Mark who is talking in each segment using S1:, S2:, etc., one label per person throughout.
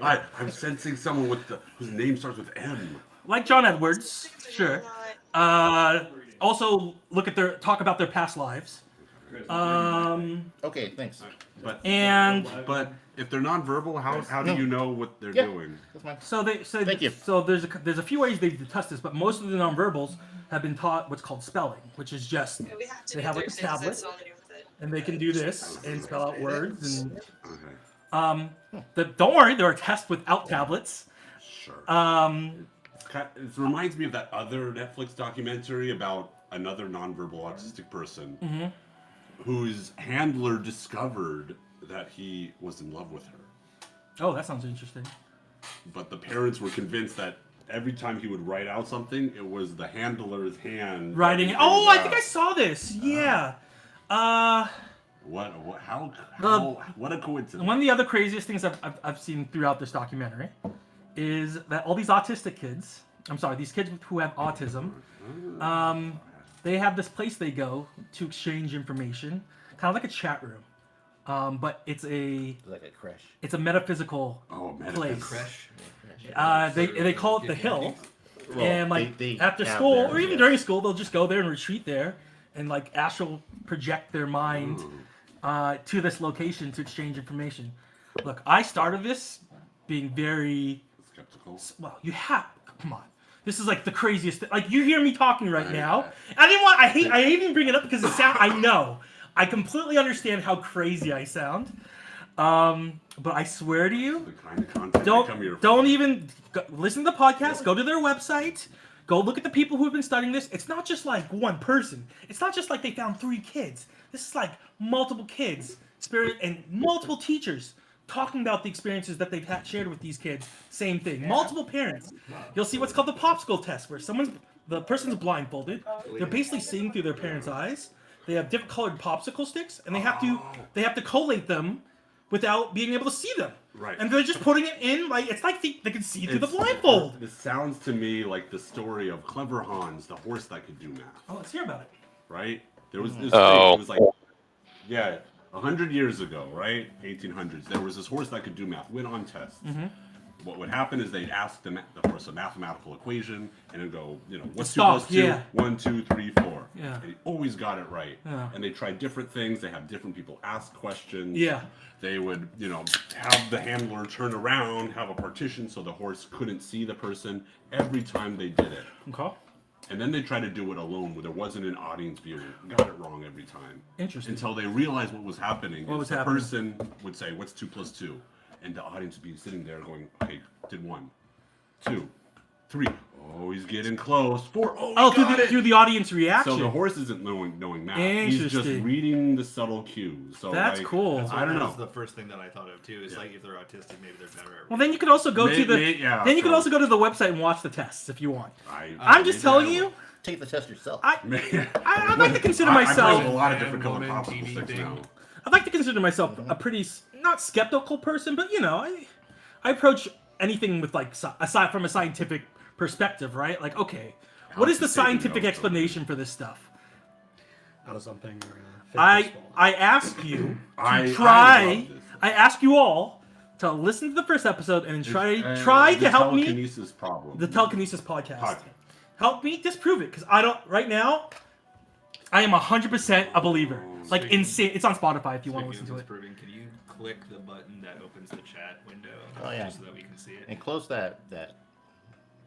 S1: I'm sensing someone whose name starts with M.
S2: Like John Edwards, sure. Also, talk about their past lives.
S3: Okay, thanks.
S1: But
S2: And
S1: if they're nonverbal, how do you know what they're doing?
S3: That's fine.
S2: Thank you. So there's a few ways they test this, but most of the nonverbals have been taught what's called spelling, which is just they have like a tablet and they can do this and spell out words and. Don't worry, there are tests without tablets.
S1: Sure. It reminds me of that other Netflix documentary about another nonverbal autistic person whose handler discovered that he was in love with her.
S2: Oh, that sounds interesting.
S1: But the parents were convinced that every time he would write out something, it was the handler's hand
S2: writing it. Oh, I think I saw this. Yeah.
S1: What a coincidence.
S2: One of the other craziest things I've seen throughout this documentary is that all these autistic kids, these kids who have autism, they have this place they go to exchange information, kind of like a chat room. But it's
S3: like a creche.
S2: It's a metaphysical place.
S4: Creche.
S2: They call it the Hill.
S3: Well,
S2: and
S3: they
S2: after school or even during school, they'll just go there and retreat there and like astral project their mind to this location to exchange information. Look, I started this being very
S1: skeptical.
S2: Well, come on. This is like the craziest thing. Like you hear me talking right now. I even bring it up because I know. I completely understand how crazy I sound. But I swear to you,
S1: the kind of content
S2: don't even listen to the podcast. Go to their website. Go look at the people who have been studying this. It's not just like one person. It's not just like they found 3 kids. This is like multiple kids, and multiple teachers talking about the experiences that they've shared with these kids. Same thing. Yeah. Multiple parents. You'll see what's called the popsicle test, where the person's blindfolded. They're basically seeing through their parents' eyes. They have different colored popsicle sticks, and they have to collate them without being able to see them.
S1: Right.
S2: And they're just putting it in it's like they can see through the blindfold.
S1: This sounds to me like the story of Clever Hans, the horse that could do math.
S2: Oh, let's hear about it.
S1: Right? There was this thing. It was like 100 years ago, right? 1800s. There was this horse that could do math. Went on tests. What would happen is they'd ask the horse a mathematical equation and it'd go, what's 2 plus 2?
S2: Yeah.
S1: 1, 2, 3, 4.
S2: Yeah.
S1: And he always got it right.
S2: Yeah.
S1: And they tried different things. They have different people ask questions.
S2: Yeah.
S1: They would, have the handler turn around, have a partition so the horse couldn't see the person every time they did it.
S2: Okay.
S1: And then they tried to do it alone where there wasn't an audience viewing. Got it wrong every time.
S2: Interesting.
S1: Until they realized what was happening.
S2: The
S1: person would say, what's 2 plus 2? And the audience would be sitting there going, okay, did 1, 2, 3. Oh, he's getting close. 4.
S2: Through the audience reaction.
S1: So the horse isn't knowing math. He's just reading the subtle cues. So
S2: that's cool.
S4: I don't know. That's the first thing that I thought of too. Is like if they're autistic, maybe they're better.
S2: Well, then you could also go to the also go to the website and watch the tests if you want. I'm just telling you.
S3: Take the test yourself.
S2: I'd like to consider myself.
S1: I play a lot of different colored popsicle sticks now.
S2: I'd like to consider myself a pretty not skeptical person, but I approach anything with aside from a scientific perspective, right? Like, okay, what is the scientific explanation for this stuff?
S5: Out of something.
S2: I ask you to try. I ask you all to listen to the first episode and try to help me. The telekinesis podcast. Help me disprove it, because I don't. Right now, I am 100% a believer. Like insane. It's on Spotify if you want to listen to it.
S4: Can you click the button that opens the chat window?
S3: Oh yeah.
S4: So that we can see it.
S3: And close that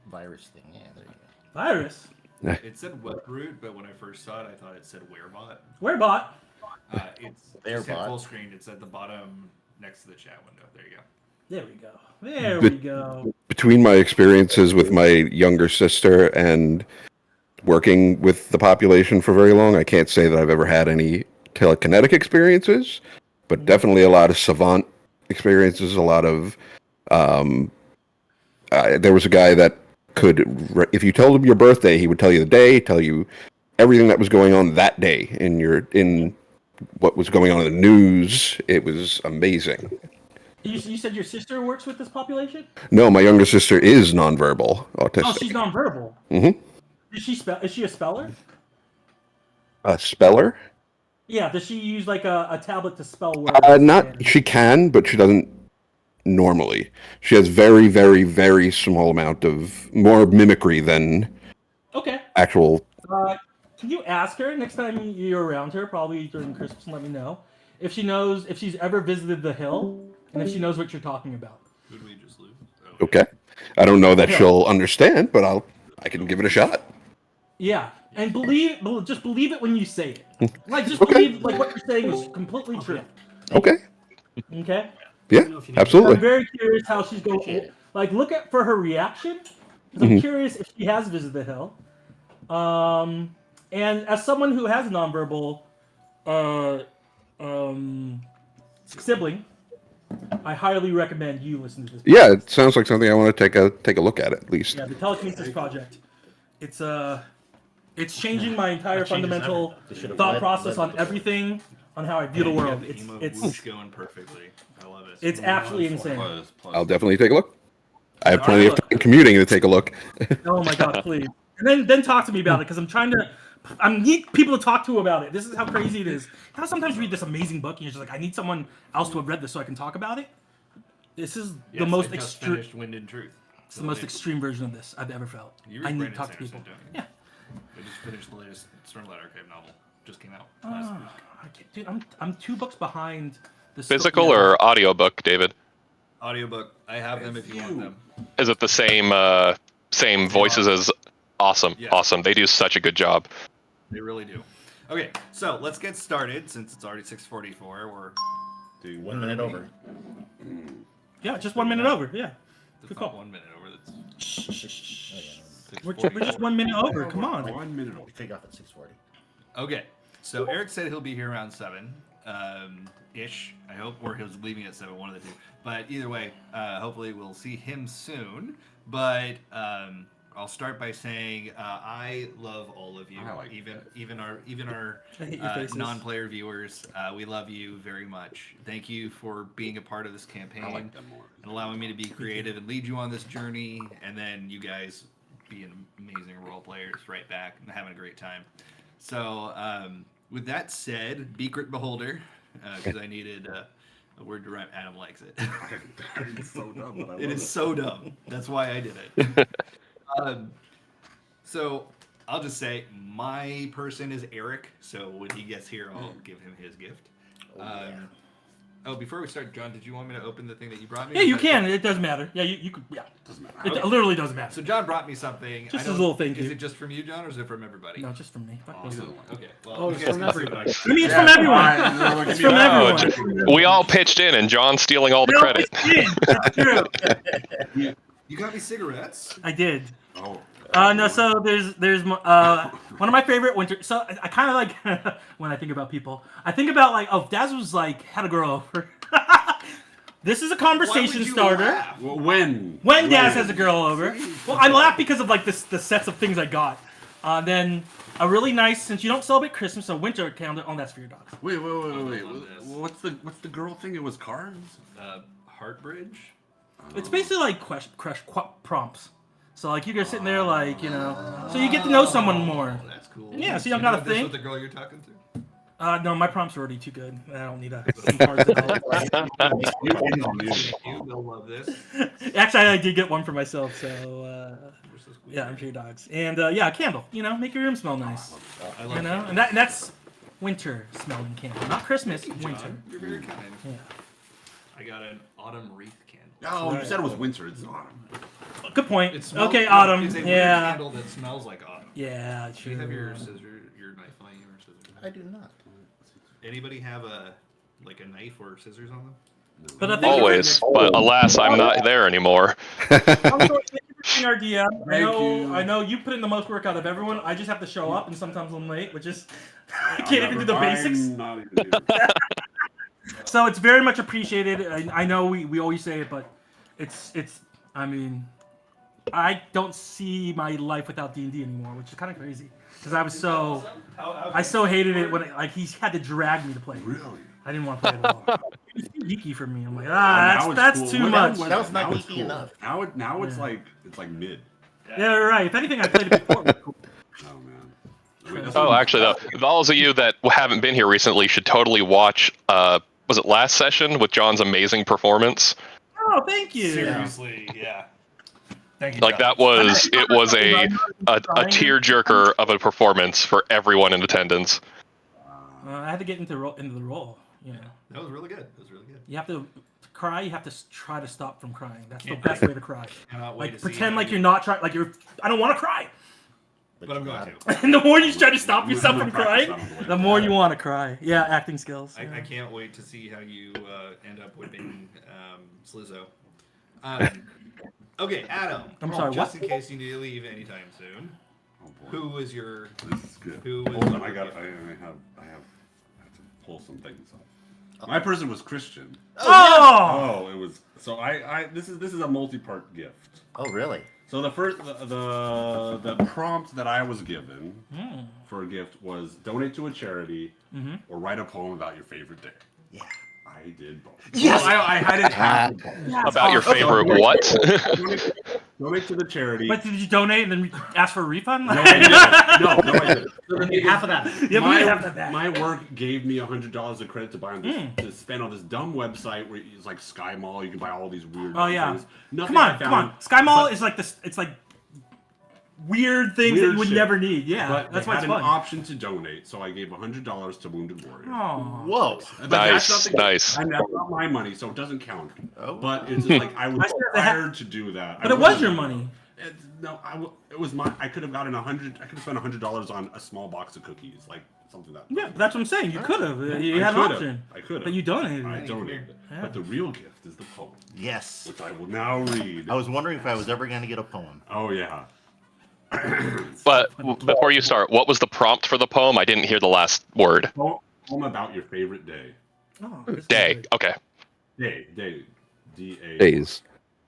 S3: virus thing. Yeah, there you go.
S2: Virus.
S4: It said WebRoot, but when I first saw it, I thought it said Werebot.
S2: Werebot.
S4: It's set full screen. It's at the bottom next to the chat window. There you go.
S2: There we go. There we go.
S6: Between my experiences with my younger sister and working with the population for very long, I can't say that I've ever had any telekinetic experiences, but definitely a lot of savant experiences, a lot of... there was a guy that could, if you told him your birthday, he would tell you the day, tell you everything that was going on that day in what was going on in the news. It was amazing.
S2: You said your sister works with this population?
S6: No, my younger sister is nonverbal autistic.
S2: Oh, she's nonverbal.
S6: Mm-hmm.
S2: Is she a speller?
S6: A speller?
S2: Yeah. Does she use like a tablet to spell words?
S6: She can, but she doesn't normally. She has very, very, very small amount of more mimicry than
S2: Okay.
S6: actual.
S2: Can you ask her next time you're around her, probably during Christmas, and let me know if she knows if she's ever visited the hill and if she knows what you're talking about.
S4: Who did we just lose? Oh,
S6: Okay, I don't know that
S2: Yeah.
S6: she'll understand, but I can give it a shot.
S2: Yeah, and just believe it when you say it. Like, just
S6: Okay.
S2: believe like what you're saying is completely true.
S6: Okay.
S2: Okay.
S6: Yeah, absolutely.
S2: I'm very curious how she's going. Like, look at for her reaction. 'Cause I'm curious if she has visited the hill. And as someone who has a nonverbal sibling, I highly recommend you listen to this.
S6: Yeah, it sounds like something I want to take a look at least.
S2: Yeah, the telekinesis project. It's changing my entire fundamental thought process on everything, on how I view the world.
S4: It's going perfectly. I love it.
S2: It's absolutely insane.
S6: I'll definitely take a look. I have plenty of time commuting to take a look.
S2: Oh my god, please. And then talk to me about it, because I need people to talk to about it. This is how crazy it is. How sometimes you read this amazing book and you're just like, I need someone else to have read this so I can talk about it. This is the most extreme.
S4: finished Wind and Truth.
S2: It's the most extreme version of this I've ever felt. I need to talk to people. Yeah.
S4: I just finished the latest Stormlight Archive novel. Just came out
S2: Oh,
S4: last week.
S2: dude, I'm 2 books behind. The
S7: Physical or audiobook, David?
S4: Audiobook. I have them if you want them.
S7: Is it the same voices as? Awesome,
S4: Yeah.
S7: awesome. They do such a good job.
S4: They really do. Okay, so let's get started since it's already 6:44. We're
S3: 1 minute over.
S2: Yeah, just 1 minute over. Yeah.
S4: It's
S2: Good
S4: not
S2: call.
S4: 1 minute over. That's
S2: We're just 1 minute over. Come on.
S1: 1 minute.
S3: We take off at 6:40.
S4: Okay, so Eric said he'll be here around 7, ish. I hope, or he's leaving at 7, one of the two. But either way, hopefully we'll see him soon. But I'll start by saying I love all of you, even our
S2: I hate your faces.
S4: non-player viewers. We love you very much. Thank you for being a part of this campaign and allowing me to be creative and lead you on this journey. And then you guys being amazing role players right back and having a great time. So with that said, be Grit Beholder, because I needed a word to rhyme. Adam likes it.
S1: It's so dumb. But I love
S4: It is so dumb. That's why I did it. So I'll just say my person is Eric. So when he gets here, I'll give him his gift. Before we start, John, did you want me to open the thing that you brought me?
S2: Yeah, you can. It doesn't matter. Yeah, you could. Yeah,
S1: Doesn't matter.
S2: it literally doesn't matter.
S4: So John brought me something.
S2: Just
S4: I
S2: a
S4: know-
S2: little thank
S4: Is
S2: you.
S4: it just from you, John, or is it from everybody?
S2: No, just from me. Fuck those.
S4: Okay. Well,
S5: Oh,
S4: you
S5: it's
S4: guys
S5: from
S4: can
S5: everybody.
S2: I mean, it's from everyone. It's from everyone.
S7: We all pitched in, and John's stealing all the
S2: No,
S7: credit.
S2: it's true.
S4: You got me cigarettes.
S2: I did.
S1: Oh.
S2: No, so there's one of my favorite winter. So I kind of like when I think about people, I think about like, oh, Daz was like had a girl over. This is a conversation starter.
S1: Well, when
S2: Daz has a girl over. Well, I laugh because of like the sets of things I got. Then a really nice, since you don't celebrate Christmas, a winter calendar. Oh, that's for your dogs.
S1: Wait. What's the girl thing? It was cards.
S4: Heartbridge.
S2: It's basically like crush prompts. So like you're sitting there like, you know, so you get to know someone more.
S4: Oh, that's cool.
S2: Yeah, so you don't gotta
S4: this
S2: think.
S4: with the girl you're talking to?
S2: No, my prompts are already too good. I don't need some cards at all.
S4: You'll love this.
S2: Actually, I did get one for myself, so
S4: We're so squeaky.
S2: yeah, I'm for your dogs. And yeah, a candle. You know, make your room smell nice.
S4: I love
S2: You know, and that's winter smelling candle, not Christmas. Winter.
S4: John, you're very kind.
S2: Yeah.
S4: I got an autumn wreath candle.
S1: Oh, you said it was winter. It's autumn.
S2: Good point.
S4: It smells,
S2: Okay,
S4: no,
S2: autumn.
S4: It's a winter
S2: Yeah.
S4: candle that smells like autumn.
S2: Yeah,
S4: Do you have your
S2: true.
S4: scissor, your knife on you or scissors?
S3: I do not.
S4: Anybody have a knife or scissors on them?
S2: But I think
S7: Always, but alas, I'm not there anymore.
S2: I'm sorry, thank you for being our DM.
S1: Thank you.
S2: I know you put in the most work out of everyone. I just have to show up, and sometimes I'm late, which is I can't even do the basics.
S1: Not even do it.
S2: So it's very much appreciated. I know we always say it, but it's. I mean, I don't see my life without D&D anymore, which is kind of crazy because I so hated it when he had to drag me to play.
S1: Really?
S2: I didn't want to play it at all. It was too geeky for me. I'm like, that's
S1: cool.
S2: too
S1: When
S2: much.
S3: That was not
S1: now it's
S3: geeky
S1: cool.
S3: enough.
S1: Now it's
S2: Yeah.
S1: like mid.
S2: Yeah, right. If anything, I played it before. It was cool.
S1: Oh man. Wait, that's
S7: Oh,
S1: what-
S7: actually, though, those of you that haven't been here recently should totally watch. Was it last session with John's amazing performance?
S2: Oh, thank you.
S4: Seriously, yeah. Thank you.
S7: Like
S4: John.
S7: it was a tearjerker of a performance for everyone in attendance.
S2: I had to get into the role. You know,
S4: That was really good. That was really good.
S2: you have to cry. You have to try to stop from crying. That's the
S4: Can't-
S2: best way to cry.
S4: Cannot wait
S2: Like
S4: to see
S2: pretend
S4: how
S2: like
S4: you-
S2: you're not trying. Like you're. I don't want to cry.
S4: But I'm going to.
S2: And the more you try to stop yourself
S1: I'm
S2: from
S1: gonna
S2: crying,
S1: practice that on the
S2: the
S1: way.
S2: more you want to cry. Yeah, acting skills.
S4: I
S2: yeah.
S4: can't wait to see how you end up whipping Slizzo. Okay, Adam.
S2: I'm sorry,
S4: Just
S2: what?
S4: in case you need to leave anytime soon.
S1: Oh, boy.
S4: Who was your?
S1: This is good.
S4: Who was
S1: Hold on,
S4: your
S1: I
S4: gift?
S1: have to pull some things up. My person was Christian.
S2: Oh!
S1: Oh, it was. So this is a multi-part gift.
S3: Oh, really?
S1: So the prompt that I was given
S2: Hmm.
S1: for a gift was donate to a charity
S2: Mm-hmm.
S1: or write a poem about your favorite day.
S3: Yeah.
S1: I did both.
S3: Yes!
S1: Well, I had it half. the poem.
S7: About your favorite what?
S1: Donate to the charity.
S2: But did you donate and then ask for a refund?
S1: No, I didn't. No, I didn't.
S5: So then you half of that.
S2: Yeah, but we have that back.
S1: My work gave me $100 of credit to buy on this to spend on this dumb website where it's like Sky Mall. You can buy all these weird
S2: Oh yeah.
S1: things. Nothing
S2: Come
S1: I
S2: on, come
S1: found,
S2: on. Sky Mall
S1: but-
S2: is like this. It's like weird things that
S1: Weird
S2: you would
S1: shit.
S2: never need. Yeah,
S1: But
S2: that's
S1: they
S2: why
S1: had
S2: it's
S1: an
S2: fun.
S1: option to donate, so I gave $100 to Wounded Warrior.
S2: Oh.
S3: Whoa.
S1: But that's
S7: Nice,
S1: not the-
S7: nice.
S1: And that's not my money, so it doesn't count.
S3: Oh.
S1: But it's just like I was
S2: I said they had-
S1: required to do that.
S2: But it was your money.
S1: No, it was my. I could have gotten $100. I could have spent $100 on a small box of cookies, like something that.
S2: Yeah, that's what I'm saying. You could have. You
S1: I
S2: had an
S1: could've.
S2: option.
S1: I could have.
S2: But you donated.
S1: I donated.
S2: Yeah.
S1: But the real gift is the poem,
S3: Yes.
S1: which I will now read.
S3: I was wondering if I was ever going to get a poem.
S1: Oh yeah.
S7: But before you start, what was the prompt for the poem? I didn't hear the last word.
S1: Poem about your favorite day.
S2: Oh, this is
S7: Day.
S2: good.
S7: Okay.
S1: Day. D-A.
S6: Days.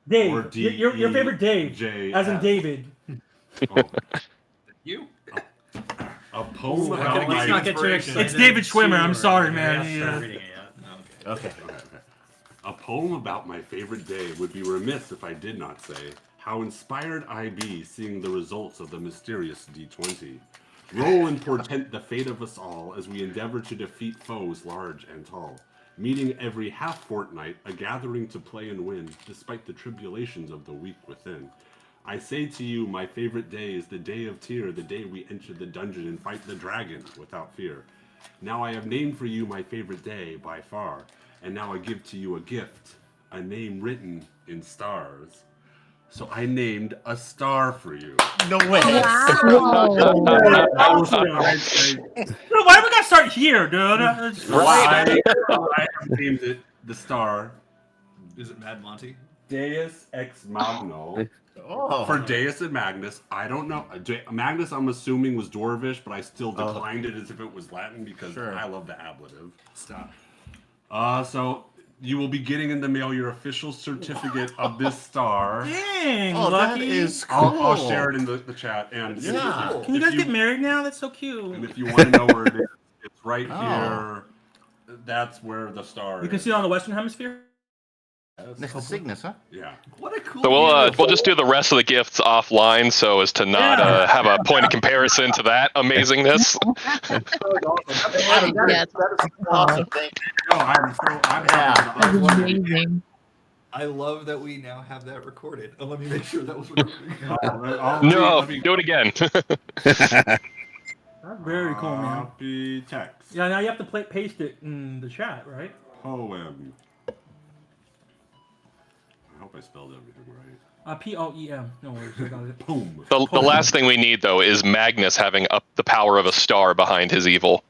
S2: Dave.
S1: Or
S2: Your favorite Dave.
S1: D-E-J-F.
S2: As in David.
S1: Oh,
S4: You.
S1: a poem
S5: Let's
S1: about my.
S5: not get too excited.
S2: It's David Schwimmer, I'm sorry,
S5: Yeah,
S2: man.
S5: yeah,
S2: Yeah.
S5: start reading it yet.
S3: Okay.
S1: Okay. A poem about my favorite day would be remiss if I did not say how inspired I be seeing the results of the mysterious D20. Roll and portent the fate of us all as we endeavor to defeat foes large and tall. Meeting every half fortnight, a gathering to play and win, despite the tribulations of the week within. I say to you, my favorite day is the day of Tyr, the day we enter the dungeon and fight the dragon without fear. Now I have named for you my favorite day by far, and now I give to you a gift, a name written in stars. So I named a star for you.
S3: No way.
S2: Why do we gotta start here, dude?
S1: I have named it the star
S4: Is it Mad Monty?
S1: Deus Ex Magno.
S3: Oh.
S1: For Deus and Magnus, I don't know. Magnus, I'm assuming, was Dwarvish, but I still declined it as if it was Latin because
S3: Sure.
S1: I love the ablative.
S4: Stop.
S1: So you will be getting in the mail your official certificate of this star.
S2: Dang,
S3: Oh, that
S2: lucky.
S3: is cool.
S1: I'll share it in the chat. And
S3: Yeah.
S2: Can you
S1: if
S2: guys get married now? That's so cute.
S1: And if you want to know where it is, it's right
S3: Oh.
S1: here. That's where the star
S2: You can
S1: is.
S2: see it on the Western Hemisphere.
S3: Next to Cygnus, huh?
S1: Yeah.
S4: What a cool.
S7: So we'll just do the rest of the gifts offline so as to not have a point of comparison to that amazingness.
S8: Yeah,
S3: Awesome. Thank you.
S1: No, I'm
S3: Yeah.
S1: happy
S8: that
S1: to
S8: was amazing.
S4: I love that we now have that recorded. Oh, let me make sure that was recorded.
S7: No,
S1: Let me
S7: do it again.
S2: That's very cool, man.
S1: Copy text.
S2: Yeah, now you have to paste it in the chat, right?
S1: Poem. I hope I spelled everything right.
S2: P-O-E-M. No worries, I got it.
S1: Poem.
S7: The last thing we need, though, is Magnus having up the power of a star behind his evil.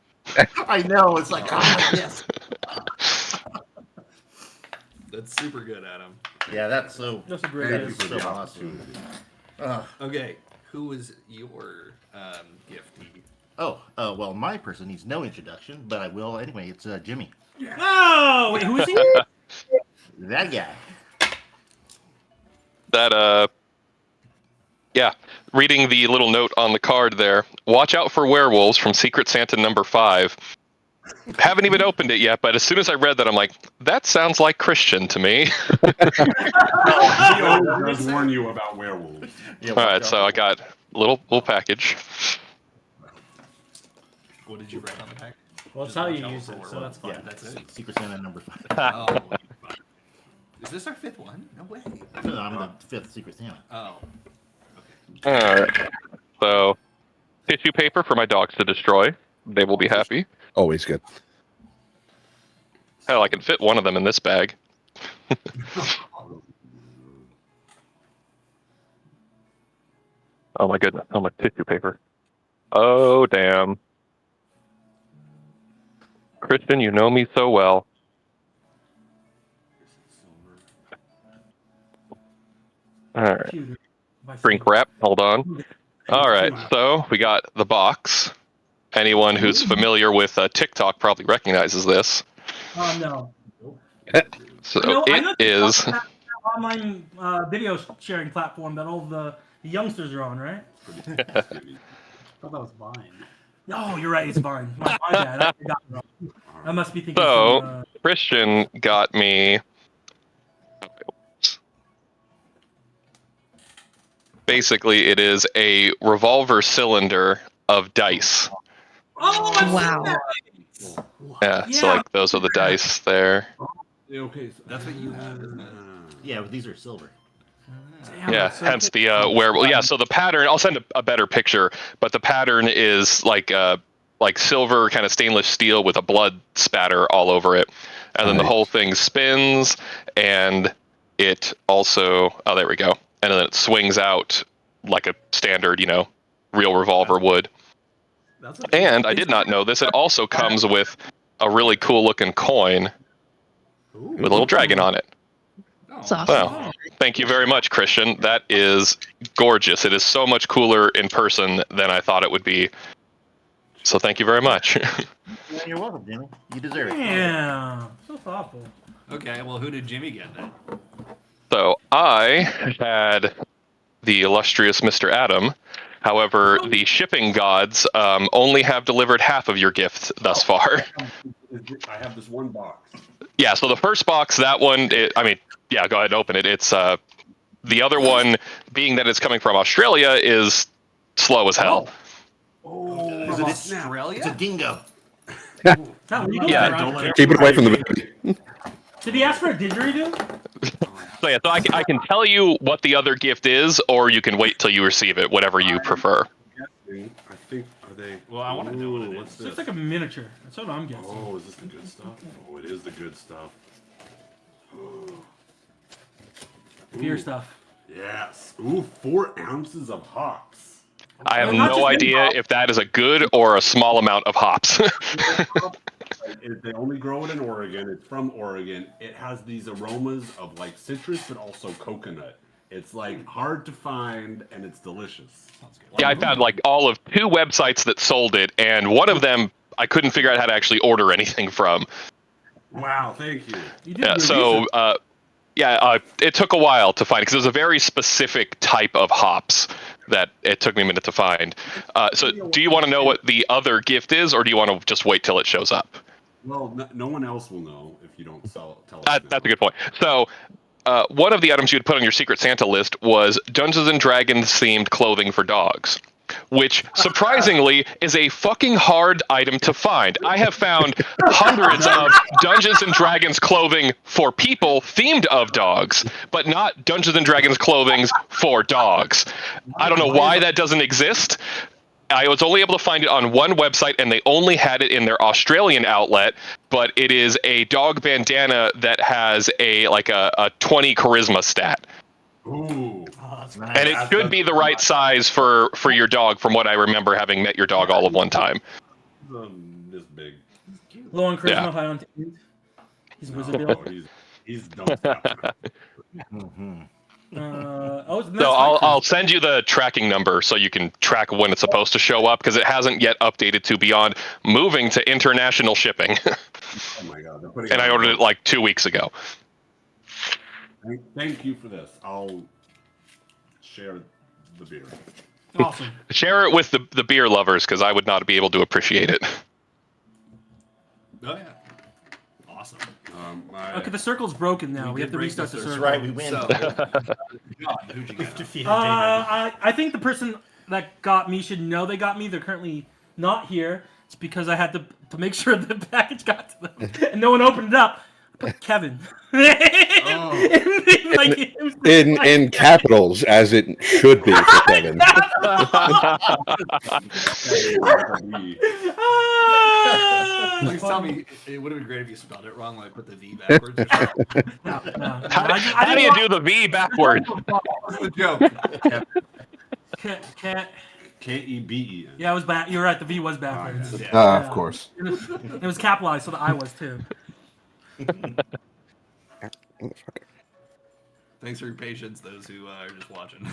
S3: I know. It's like, yes.
S4: That's super good, Adam.
S3: Yeah, that's so.
S2: That's a great
S1: Thank you
S2: idea.
S1: for
S3: so
S1: the
S3: awesome.
S1: opportunity.
S4: Okay, who was your gift?
S3: Well, my person needs no introduction, but I will anyway. It's Jimmy.
S2: Oh, wait, who is he?
S3: That guy.
S7: That, yeah. Reading the little note on the card there. Watch out for werewolves from Secret Santa number 5. Haven't even opened it yet, but as soon as I read that, I'm like, that sounds like Christian to me.
S1: He always does warn you about werewolves.
S3: Yeah,
S7: All right, so I got a little package.
S4: What did you write on the pack?
S5: Well, it's
S4: Just
S5: how
S4: watch
S5: you
S4: out
S5: use
S4: for
S5: it, so
S4: werewolves.
S5: that's fine.
S3: Yeah,
S4: That's it.
S3: Secret Santa number 5.
S4: Oh, Is this our 5th one? No way.
S3: No, I'm the 5th Secret Santa.
S4: Oh.
S7: All right. So, tissue paper for my dogs to destroy. They will be happy.
S6: Always good.
S7: Hell, I can fit one of them in this bag. Oh my goodness, how much tissue paper. Oh, damn. Kristen, you know me so well. All right.
S2: Computer. My
S7: Drink
S2: phone.
S7: wrap. Hold on. All right. So we got the box. Anyone who's familiar with TikTok probably recognizes this.
S2: Oh no.
S7: So
S2: I know
S7: it is.
S2: TikTok's that online video sharing platform that all the youngsters are on, right?
S5: I thought that was Vine.
S2: Oh, you're right. It's Vine. My bad. I forgot. I must be thinking.
S7: So
S2: some,
S7: Christian got me. Basically, it is a revolver cylinder of dice.
S2: Oh, I've
S8: Wow.
S2: seen that.
S7: Yeah, so
S2: Yeah.
S7: like those are the dice there.
S1: Okay, so
S4: That's what you have, isn't it?
S3: Yeah, but these are silver.
S2: Damn,
S7: Yeah,
S2: that's so
S7: hence
S2: cool.
S7: the werewolf. Yeah, so the pattern. I'll send a better picture, but the pattern is like silver kind of stainless steel with a blood spatter all over it, and then the
S6: Nice.
S7: whole thing spins, and it also. Oh, there we go. And then it swings out like a standard, real revolver would.
S5: That's
S7: And I did not know this. It also comes with a really cool looking coin with a little dragon on it.
S8: That's awesome.
S7: Well, thank you very much, Christian. That is gorgeous. It is so much cooler in person than I thought it would be. So thank you very much.
S3: Yeah, you're welcome, Jimmy. You deserve it.
S2: Yeah, so thoughtful.
S4: Okay, well, who did Jimmy get then?
S7: So I had the illustrious Mr. Adam. However, the shipping gods only have delivered half of your gift thus far.
S1: I have this one box.
S7: Yeah, so the first box, that one, go ahead and open it. It's the other one, being that it's coming from Australia, is slow as hell.
S1: Oh,
S4: Is it
S3: It's
S4: Australia?
S3: a dingo.
S2: Not legal?
S7: Yeah.
S1: Don't let it
S6: Keep it away from the baby.
S2: Did he ask for a didgeridoo?
S7: So yeah, so I can tell you what the other gift is, or you can wait till you receive it, whatever you prefer.
S1: I think are they?
S5: Well, I wanna know what it
S1: What's
S2: It looks
S1: this?
S2: like a miniature. That's what I'm guessing.
S1: Oh, is this the good stuff? Oh, it is the good stuff.
S2: Beer
S1: Ooh,
S2: stuff.
S1: Yes. Ooh, 4 ounces of hops.
S7: I have
S2: Well, not
S7: no
S2: just
S7: idea
S2: any
S7: if that is a good or a small amount of hops.
S1: They only grow it in Oregon. It's from Oregon. It has these aromas of like citrus, but also coconut. It's like hard to find, and it's delicious.
S7: Yeah, I found like all of 2 websites that sold it, and one of them I couldn't figure out how to actually order anything from.
S1: Wow, thank you.
S2: You did
S7: Yeah,
S2: your
S7: so
S2: research.
S7: it took a while to find because it was a very specific type of hops that it took me a minute to find. So do you want to know what the other gift is, or do you want to just wait till it shows up?
S1: Well, no one else will know if you don't tell us.
S7: That's a good point. So one of the items you had put on your Secret Santa list was Dungeons and Dragons themed clothing for dogs, which surprisingly is a fucking hard item to find. I have found hundreds of Dungeons and Dragons clothing for people themed of dogs, but not Dungeons and Dragons clothing for dogs. I don't know why that doesn't exist. I was only able to find it on one website, and they only had it in their Australian outlet. But it is a dog bandana that has a 20 charisma stat,
S1: Ooh.
S3: Nice.
S7: and it should be the right size for your dog, from what I remember having met your dog all of one time.
S1: This big.
S2: Low on charisma,
S7: Yeah.
S2: high on talent. He's wizard
S1: No,
S2: build.
S1: he's dumb stuff.
S3: Mhm.
S7: So I'll send you the tracking number so you can track when it's supposed to show up, because it hasn't yet updated to beyond moving to international shipping.
S1: Oh my god. they're putting
S7: And I
S1: on-
S7: ordered it like 2 weeks ago.
S1: Thank you for this. I'll share the beer.
S2: Awesome.
S7: Share it with the beer lovers, because I would not be able to appreciate it.
S4: Oh, yeah. Awesome.
S2: Okay, the circle's broken now. We have to
S4: break
S2: restart
S4: the
S2: the
S3: That's
S2: circle.
S3: right, we win.
S4: So, John, who'd you get?
S5: Defeated David.
S2: I think the person that got me should know they got me. They're currently not here. It's because I had to make sure the package got to them, and no one opened it up. Kevin.
S1: Oh.
S2: Like, it was
S6: In capitals, as it should be for Kevin.
S4: Please tell me it would have been great if you spelled it wrong, like put the V backwards. Or something.
S2: No.
S7: How do you do the V backwards?
S4: What's the joke?
S1: K-E-B-E-N.
S2: Yeah, it was back. You're right. The V was backwards.
S1: yeah.
S6: Of course.
S2: It was capitalized, so the I was too.
S4: Thanks for your patience, those who are just watching.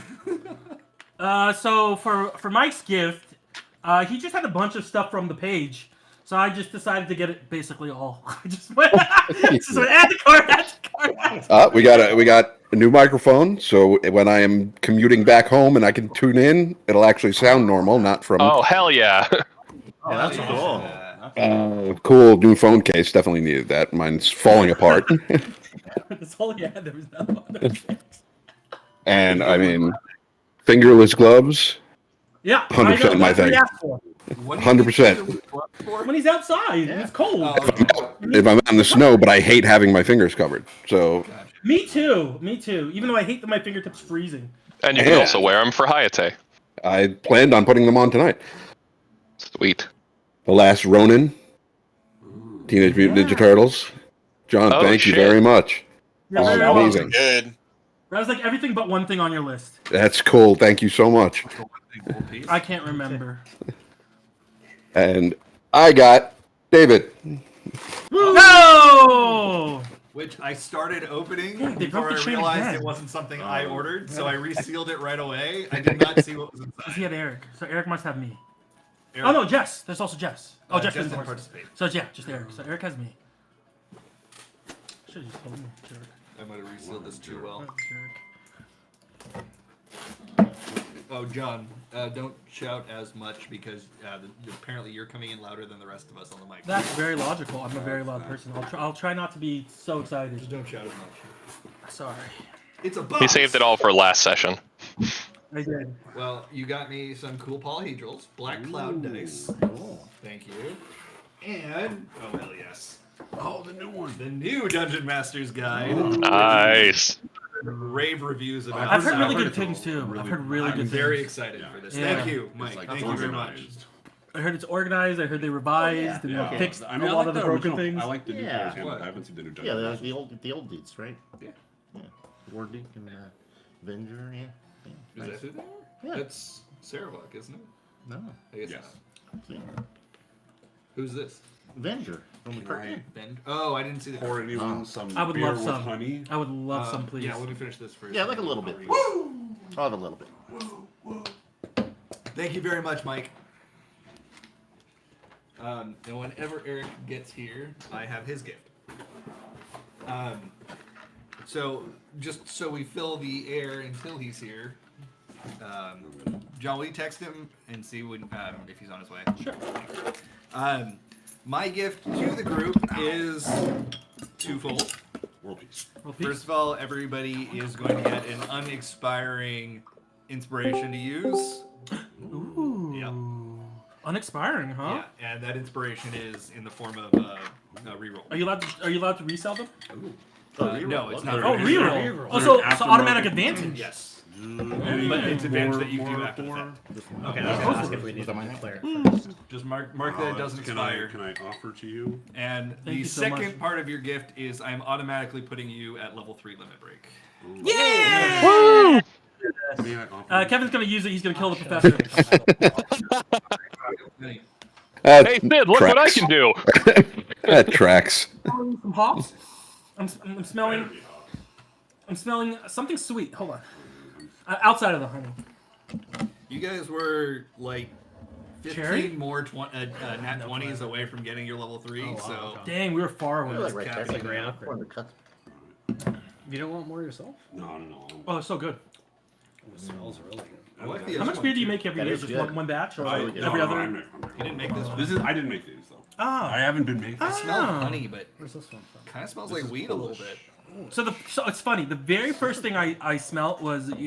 S2: So for Mike's gift, he just had a bunch of stuff from the page. So I just decided to get it basically all. I just went, so add the card, add the card.
S6: We got a new microphone, so when I am commuting back home and I can tune in, it'll actually sound normal, not from.
S7: Oh hell yeah!
S3: Yeah, that's cool.
S6: Cool new phone case. Definitely needed that. Mine's falling apart.
S2: That's all he had. There was no other things.
S6: And I mean, fingerless gloves.
S2: Yeah,
S6: 100%
S2: I know,
S6: my
S2: that's what he
S6: thing.
S2: asked for.
S6: 100%.
S2: When he's outside, and it's cold.
S6: If I'm out in the snow, but I hate having my fingers covered. So
S2: Me too. Even though I hate that my fingertips freezing.
S7: And you can
S6: Yeah.
S7: also wear them for Hayate.
S6: I planned on putting them on tonight.
S7: Sweet.
S6: The Last Ronin, Teenage Mutant Ninja Turtles. John,
S7: Oh,
S6: thank you
S7: shit.
S6: very much.
S2: You're
S6: Oh,
S2: very
S6: amazing.
S2: welcome.
S8: Good.
S2: That was like everything but one thing on your list.
S6: That's cool. Thank you so much.
S2: I can't remember.
S6: And I got David.
S2: No!
S4: Which I started opening
S2: Yeah, they
S4: before
S2: broke
S4: I
S2: the chain
S4: realized
S2: again.
S4: it wasn't something I ordered, so I resealed it right away. I did not see what was
S2: He
S4: inside.
S2: had Eric. So Eric must have me.
S4: Eric-
S2: Oh no, Jess. There's also Jess. Oh, Jess
S4: Jess
S2: didn't
S4: didn't
S2: participate.
S4: participate.
S2: So yeah, just Eric. So Eric has me. Should have just told me. Jerk.
S4: I might have resealed this too well.
S2: Jerk.
S4: Oh, John, don't shout as much because apparently you're coming in louder than the rest of us on the mic.
S2: That's very logical. I'm a very loud person. I'll try not to be so excited.
S4: Just don't shout as much.
S2: Sorry.
S4: It's a box.
S7: He saved it all for last session.
S2: I did.
S4: Well, you got me some cool polyhedrals, black cloud dice. Thank you. And oh hell yes.
S1: Oh, the new one.
S4: The new Dungeon Master's Guide.
S7: Nice.
S4: Rave reviews about.
S2: I've heard
S4: it.
S2: really
S1: heard
S2: good
S1: it's
S2: things too.
S1: really-
S2: I've heard really
S4: I'm
S2: good
S4: very
S2: things.
S4: excited for this.
S2: Yeah.
S4: Thank you, Mike.
S1: It's like
S4: Thank you very much.
S1: organized.
S2: I heard it's organized. I heard they revised and
S1: Yeah.
S2: fixed
S1: I mean,
S2: a
S1: I
S2: lot
S1: like
S2: of the
S1: the
S2: broken
S1: original.
S2: things.
S1: I like the new
S3: Yeah.
S1: player's handbook. I haven't seen the new
S3: Yeah,
S1: Dungeon.
S3: the old dudes, right?
S4: Yeah.
S3: Yeah. Wardick and Avenger, yeah.
S4: Is
S3: Nice.
S4: that who they are?
S3: Yeah.
S4: That's Sarawak, isn't it?
S3: No.
S4: I guess
S1: Yes.
S4: not.
S3: Yeah.
S4: Who's this?
S3: Avenger from the
S1: Can I
S3: cartoon.
S4: Ben? Oh, I didn't see the
S1: pour anyone
S3: Oh.
S1: some
S2: I would
S1: beer
S2: love
S1: with
S2: some.
S1: honey?
S2: I would love some, please.
S4: Yeah, let me finish this first.
S3: Yeah, like a little bit. I'll have a little bit.
S4: Thank you very much, Mike. And whenever Eric gets here, I have his gift. So just so we fill the air until he's here, John, will you text him and see when if he's on his way?
S2: Sure.
S4: My gift to the group is twofold.
S1: World peace.
S2: Well, peace.
S4: First of all, everybody is going to get an unexpiring inspiration to use.
S2: Ooh.
S4: Yep.
S2: Unexpiring, huh?
S4: Yeah, and that inspiration is in the form of a reroll.
S2: Are you allowed to resell them?
S4: No, it's not.
S2: Oh,
S4: It's
S2: reroll.
S4: not-
S2: Oh, so
S1: Aftermarket.
S2: automatic advantage.
S4: Yes. But it's advantage that you do after the fact.
S5: Okay, I was gonna ask if we needed to declare.
S4: Just mark that it doesn't expire.
S1: Can I offer to you?
S4: And
S2: Thank
S4: the
S2: you so
S4: second
S2: much.
S4: part of your gift is I'm automatically putting you at level 3 limit break.
S2: Yeah!
S1: May I offer?
S2: Kevin's gonna use it. He's gonna kill the professor.
S7: Hey Sid, look what I can do.
S6: That tracks.
S2: Some hops. I'm smelling. I'm smelling something sweet. Hold on. Outside of the honey.
S4: You guys were like 15
S2: Cherry?
S4: more nat 20s away from getting your level 3,
S5: wow,
S4: so
S5: okay.
S2: Dang, we were far away.
S3: You're like right there.
S4: Capping
S5: Like right
S4: out.
S5: up there.
S3: One of the cuts.
S5: You don't want more yourself?
S1: No.
S2: Oh, it's so good.
S5: It smells really good.
S4: I like the
S2: How
S4: other
S2: much
S4: one,
S2: beer do you
S4: too.
S2: make every
S3: That
S2: year?
S3: is
S2: Just
S3: good.
S2: one batch or
S3: Really good.
S2: every
S1: No,
S2: other?
S1: I'm
S4: You didn't make this one.
S1: This is. I didn't make these though.
S2: Ah.
S1: I haven't been making.
S4: It smells
S2: Ah.
S4: honey, but
S5: Where's this one from?
S4: kind of smells
S1: This
S4: like
S1: is
S4: weed a little
S1: Polish.
S4: bit.
S2: So it's funny. The very first thing I smelt was the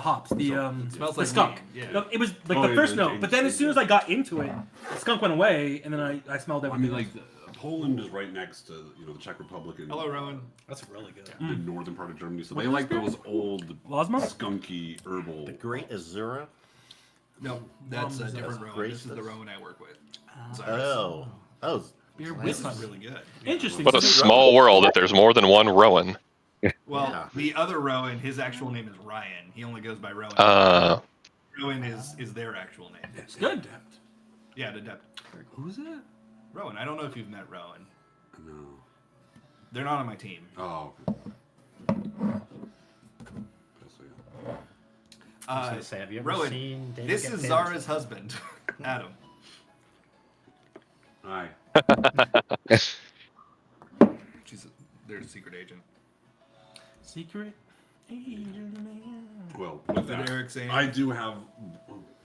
S2: hops. The
S4: smells
S2: the
S4: like
S2: skunk.
S4: weed, yeah.
S2: No, it was like
S1: Oh,
S2: the
S1: yeah,
S2: first
S1: the
S2: note, but then as soon as I got into it, the skunk went away, and then I smelled
S1: I
S2: everything.
S1: mean, like Poland is right next to the Czech Republic and
S4: Hello, Rowan.
S5: That's really good.
S1: the northern part of Germany. So
S2: What
S1: they
S2: is
S1: like
S2: that?
S1: those old
S2: Lasma?
S1: skunky herbal.
S3: The Great Azura.
S4: No, that's a different Rowan.
S3: Grace
S4: This is the
S3: does.
S4: Rowan I work with.
S3: Oh. Oh.
S4: Beer
S3: Nice.
S4: whiskey is really good.
S2: Interesting.
S7: What a
S2: So they-
S7: small world that there's more than one Rowan.
S4: Well,
S3: Yeah.
S4: the other Rowan, his actual name is Ryan. He only goes by Rowan. Rowan is their actual name.
S2: It's good.
S4: Yeah, the depth.
S1: Who's that?
S4: Rowan. I don't know if you've met Rowan.
S1: No.
S4: They're not on my team.
S1: Oh.
S5: I was gonna say, have you ever
S4: Rowan,
S5: seen David
S4: this
S5: get
S4: is
S5: pinned?
S4: Zara's husband, Adam.
S1: Hi.
S4: They're a secret agent.
S2: Secret agent man.
S1: Well, with
S4: That
S1: that,
S4: Eric saying.
S1: I do have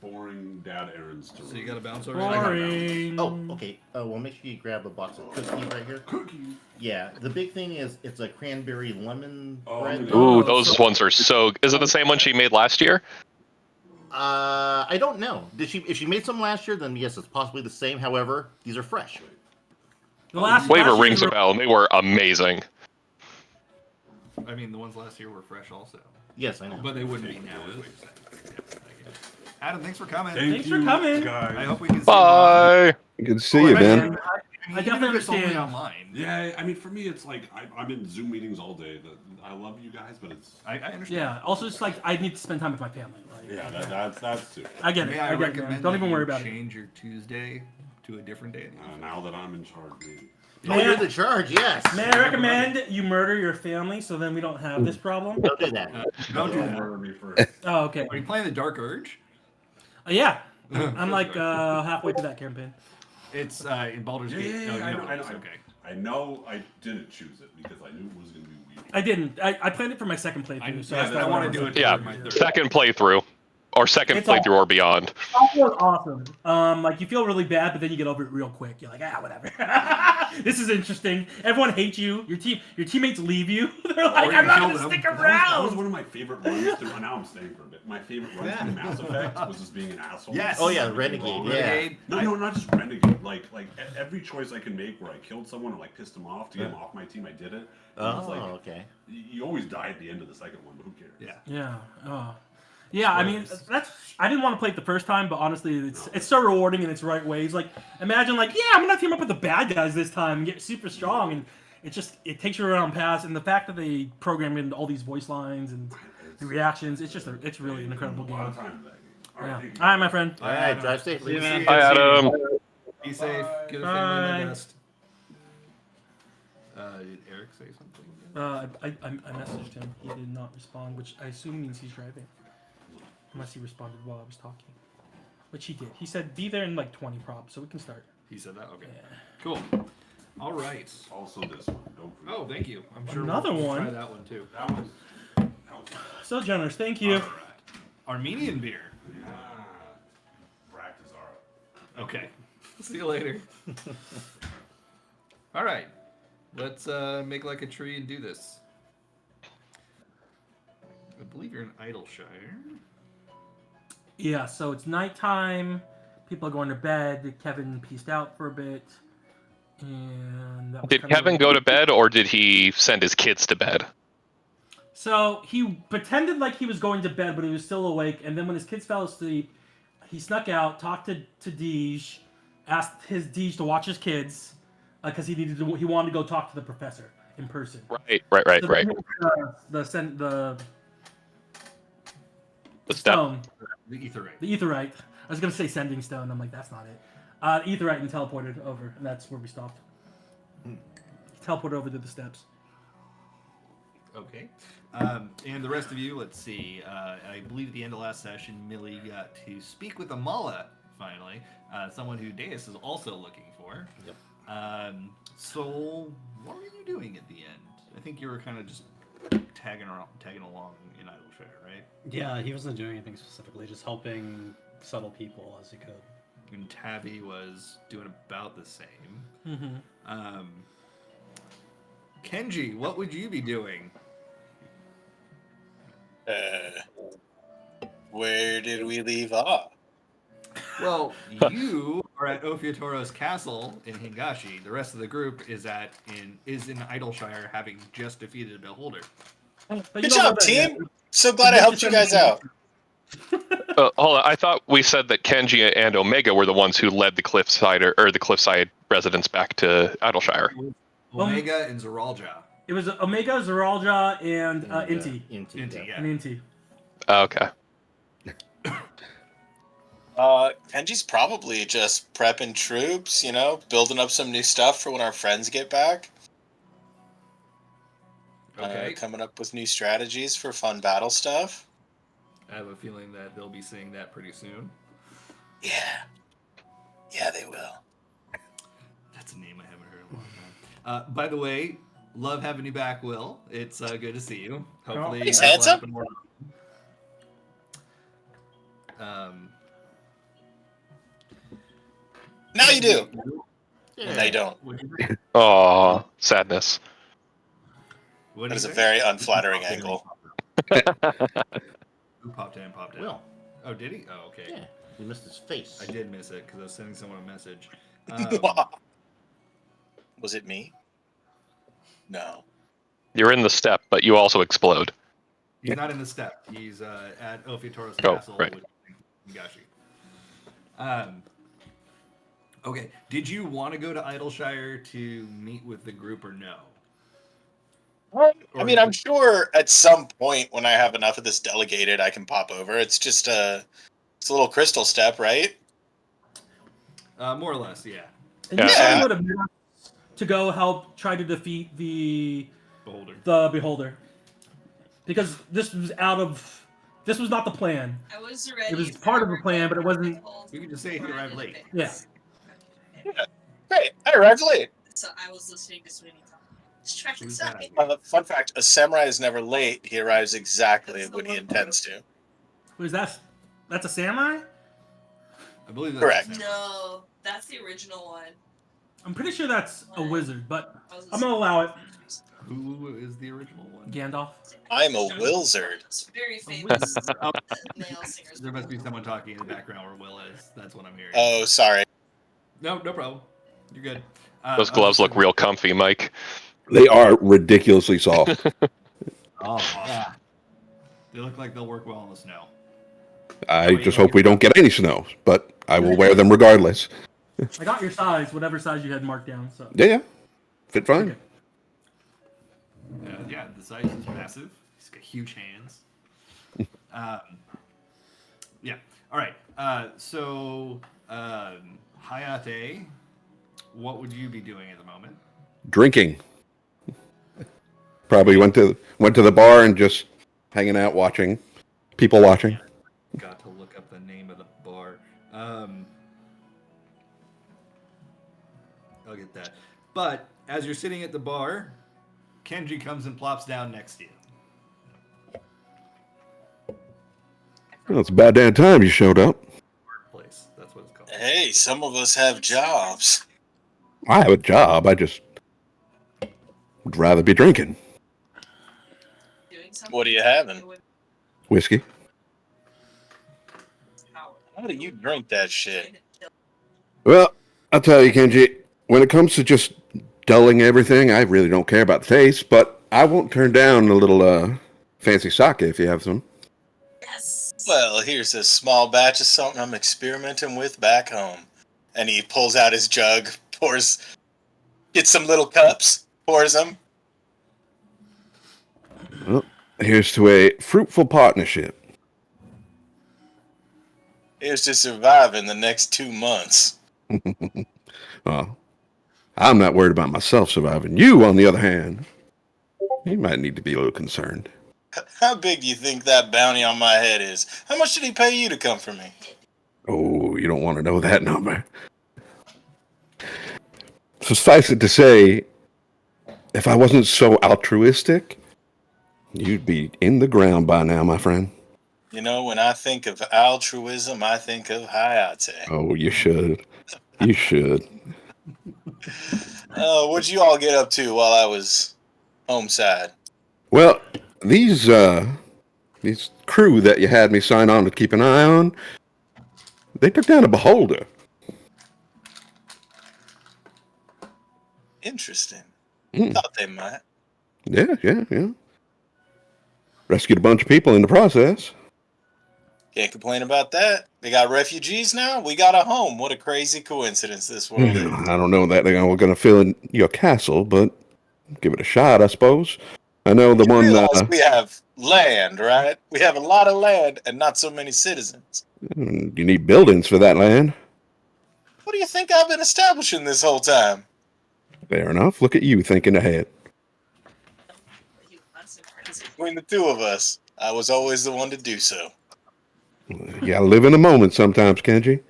S1: boring dad errands to run.
S4: So you got to bounce already.
S2: Boring.
S3: Oh, okay. Well, make sure you grab a box of cookies right here.
S1: Cookies.
S3: Yeah, the big thing is it's a cranberry lemon
S1: Oh,
S3: bread.
S1: yeah.
S7: Ooh, those ones are so. Is it the same one she made last year?
S3: I don't know. If she made some last year, then yes, it's possibly the same. However, these are fresh.
S2: The last
S7: Flavor
S2: last
S7: rings a
S2: year-
S7: bell, and they were amazing.
S4: I mean, the ones last year were fresh also.
S3: Yes, I know.
S4: But they wouldn't be now. Is what you're saying. Adam, thanks for coming.
S2: Thanks for coming.
S1: guys.
S4: I hope we can see you more
S7: Bye.
S6: Good to see you, man.
S4: often.
S2: I definitely
S4: Even if it's only
S2: understand.
S4: online.
S1: Yeah, I mean, for me, it's like I'm in Zoom meetings all day. I love you guys, but it's
S4: I understand.
S2: Yeah. Also, it's like I need to spend time with my family. Like,
S1: yeah, that's too.
S2: I get it.
S4: May
S2: I
S4: I
S2: get it, man.
S4: recommend
S2: Don't
S4: that
S2: even
S4: you
S2: worry about it.
S4: change your Tuesday to a different day?
S1: Now that I'm in charge, maybe.
S3: Oh, you're in the charge. Yes.
S2: May I recommend you murder your family so then we don't have this problem?
S3: Don't do that.
S4: Don't do that.
S1: Murder me first.
S2: Oh, okay.
S4: Are you playing the Dark Urge?
S2: Yeah. I'm like halfway through that campaign.
S4: It's in Baldur's Gate.
S1: Yeah,
S4: Oh, you
S1: I
S4: know
S1: know,
S4: it is.
S1: I know.
S4: Okay.
S1: I know I didn't choose it because I knew it was going to be weird.
S2: I didn't. I planned it for my second playthrough. So that's
S1: yeah,
S2: why
S4: I want to do it.
S7: Yeah,
S4: for my third.
S7: second playthrough, or second
S2: It's
S7: playthrough or beyond.
S2: It was awesome. Like you feel really bad, but then you get over it real quick. You're like, whatever. This is interesting. Everyone hates you. Your teammates leave you. They're like,
S4: Or
S2: I'm
S4: you
S2: not
S4: kill
S2: gonna
S4: them.
S2: stick
S1: That was
S2: around.
S1: one of my favorite runs through. Now I'm staying for a bit. My favorite runs through Mass Effect was just being an asshole.
S4: Yes.
S3: Oh yeah, Renegade. Yeah.
S4: Renegade.
S1: No, not just renegade. Like every choice I can make where I killed someone or like pissed them off to get them off my team, I did it. And it's
S3: Oh,
S1: like,
S3: okay.
S1: you always die at the end of the second one, but who cares?
S4: Yeah.
S2: Yeah. Yeah, I mean, I didn't want to play it the first time, but honestly, it's so rewarding in its right ways. Like, imagine, like, yeah, I'm gonna team up with the bad guys this time and get super strong, and it takes you around paths, and the fact that they programmed in all these voice lines and the reactions, it's really an incredible
S1: A lot of
S2: game.
S1: time in that game. All
S2: Yeah.
S1: right, thank you.
S2: All right, my friend.
S3: All right, drive safely.
S4: See you, man.
S7: Hi, Adam.
S4: Be safe. Give a family
S2: Bye.
S4: my best. Did Eric say something?
S2: I messaged him. He did not respond, which I assume means he's driving. Unless he responded while I was talking. Which he did. He said, be there in like 20 props, so we can start.
S4: He said that? Okay.
S2: Yeah.
S4: Cool. All right.
S1: Also, this one. Don't forget.
S4: Oh, thank you. I'm sure
S2: Another
S4: we'll
S2: one?
S4: try that one too.
S1: That was. That was
S2: So generous, thank you.
S4: All right. Armenian beer.
S1: practice art.
S4: Okay. See you later. All right. Let's make like a tree and do this. I believe you're in Idleshire.
S2: Yeah, so it's nighttime. People are going to bed. Kevin pieced out for a bit. And that was
S7: Did
S2: kinda
S7: Kevin
S2: weird.
S7: go to bed, or did he send his kids to bed?
S2: So he pretended like he was going to bed, but he was still awake. And then when his kids fell asleep, he snuck out, talked to Deej, asked his Deej to watch his kids because he wanted to go talk to the professor in person.
S7: Right.
S2: So then the
S7: step.
S2: stone,
S4: The Etherite.
S2: the etherite. I was gonna say sending stone. I'm like, that's not it. Etherite and teleported over, and that's where we stopped. Teleported over to the steps.
S4: Okay. And the rest of you, let's see. I believe at the end of last session, Millie got to speak with Amala, finally. Someone who Deus is also looking for.
S3: Yep.
S4: So, what were you doing at the end? I think you were kind of just tagging along in Idleshire, right?
S5: Yeah, he wasn't doing anything specifically, just helping subtle people as he could.
S4: And Tabby was doing about the same.
S2: Mm-hmm.
S4: Kenji, what would you be doing?
S8: Where did we leave off?
S4: Well, you are at Ophiotoro's castle in Hingashi. The rest of the group is in Idleshire, having just defeated a beholder.
S2: But you
S8: Good
S2: don't know
S8: job,
S2: that yet.
S8: team. So glad I helped you guys out.
S7: Hold on, I thought we said that Kenji and Omega were the ones who led the Cliffside residents back to Idleshire.
S4: Omega and Zeralja.
S2: It was Omega, Zeralja, and Inti.
S4: Inti, yeah.
S2: And Inti.
S7: Okay.
S8: Kenji's probably just prepping troops, you know, building up some new stuff for when our friends get back.
S4: Okay.
S8: Coming up with new strategies for fun battle stuff.
S4: I have a feeling that they'll be seeing that pretty soon.
S8: Yeah. Yeah, they will.
S4: That's a name I haven't heard in a long time. By the way, love having you back, Will. It's good to see you. Hopefully,
S8: Thanks,
S4: that'll
S8: handsome.
S4: happen more.
S8: Now you do.
S3: Yeah.
S8: No, you don't.
S7: Oh, sadness.
S4: What
S8: That is a very unflattering angle.
S4: Who popped in? Popped in.
S3: Will.
S4: Oh, did he? Oh, okay.
S3: Yeah. You missed his face.
S4: I did miss it because I was sending someone a message.
S8: Was it me? No.
S7: You're in the step, but you also explode.
S4: He's not in the step. He's at Ophiotoro's
S7: Oh,
S4: castle
S7: right.
S4: with Hingashi. Okay. Did you want to go to Idleshire to meet with the group or no?
S8: I mean, I'm sure at some point when I have enough of this delegated, I can pop over. It's just it's a little crystal step, right?
S4: More or less, yeah.
S2: And you
S8: Yeah.
S2: probably would have been to go help try to defeat the beholder. Because this was not the plan.
S9: I was ready.
S2: It was part of the plan, but it wasn't.
S4: You can just say he arrived late.
S2: Yeah.
S8: Great, I arrived late.
S9: So I was listening to Sweeney talk. Distracted
S4: Who's
S9: stuff.
S4: that?
S8: Fun fact, a samurai is never late. He arrives exactly
S9: That's the
S8: when he
S9: one
S8: intends to.
S2: Who is that? That's a samurai?
S4: I believe that's
S8: Correct.
S4: the same.
S9: No, that's the original one.
S2: I'm pretty sure that's a wizard, but
S9: I was
S2: I'm gonna allow it.
S4: Who is the original one?
S2: Gandalf.
S8: I'm a wizard.
S9: It's very famous male singers.
S4: There must be someone talking in the background where Will is. That's what I'm hearing.
S8: Oh, sorry.
S4: No problem. You're good.
S7: Those gloves look real comfy, Mike.
S6: They are ridiculously soft.
S4: Oh, yeah. They look like they'll work well in the snow.
S6: I just hope we don't get any snow, but I will wear them regardless.
S2: I got your size, whatever size you had marked down. So.
S6: Yeah, fit fine.
S4: Yeah, the size is massive. He's got huge hands. Yeah. All right. So, Hayate, what would you be doing at the moment?
S6: Drinking. Probably went to the bar and just hanging out, watching people watching.
S4: Got to look up the name of the bar. I'll get that. But as you're sitting at the bar, Kenji comes and plops down next to you.
S6: Well, it's about damn time you showed up.
S4: Place. That's what it's called.
S8: Hey, some of us have jobs.
S6: I have a job. I just would rather be drinking
S9: Doing something.
S8: What are you having?
S6: whiskey.
S8: How do you drink that shit?
S6: Well, I'll tell you, Kenji, when it comes to just dulling everything, I really don't care about the taste, but I won't turn down a little fancy sake if you have some.
S9: Yes.
S8: Well, here's a small batch of something I'm experimenting with back home. And he pulls out his jug, gets some little cups, pours them.
S6: Well, here's to a fruitful partnership.
S8: Here's to surviving the next 2 months.
S6: Well, I'm not worried about myself surviving. You, on the other hand, you might need to be a little concerned.
S8: How big do you think that bounty on my head is? How much did he pay you to come for me?
S6: Oh, you don't want to know that number. Suffice it to say, if I wasn't so altruistic, you'd be in the ground by now, my friend.
S8: You know, when I think of altruism, I think of Hayate.
S6: Oh, you should. You should.
S8: What'd you all get up to while I was home side?
S6: Well, these crew that you had me sign on to keep an eye on, they took down a beholder.
S8: Interesting.
S6: Hmm.
S8: Thought they might.
S6: Yeah. Rescued a bunch of people in the process.
S8: Can't complain about that. They got refugees now. We got a home. What a crazy coincidence this world is.
S6: I don't know that they're going to fill in your castle, but give it a shot, I suppose. I know the
S8: You
S6: one.
S8: realize we have land, right? We have a lot of land and not so many citizens.
S6: You need buildings for that land.
S8: What do you think I've been establishing this whole time?
S6: Fair enough. Look at you thinking ahead.
S8: Between the two of us, I was always the one to do so.
S6: You gotta live in the moment sometimes, Kenji.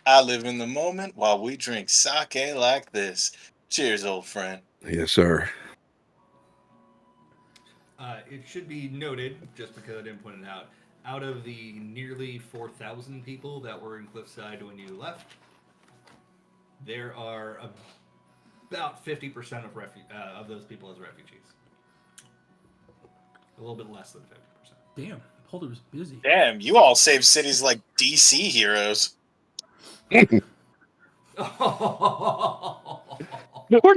S8: I live in the moment while we drink sake like this. Cheers, old friend.
S6: Yes, sir.
S4: It should be noted, just because I didn't point it out of the nearly 4,000 people that were in Cliffside when you left, there are about 50% of those people as refugees. A little bit less than 50%.
S2: Damn, Polder's busy.
S8: Damn, you all save cities like DC heroes.
S7: We're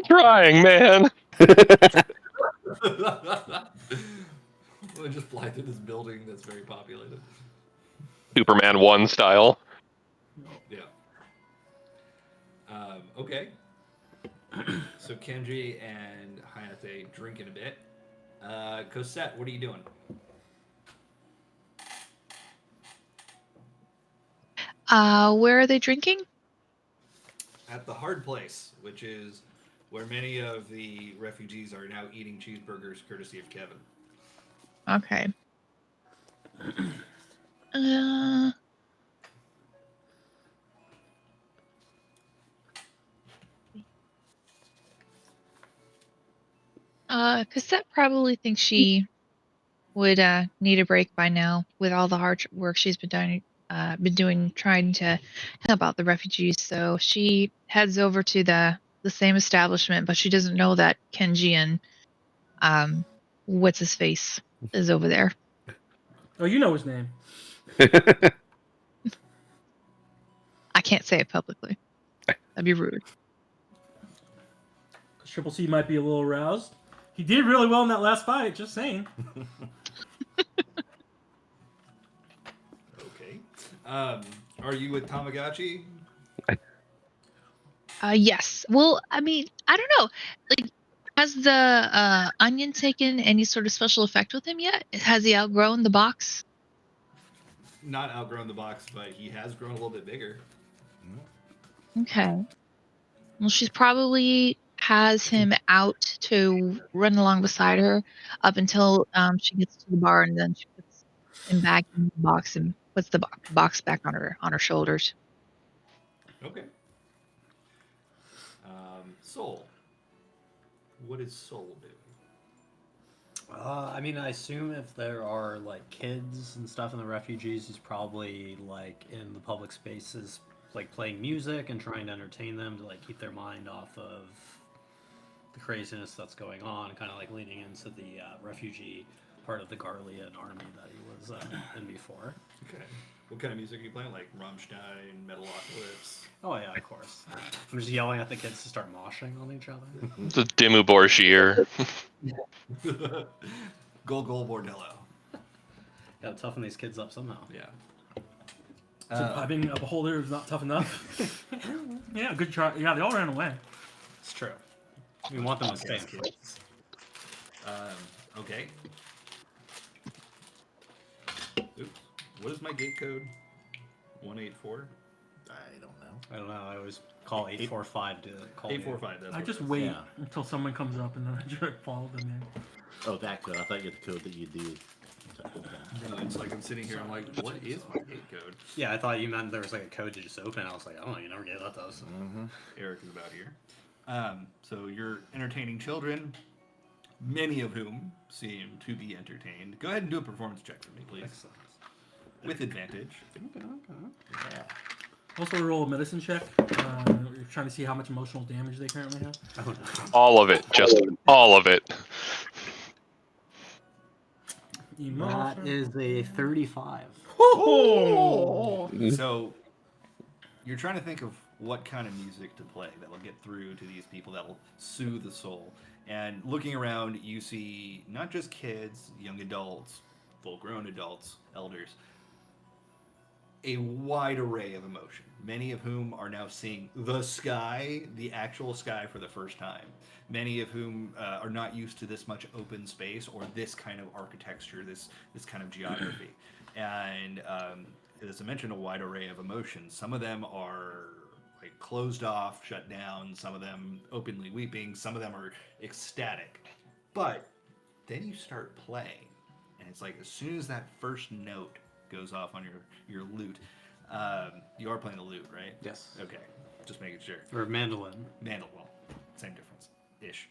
S7: trying, man.
S4: We'll just fly through this building that's very populated.
S7: Superman 1 style.
S4: Yeah. Okay. So Kenji and Hayate drinking a bit. Cosette, what are you doing?
S10: Where are they drinking?
S4: At the hard place, which is where many of the refugees are now eating cheeseburgers courtesy of Kevin.
S10: Okay. Cassette probably thinks she would need a break by now with all the hard work she's been doing trying to help out the refugees. So she heads over to the same establishment, but she doesn't know that Kenji and what's his face is over there.
S2: Oh, you know his name.
S10: I can't say it publicly. That'd be rude.
S2: Triple C might be a little aroused. He did really well in that last fight. Just saying.
S4: Okay. Are you with Tamagotchi?
S10: Yes. Well, I mean, I don't know. Like, has the onion taken any sort of special effect with him yet? Has he outgrown the box?
S4: Not outgrown the box, but he has grown a little bit bigger.
S10: Okay. Well, she's probably has him out to run along beside her up until she gets to the bar, and then she puts him back in the box and puts the box back on her shoulders.
S4: Okay. Soul. What is Soul doing?
S5: I mean, I assume if there are like kids and stuff in the refugees, he's probably like in the public spaces, like playing music and trying to entertain them to like keep their mind off of the craziness that's going on, kind of like leaning into the refugee part of the Garlean army that he was in before.
S4: Okay. What kind of music are you playing? Like Rammstein, Metalocalypse?
S5: Oh yeah, of course. I'm just yelling at the kids to start moshing on each other.
S7: The Dimmu Borgir.
S4: Gol Bordello.
S5: Gotta toughen these kids up somehow.
S4: Yeah.
S2: So being a beholder is not tough enough. Yeah, good try. Yeah, they all ran away.
S5: It's true. We want them to stay in kids.
S4: Okay. Oops. What is my gate code? 184?
S3: I don't know.
S5: I don't know. I always call 845 to call
S4: 845. That's
S2: I
S4: what
S2: just
S4: it is.
S2: wait
S3: Yeah.
S2: until someone comes up and then I just follow them in.
S3: Oh, that code. I thought you had the code that you do.
S4: No, it's like I'm sitting here. I'm like, what is my gate code?
S5: Yeah, I thought you meant there was like a code to just open. I was like, oh, you never gave that to us.
S4: Eric is about here. So you're entertaining children, many of whom seem to be entertained. Go ahead and do a performance check for me, please.
S5: Excellent.
S4: With advantage.
S5: Okay.
S3: Yeah.
S2: Also, roll a medicine check. You're trying to see how much emotional damage they currently have.
S5: Oh, no.
S7: All of it. Just all of it.
S5: That is a 35.
S2: Oh!
S4: So you're trying to think of what kind of music to play that will get through to these people, that will soothe the soul. And looking around, you see not just kids, young adults, full-grown adults, elders, a wide array of emotion, many of whom are now seeing the sky, the actual sky, for the first time. Many of whom are not used to this much open space or this kind of architecture, this kind of geography. And as I mentioned, a wide array of emotions. Some of them are like closed off, shut down. Some of them openly weeping. Some of them are ecstatic. But then you start playing, and it's like as soon as that first note goes off on your lute, you are playing the lute, right?
S5: Yes.
S4: Okay, just making sure.
S5: Or mandolin.
S4: Well, same difference, ish.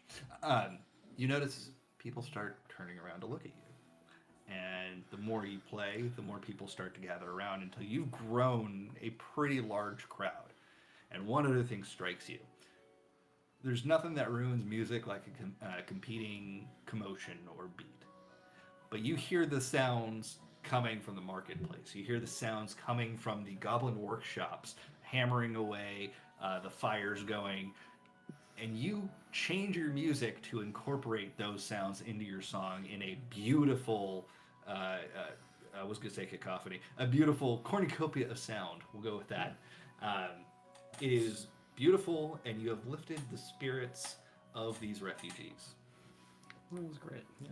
S4: You notice people start turning around to look at you, and the more you play, the more people start to gather around until you've grown a pretty large crowd. And one other thing strikes you. There's nothing that ruins music like a competing commotion or beat. But you hear the sounds coming from the marketplace. You hear the sounds coming from the goblin workshops, hammering away, the fires going, and you change your music to incorporate those sounds into your song in a beautiful, I was going to say cacophony, a beautiful cornucopia of sound. We'll go with that. It is beautiful, and you have lifted the spirits of these refugees.
S5: That was great.
S3: Nice.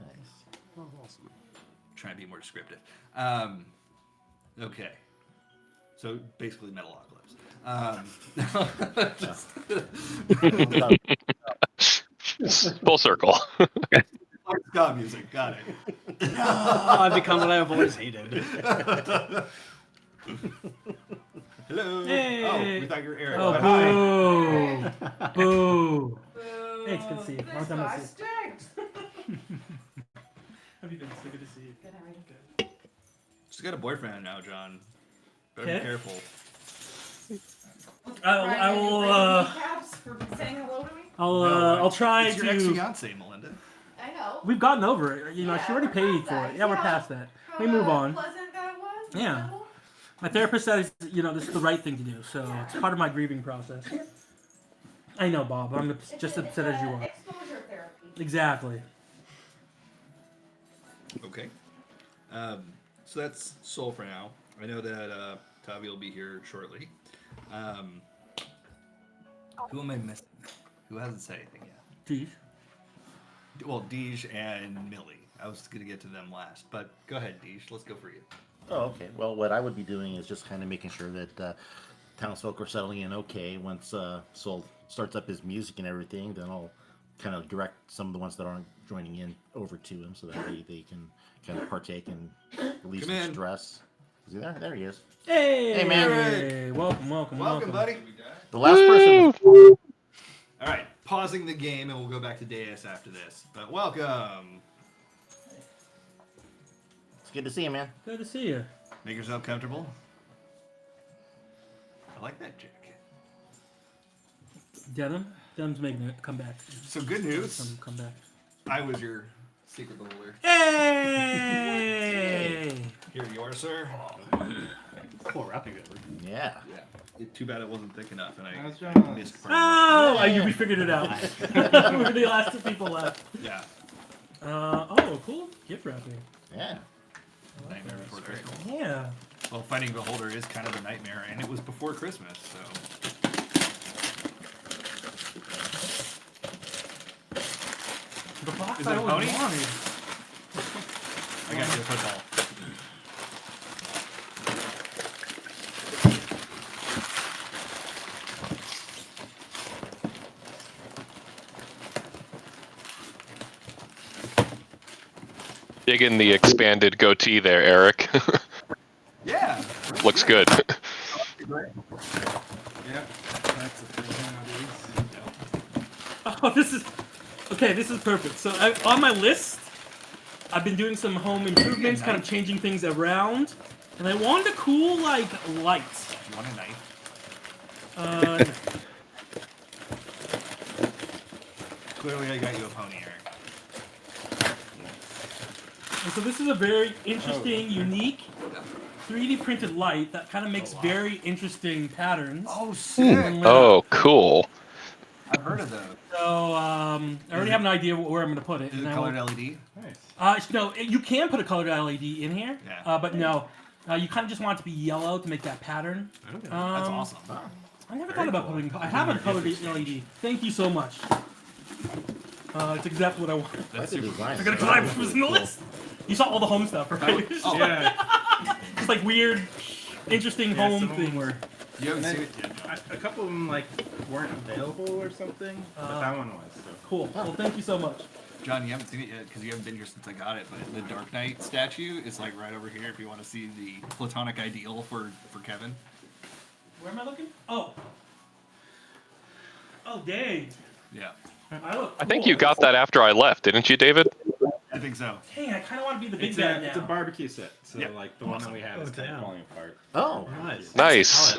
S5: That was awesome.
S4: Trying to be more descriptive. Okay. So basically Metalocalypse.
S7: Full circle.
S4: Ska music, got it.
S5: I've become what I've always hated.
S4: Hello.
S2: Hey.
S4: Oh, we thought you were Eric.
S2: Oh,
S4: Hi.
S2: boo. Boo. Hey, it's good to see you. Long time no see.
S9: stinks.
S2: How have you been? So good to see you.
S9: Good, how are you?
S2: Good.
S4: She's got a boyfriend now, John. Better
S2: Okay.
S4: be careful.
S2: I will.
S9: For saying hello to me?
S2: I'll try
S4: it's your
S2: to.
S4: ex-fiance, Melinda.
S9: I know.
S2: We've gotten over it. You know,
S9: Yeah,
S2: she already
S9: we're
S2: paid
S9: past
S2: for
S9: that.
S2: it. Yeah, we're
S9: Yeah.
S2: past that.
S9: How
S2: We move on.
S9: pleasant that was.
S2: Yeah. My therapist says, you know, this is the right thing to do. So it's part of my grieving process. I know, Bob. I'm just upset as you are.
S9: Exposure therapy.
S2: Exactly.
S4: Okay. So that's Soul for now. I know that Tavi will be here shortly. Who am I missing? Who hasn't said anything yet?
S2: Teeth.
S4: Well, Deej and Millie. I was going to get to them last, but go ahead, Deej. Let's go for you.
S3: Oh, okay. Well, what I would be doing is just kind of making sure that townsfolk are settling in okay. Once Soul starts up his music and everything, then I'll kind of direct some of the ones that aren't joining in over to him so that they can kind of partake and release
S4: Come
S3: some
S4: in.
S3: stress. Is he there? There he is.
S2: Hey,
S3: Hey, man.
S2: Hey, welcome.
S4: Welcome, buddy.
S3: The last person was...
S4: All right, pausing the game, and we'll go back to Deus after this. But welcome.
S3: It's good to see you, man.
S2: Good to see you.
S4: Make yourself comfortable. I like that jacket.
S2: Denim's making it come back.
S4: So good news.
S2: Come back.
S4: I was your secret holder.
S2: Hey!
S4: Here you are, sir.
S5: Cool wrapping paper.
S3: Yeah.
S4: Yeah. Too bad it wasn't thick enough, and I missed part.
S2: Oh, we figured it out. We're the last two people left.
S4: Yeah.
S2: Oh, cool. Gift wrapping.
S3: Yeah.
S4: Nightmare Before Christmas.
S2: Yeah.
S4: Well, Finding Beholder is kind of a nightmare, and it was before Christmas, so.
S2: The box
S4: Is
S2: I
S4: that a
S2: always
S4: pony?
S2: wanted.
S4: I got you a football.
S7: Digging the expanded goatee there, Eric.
S4: Yeah.
S7: Looks good.
S4: Yeah.
S11: That's a thing nowadays.
S2: Oh, this is perfect. So on my list, I've been doing some home improvements, kind of changing things around, and I wanted a cool light.
S4: You want a knife? Clearly, I got you a pony, Eric.
S2: And so this is a very interesting, unique 3D printed light that kind of makes very interesting patterns.
S4: Oh, sick.
S7: Oh, cool.
S4: I've heard of those.
S2: So I already have an idea where I'm going to put it.
S4: Is it
S2: and I
S4: colored
S2: will-
S4: LED?
S11: Nice.
S2: No, you can put a colored LED in here,
S4: Yeah.
S2: but no. You kind of just want it to be yellow to make that pattern.
S11: Okay.
S4: That's awesome.
S2: I never
S11: Very
S2: thought about
S11: cool.
S2: putting. I have a colored LED. Thank you so much. It's exactly what I want.
S3: That's the design.
S2: I gotta climb from the list. You saw all the home stuff, right?
S4: Oh,
S11: Yeah.
S2: It's like weird, interesting
S11: Yeah,
S2: home
S11: some of
S2: thing
S11: them-
S2: where.
S4: you haven't
S11: And
S4: seen
S11: then
S4: it yet.
S11: a couple of them like weren't available or something, but that one was. So.
S2: Cool. Well, thank you so much.
S4: John, you haven't seen it yet because you haven't been here since I got it. But the Dark Knight statue is like right over here. If you want to see the platonic ideal for Kevin.
S2: Where am I looking? Oh. Oh, dang.
S4: Yeah,
S2: I look.
S7: I think
S2: cool.
S7: you got that after I left, didn't you, David?
S4: I think so.
S2: Dang, I kind of want to be the big
S11: It's
S2: bad
S11: a,
S2: now.
S11: it's a barbecue set, so
S4: Yeah.
S11: like the one that we have is kind
S5: damn.
S11: of falling apart.
S3: Oh,
S5: Nice.
S7: Nice.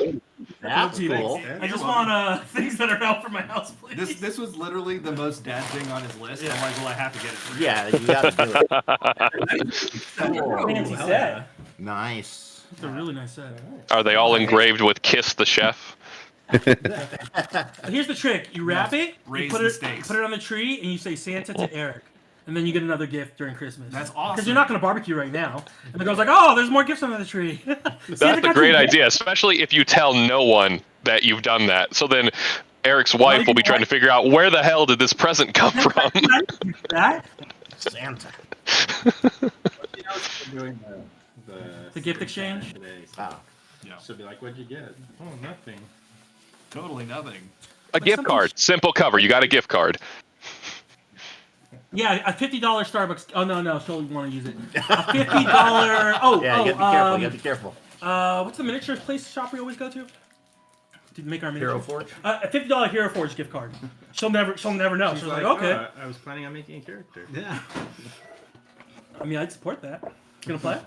S3: that's
S2: Thanks.
S3: cool.
S2: I just want things that are out for my house, please.
S4: This was literally the most dad thing on his list. I'm like, well, I have to get it. For you.
S3: Yeah, you gotta do it.
S2: Fancy
S5: hell
S2: set.
S3: Nice.
S2: It's a really nice set.
S7: Are they all engraved with "Kiss the Chef"?
S2: Here's the trick: you wrap it, you
S4: Raise
S2: put
S4: the
S2: it,
S4: stakes.
S2: put it on the tree, and you say Santa to Eric, and then you get another gift during Christmas.
S4: That's
S2: Because
S4: awesome.
S2: you're not gonna barbecue right now, and the girl's like, "Oh, there's more gifts under the tree."
S7: That's a great idea, especially if you tell no one that you've done that. So then Eric's wife will be trying to figure out where the hell did this present come from.
S2: That
S3: Santa.
S11: Doing
S2: The gift exchange?
S11: today. So
S3: Wow.
S4: Yeah.
S11: she'll be like, "What'd you get?" Oh, nothing.
S4: Totally nothing.
S7: A gift card, simple cover. You got a gift card.
S2: Yeah, a $50 Starbucks. Oh no, she'll want to use it. A $50. Oh,
S3: Yeah, you gotta be careful. You gotta be careful.
S2: What's the miniature place shop we always go to? To make our
S3: Hero
S2: miniatures?
S3: Forge.
S2: A $50 Hero Forge gift card. She'll never know. She's like, okay.
S11: "Oh, I was planning on making a character."
S5: Yeah.
S2: I mean, I'd support that. You gonna play?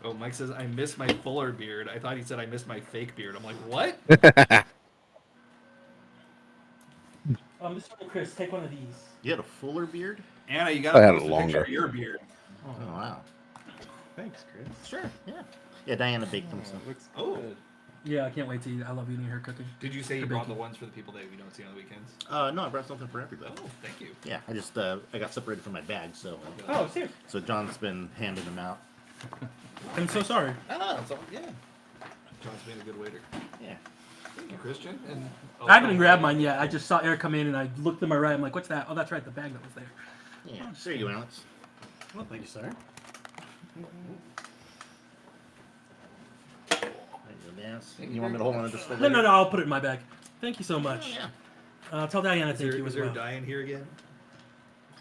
S4: Oh, Mike says I miss my fuller beard. I thought he said I missed my fake beard. I'm like, what?
S2: This one, Chris, take one of these.
S3: You had a fuller beard?
S4: Anna, you
S6: I
S4: got
S6: had
S4: to
S6: it
S4: post a picture
S6: longer.
S4: of your beard.
S3: Oh, wow.
S11: Thanks, Chris.
S3: Sure. Yeah. Yeah, Diana baked them. So.
S11: Looks
S4: Oh.
S11: good.
S2: Yeah, I can't wait to eat. I love eating her cooking.
S4: Did you say you
S2: For
S4: brought the
S2: baking.
S4: ones for the people that we don't see on the weekends?
S3: No, I brought something for everybody.
S4: Oh, thank you.
S3: Yeah, I just I got separated from my bag, so
S2: Oh, serious?
S3: so John's been handing them out.
S2: I'm so sorry.
S3: Oh, so, yeah,
S4: John's being a good waiter.
S3: yeah.
S4: Thank you, Christian. And
S2: I haven't even grabbed mine yet. I just saw Eric come in and I looked to my right. I'm like, what's that? Oh, that's right, the bag that was there.
S3: Yeah. There you go, Alex.
S5: Well, thank you, sir.
S3: There you go, Dance. You want me to hold on to this? for
S2: No,
S3: later?
S2: no, I'll put it in my bag. Thank you so much.
S3: Yeah.
S2: Tell Diana
S4: Is
S2: thank
S4: there,
S2: you
S4: is
S2: as
S4: there
S2: well.
S4: a die in here again?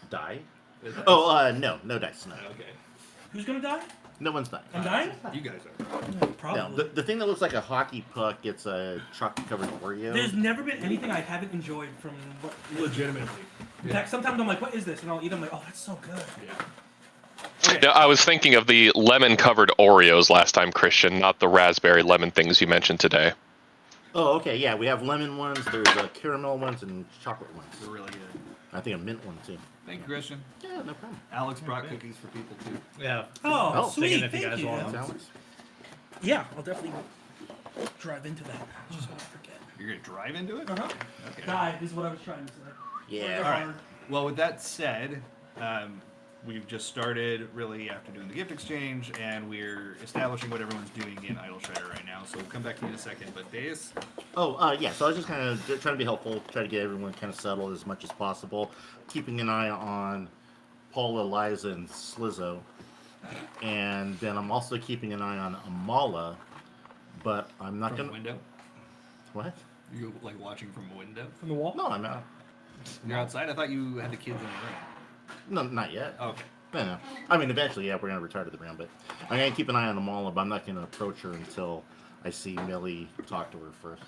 S3: Die?
S4: Is that-
S3: Oh, no dice. No,
S4: Okay.
S2: Who's gonna die?
S3: no one's dying.
S2: I'm dying?
S4: You guys are.
S3: No,
S2: Probably.
S3: the thing that looks like a hockey puck gets a chocolate covered Oreo.
S2: There's never been anything I haven't enjoyed from what.
S4: Legitimately.
S2: In fact, sometimes I'm like, what is this? And I'll eat them like, oh, that's so good.
S4: Yeah.
S7: Yeah, I was thinking of the lemon-covered Oreos last time, Christian, not the raspberry lemon things you mentioned today.
S3: Oh, okay. Yeah, we have lemon ones. There's caramel ones and chocolate ones.
S4: They're really good.
S3: I think a mint one too.
S4: Thank you, Christian.
S3: Yeah, no problem.
S4: Alex brought cookies for people too.
S5: Yeah.
S2: Oh,
S3: Oh,
S2: sweet.
S5: thinking if you
S2: Thank
S5: guys
S2: you.
S5: want
S3: Thanks, Alex.
S2: Yeah, I'll definitely drive into that. Just so I forget.
S4: You're gonna drive into it?
S2: Uh-huh.
S4: Okay.
S2: Die is what I was trying to say.
S3: Yeah.
S2: Work
S4: All right.
S2: hard.
S4: Well, with that said, we've just started really after doing the gift exchange, and we're establishing what everyone's doing in Idle Shredder right now. So we'll come back to you in a second. But Deus,
S3: Oh, yeah. So I was just kind of trying to be helpful, try to get everyone kind of settled as much as possible, keeping an eye on Paula, Liza, and Slizzo, and then I'm also keeping an eye on Amala, but I'm not
S4: from
S3: gonna.
S4: a window.
S3: What?
S4: You like watching from a window?
S2: From the wall?
S3: No, I'm not.
S4: You're outside. I thought you had the kids in the room.
S3: No, not yet.
S4: Okay.
S3: No. I mean, eventually, yeah, we're gonna retire to the ground, but I'm gonna keep an eye on Amala, but I'm not gonna approach her until I see Millie talk to her first.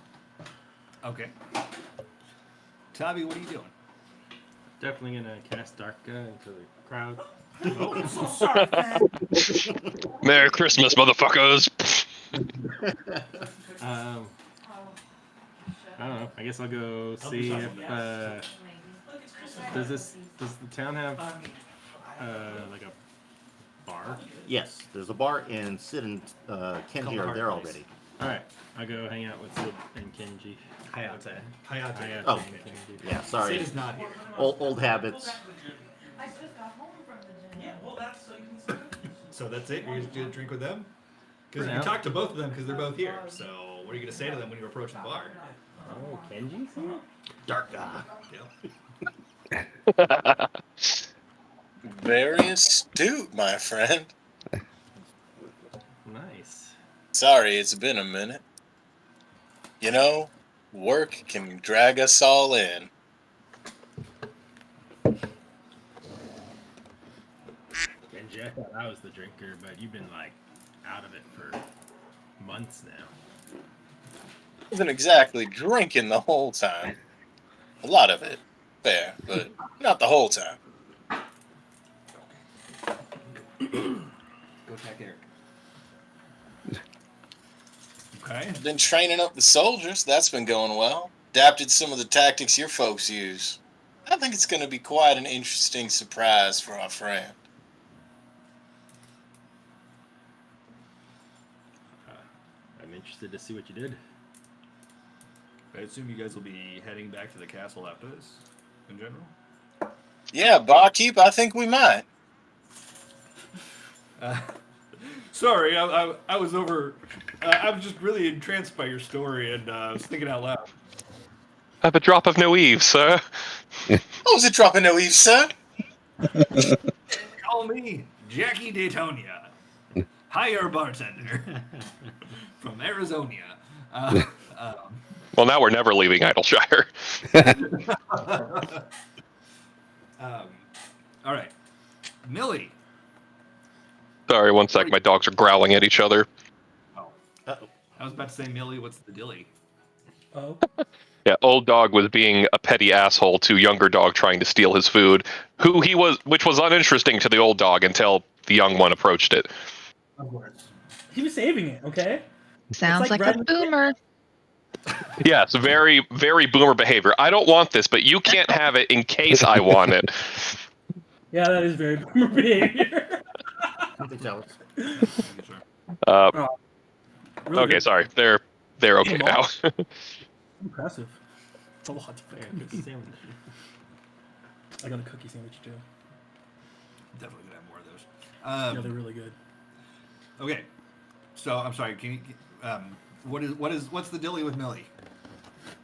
S4: Okay. Tabby, what are you doing?
S11: Definitely gonna cast Darka into the crowd.
S2: I'm so sorry, man.
S7: Merry Christmas, motherfuckers!
S11: Um, I don't know. I guess I'll go see if does the town have like a bar
S3: Yes, there's a bar, and Sid and Kenji are there already.
S11: All right, I'll go hang out with Sid and Kenji.
S4: Hayate.
S11: Hayate
S3: Oh.
S11: and Kenji.
S3: Yeah, sorry.
S4: Sid is not here.
S3: Old habits.
S9: I just got home from the gym.
S2: Yeah, well, that's so you can see.
S4: So that's it? You're just going to drink with them? Because
S11: For
S4: you
S11: now.
S4: talked to both of them because they're both here. So what are you going to say to them when you approach the bar?
S11: Oh, Kenji's here?
S3: Dark guy.
S4: Yeah.
S8: Very astute, my friend.
S11: Nice.
S8: Sorry, it's been a minute. You know, work can drag us all in.
S11: Kenji, I thought I was the drinker, but you've been, like, out of it for months now.
S8: Wasn't exactly drinking the whole time. A lot of it, fair, but not the whole time.
S4: Go attack Eric. Okay.
S8: Been training up the soldiers. That's been going well. Adapted some of the tactics your folks use. I think it's going to be quite an interesting surprise for our friend.
S11: I'm interested to see what you did.
S4: I assume you guys will be heading back to the castle after this, in general?
S8: Yeah, barkeep, I think we might.
S4: Sorry, I was over... I was just really entranced by your story and I was thinking out loud.
S7: I have a drop of no Eve, sir.
S8: Oh, was it dropping no eve, sir?
S4: Call me Jackie Daytonia, hire bartender from Arizona.
S7: Well, now we're never leaving Idleshire.
S4: All right. Millie.
S7: Sorry, one sec. My dogs are growling at each other.
S4: Oh.
S3: Uh-oh.
S4: I was about to say, Millie, what's the dilly?
S2: Oh.
S7: Yeah, old dog was being a petty asshole to younger dog trying to steal his food, which was uninteresting to the old dog until the young one approached it.
S4: Of course.
S2: He was saving it, okay?
S10: Sounds like a
S2: riding-
S10: boomer.
S7: Yes, very, very boomer behavior. I don't want this, but you can't have it in case I want it.
S2: Yeah, that is very boomer behavior.
S3: I think that was.
S2: Really
S7: Okay,
S2: good.
S7: sorry. They're okay now.
S2: Impressive. It's a lot to
S11: Yeah,
S2: think.
S11: good sandwich.
S2: I got a cookie sandwich too.
S4: Definitely gonna have more of those.
S2: Yeah, they're really good.
S4: Okay. So I'm sorry. Can you? What's the dilly with Millie?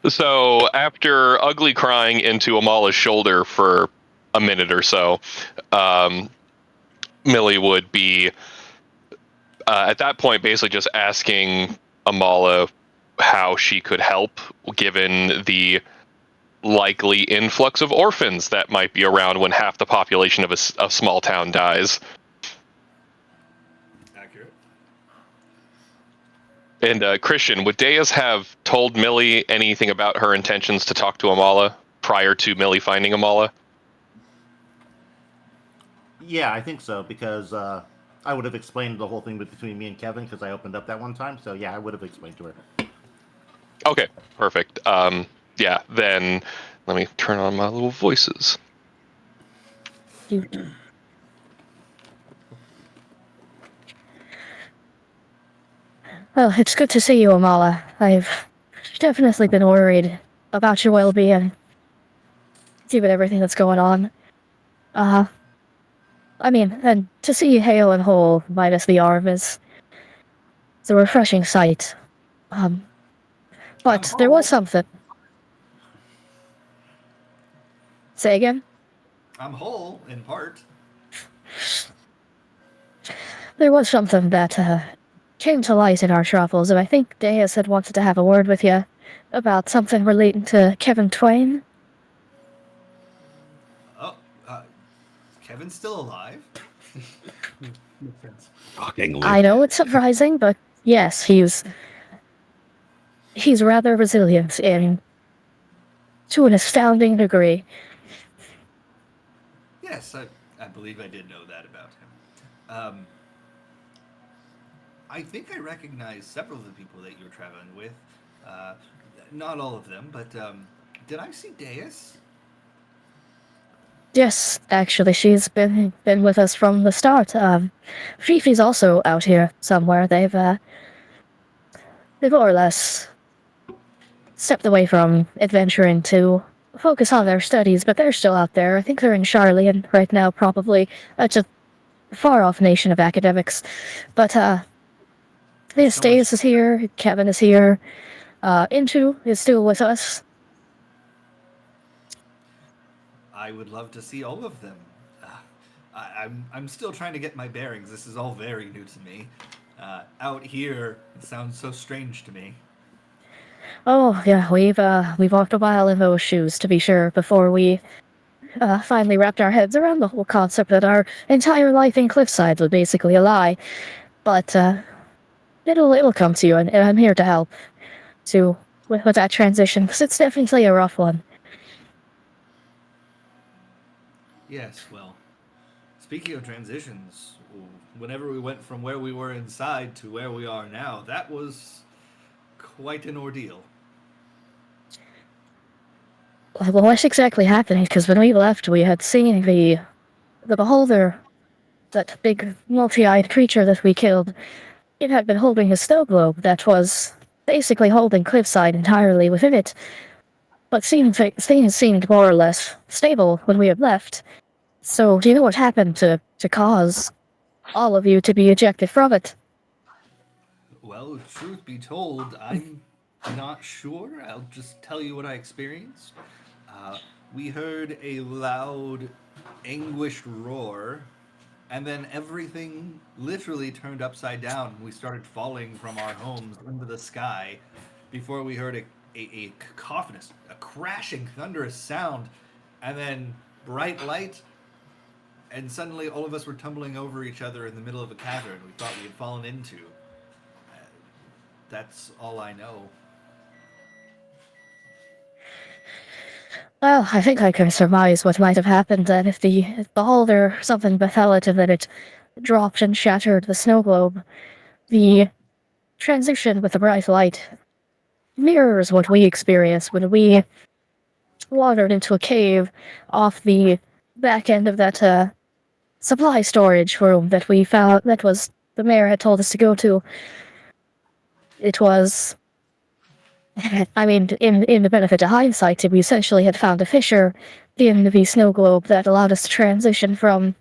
S7: So after ugly crying into Amala's shoulder for a minute or so, Millie would be at that point basically just asking Amala how she could help, given the likely influx of orphans that might be around when half the population of a small town dies.
S4: Accurate.
S7: And Christian, would Deus have told Millie anything about her intentions to talk to Amala prior to Millie finding Amala?
S3: Yeah, I think so, because I would have explained the whole thing between me and Kevin, because I opened up that one time. So yeah, I would have explained to her.
S7: Okay, perfect. Yeah, then let me turn on my little voices.
S12: Well, it's good to see you, Amala. I've definitely been worried about your well-being, given everything that's going on. I mean, and to see you hale and whole, minus the arm, is a refreshing sight. But there was something. Say again?
S4: I'm whole in part.
S12: There was something that came to light in our travels, and I think Deus had wanted to have a word with you about something relating to Kevin Twain.
S4: Oh, Kevin's still alive?
S2: Makes sense.
S6: Shockingly.
S12: I know it's surprising, but yes, he's rather resilient to an astounding degree.
S4: Yes, I believe I did know that about him. I think I recognize several of the people that you were traveling with. Not all of them, but did I see Deus?
S12: Yes, actually, she's been with us from the start. Fifi's also out here somewhere. They've more or less stepped away from adventuring to focus on their studies, but they're still out there. I think they're in Charlian right now, probably. It's a far-off nation of academics. But, yes,
S4: So
S12: Days
S4: much-
S12: is here, Kevin is here, Into is still with us.
S4: I would love to see all of them. I'm still trying to get my bearings. This is all very new to me. Out here, it sounds so strange to me.
S12: Oh, yeah, we've walked a while in those shoes, to be sure, before we finally wrapped our heads around the whole concept that our entire life in Cliffside was basically a lie. But it'll come to you, and I'm here to help with that transition, because it's definitely a rough one.
S4: Yes, well, speaking of transitions, whenever we went from where we were inside to where we are now, that was quite an ordeal.
S12: Well, what's exactly happening? Because when we left, we had seen the beholder, that big multi-eyed creature that we killed. It had been holding a snow globe that was basically holding Cliffside entirely within it, but things seemed more or less stable when we had left. So, do you know what happened to cause all of you to be ejected from it?
S4: Well, truth be told, I'm not sure. I'll just tell you what I experienced. We heard a loud, anguished roar, and then everything literally turned upside down. We started falling from our homes into the sky before we heard a cacophonous, a crashing, thunderous sound, and then bright light, and suddenly all of us were tumbling over each other in the middle of a cavern we thought we had fallen into. That's all I know.
S12: Well, I think I can surmise what might have happened then if the beholder something befell it and then it dropped and shattered the snow globe. The transition with the bright light mirrors what we experienced when we wandered into a cave off the back end of that supply storage room that we found, that was the mayor had told us to go to. It was, I mean, in the benefit of hindsight, we essentially had found a fissure in the snow globe that allowed us to transition from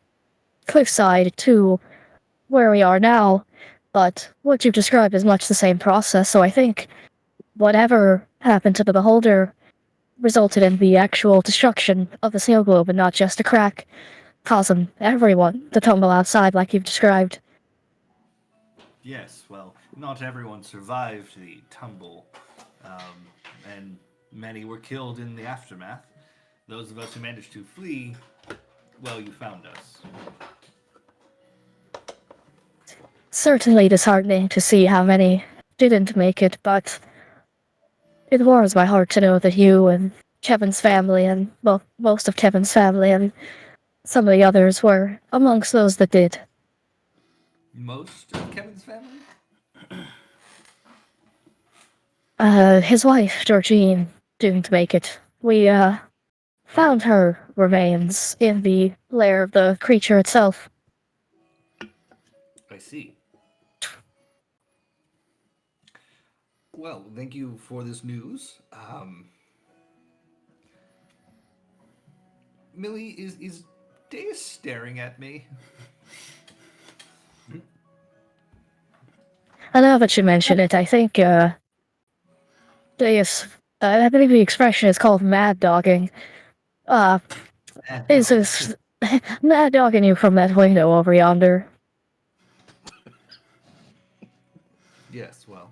S12: Cliffside to where we are now. But what you've described is much the same process, so I think whatever happened to the beholder resulted in the actual destruction of the snow globe and not just a crack, causing everyone to tumble outside like you've described.
S4: Yes, well, not everyone survived the tumble, and many were killed in the aftermath. Those of us who managed to flee, well, you found us.
S12: Certainly disheartening to see how many didn't make it, but it warms my heart to know that you and Kevin's family, and well, most of Kevin's family and some of the others were amongst those that did.
S4: Most of Kevin's family?
S12: His wife, Georgine, didn't make it. We, found her remains in the lair of the creature itself.
S4: I see. Well, thank you for this news. Millie, is Deus staring at me?
S12: I know that you mention it. I think, Deus, I believe the expression is called mad dogging. Is mad dogging you from that window over yonder.
S4: Yes, well,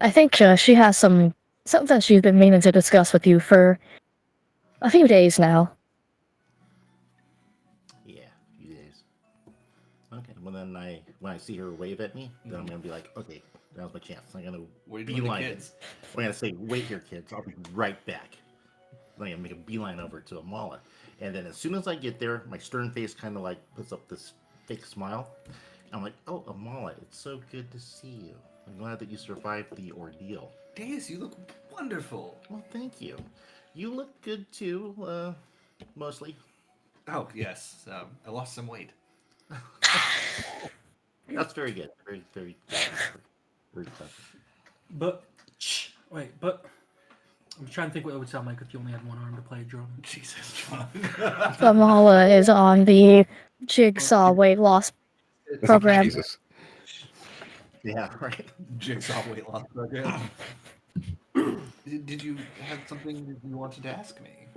S12: I think she has something she's been meaning to discuss with you for a few days now.
S3: Yeah, a few days. Okay, well then when I see her wave at me, then I'm gonna be like, okay, now's my chance. I'm gonna
S4: what are you doing to
S3: beeline it.
S4: kids?
S3: I'm gonna say, wait here, kids. I'll be right back. I'm gonna make a beeline over to Amala, and then as soon as I get there, my stern face kind of like puts up this fake smile. I'm like, oh, Amala, it's so good to see you. I'm glad that you survived the ordeal.
S4: Deus, you look wonderful.
S3: Well, thank you. You look good too, mostly.
S4: Oh yes, I lost some weight.
S3: That's very good. Very, very, very tough.
S2: But but I'm trying to think what it would sound like if you only had one arm to play a drum.
S4: Jesus, John.
S12: Kamala is on the Jigsaw weight loss program.
S6: Jesus.
S3: Yeah, right.
S4: Jigsaw weight loss program. Did you have something that you wanted to ask me?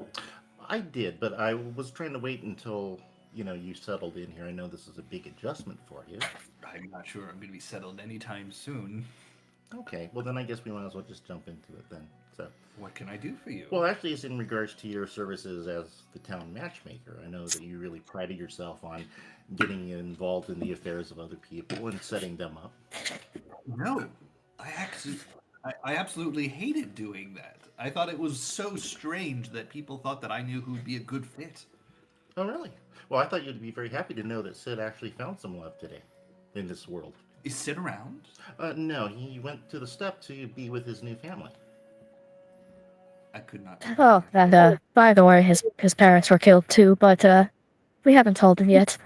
S3: I did, but I was trying to wait until you settled in here. I know this is a big adjustment for you.
S4: I'm not sure I'm going to be settled anytime soon.
S3: Okay, well then I guess we might as well just jump into it then. So,
S4: What can I do for you?
S3: well, actually, it's in regards to your services as the town matchmaker. I know that you really prided yourself on getting involved in the affairs of other people and setting them up.
S4: No, I absolutely hated doing that. I thought it was so strange that people thought that I knew who would be a good fit.
S3: Oh, really? Well, I thought you'd be very happy to know that Sid actually found some love today in this world.
S4: Is Sid around?
S3: No, he went to the step to be with his new family.
S4: I could not.
S12: Oh, and by the way, his parents were killed too, but we haven't told him yet.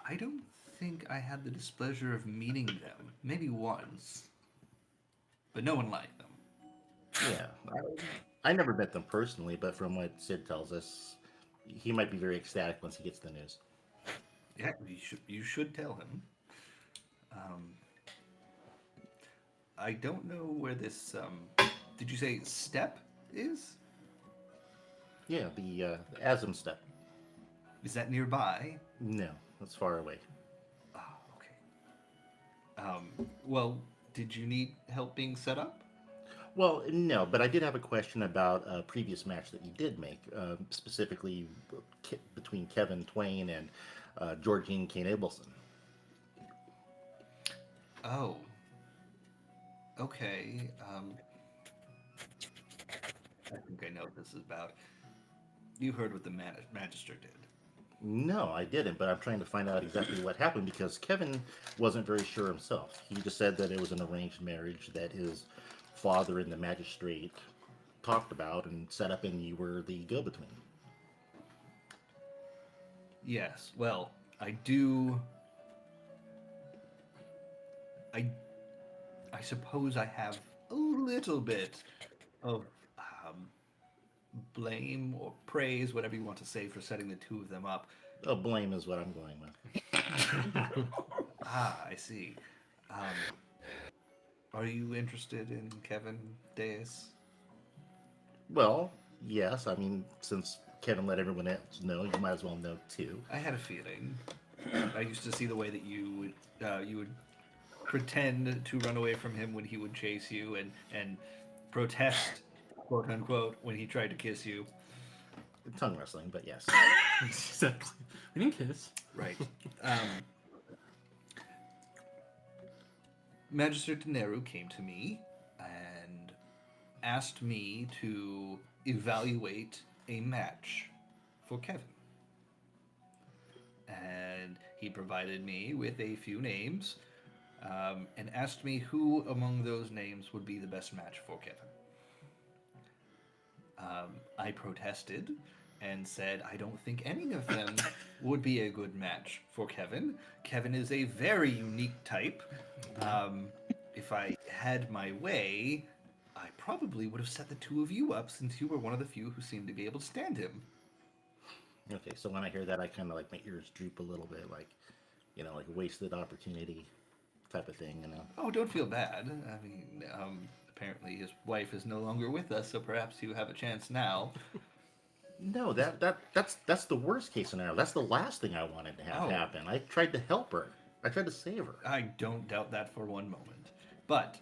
S4: I don't think I had the displeasure of meeting them. Maybe once. But no one liked them.
S3: Yeah, I never met them personally, but from what Sid tells us, he might be very ecstatic once he gets the news.
S4: Yeah, you should tell him. I don't know where this, did you say step is?
S3: Yeah, the Asm step.
S4: Is that nearby?
S3: No, that's far away.
S4: Oh, okay. Well, did you need help being set up?
S3: Well, no, but I did have a question about a previous match that you did make, specifically between Kevin Twain and Georgine Kane Abelson.
S4: Oh. Okay. I think I know what this is about. You heard what the magistrate did.
S3: No, I didn't, but I'm trying to find out exactly what happened because Kevin wasn't very sure himself. He just said that it was an arranged marriage that his father and the magistrate talked about and set up, and you were the go-between.
S4: Yes. Well, I do. I suppose I have a little bit of blame or praise, whatever you want to say, for setting the two of them up.
S3: Oh, blame is what I'm going with.
S4: I see. Are you interested in Kevin Deus?
S3: Well, yes. I mean, since Kevin let everyone else know, you might as well know too.
S4: I had a feeling. I used to see the way that you would pretend to run away from him when he would chase you, and protest, quote unquote, when he tried to kiss you.
S3: Tongue wrestling, but yes.
S2: Exactly. We didn't kiss.
S4: Right. Magistrate De Niro came to me and asked me to evaluate a match for Kevin. And he provided me with a few names and asked me who among those names would be the best match for Kevin. I protested and said I don't think any of them would be a good match for Kevin. Kevin is a very unique type. If I had my way, I probably would have set the two of you up, since you were one of the few who seemed to be able to stand him.
S3: Okay, so when I hear that, I kind of like my ears droop a little bit, like, like a wasted opportunity type of thing,
S4: Oh, don't feel bad. I mean, apparently his wife is no longer with us, so perhaps you have a chance now.
S3: No, that's the worst case scenario. That's the last thing I wanted to have happen. I tried to help her. I tried to save her.
S4: I don't doubt that for one moment. But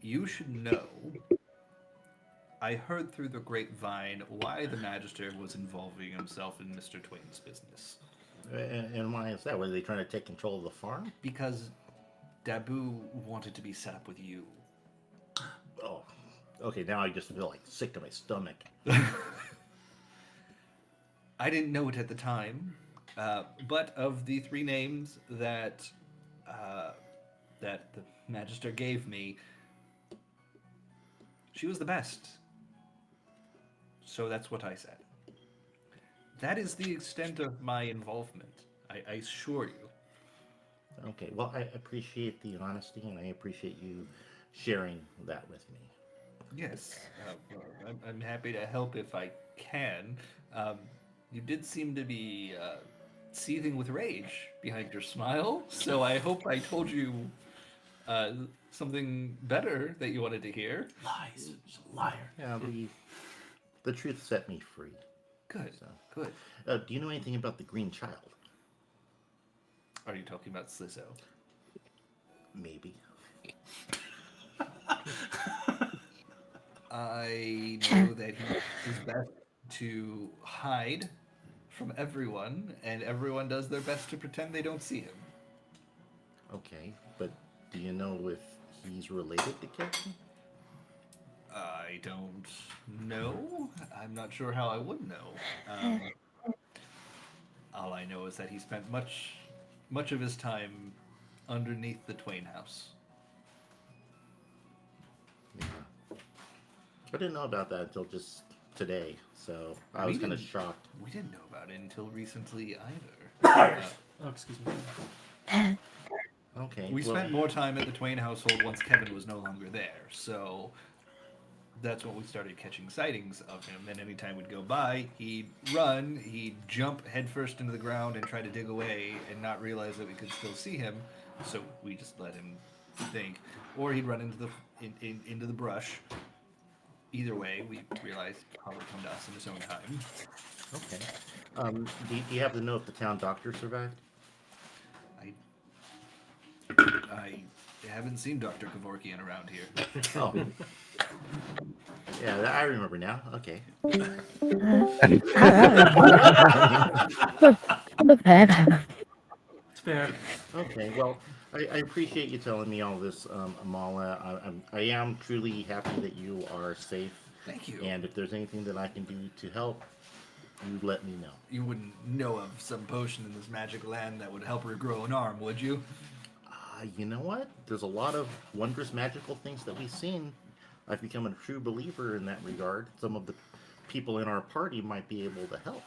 S4: you should know, I heard through the grapevine why the magister was involving himself in Mr. Twain's business.
S3: And why is that? Were they trying to take control of the farm?
S4: Because Dabu wanted to be set up with you.
S3: Oh, okay. Now I just feel like sick to my stomach.
S4: I didn't know it at the time, but of the three names that the magister gave me, she was the best. So that's what I said. that is the extent of my involvement. I assure you.
S3: Okay, well, I appreciate the honesty and I appreciate you sharing that with me.
S4: Yes, well, I'm happy to help if I can. Um, you did seem to be seething with rage behind your smile, so I hope I told you uh, something better that you wanted to hear.
S2: Lies. She's a liar.
S3: Yeah, the truth set me free.
S4: Good,
S3: So,
S4: good.
S3: do you know anything about the Green Child?
S4: Are you talking about Slizzo?
S3: Maybe.
S4: I know that he is best to hide from everyone, and everyone does their best to pretend they don't see him.
S3: Okay, but do you know if he's related to Kevin?
S4: I don't know. I'm not sure how I would know. All I know is that he spent much of his time underneath the Twain house.
S3: Yeah. I didn't know about that until just today, so I
S4: We
S3: was kind of
S4: didn't-
S3: shocked.
S4: We didn't know about it until recently either.
S2: Oh, excuse me.
S3: Okay,
S4: We
S3: well,
S4: spent more time at the Twain household once Kevin was no longer there, so that's when we started catching sightings of him. And anytime we'd go by, he'd run, he'd jump headfirst into the ground and try to dig away and not realize that we could still see him, so we just let him think. Or he'd run into into the brush. Either way, we realized he'd probably come to us in his own time.
S3: okay. Do you happen to know if the town doctor survived?
S4: I haven't seen Dr. Kevorkian around here.
S3: Oh. Yeah, I remember now. Okay.
S2: It's fair.
S3: Okay, well, I appreciate you telling me all this, Amala. I am truly happy that you are safe.
S4: Thank you.
S3: And if there's anything that I can do to help, you let me know.
S4: You wouldn't know of some potion in this magic land that would help her grow an arm, would you?
S3: You know what? There's a lot of wondrous magical things that we've seen. I've become a true believer in that regard. Some of the people in our party might be able to help.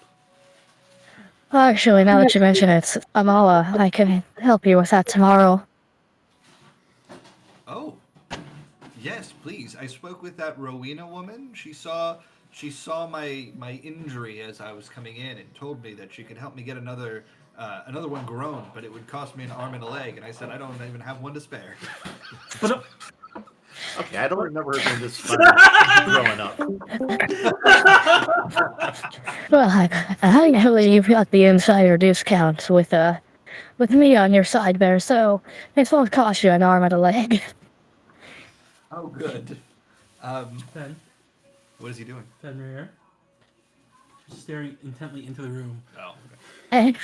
S12: Actually, now that you mention it, Amala, I can help you with that tomorrow.
S4: Oh, yes, please. I spoke with that Rowena woman. She saw my injury as I was coming in and told me that she could help me get another one grown, but it would cost me an arm and a leg. And I said I don't even have one to spare.
S2: But
S3: Okay, I don't remember it being this fun growing up.
S12: Well, I believe you've got the insider discount with me on your side there, so it won't cost you an arm and a leg.
S4: Oh, good.
S2: Fen,
S4: What is he doing?
S2: Fenrir, just staring intently into the room.
S4: Oh,
S12: Hey,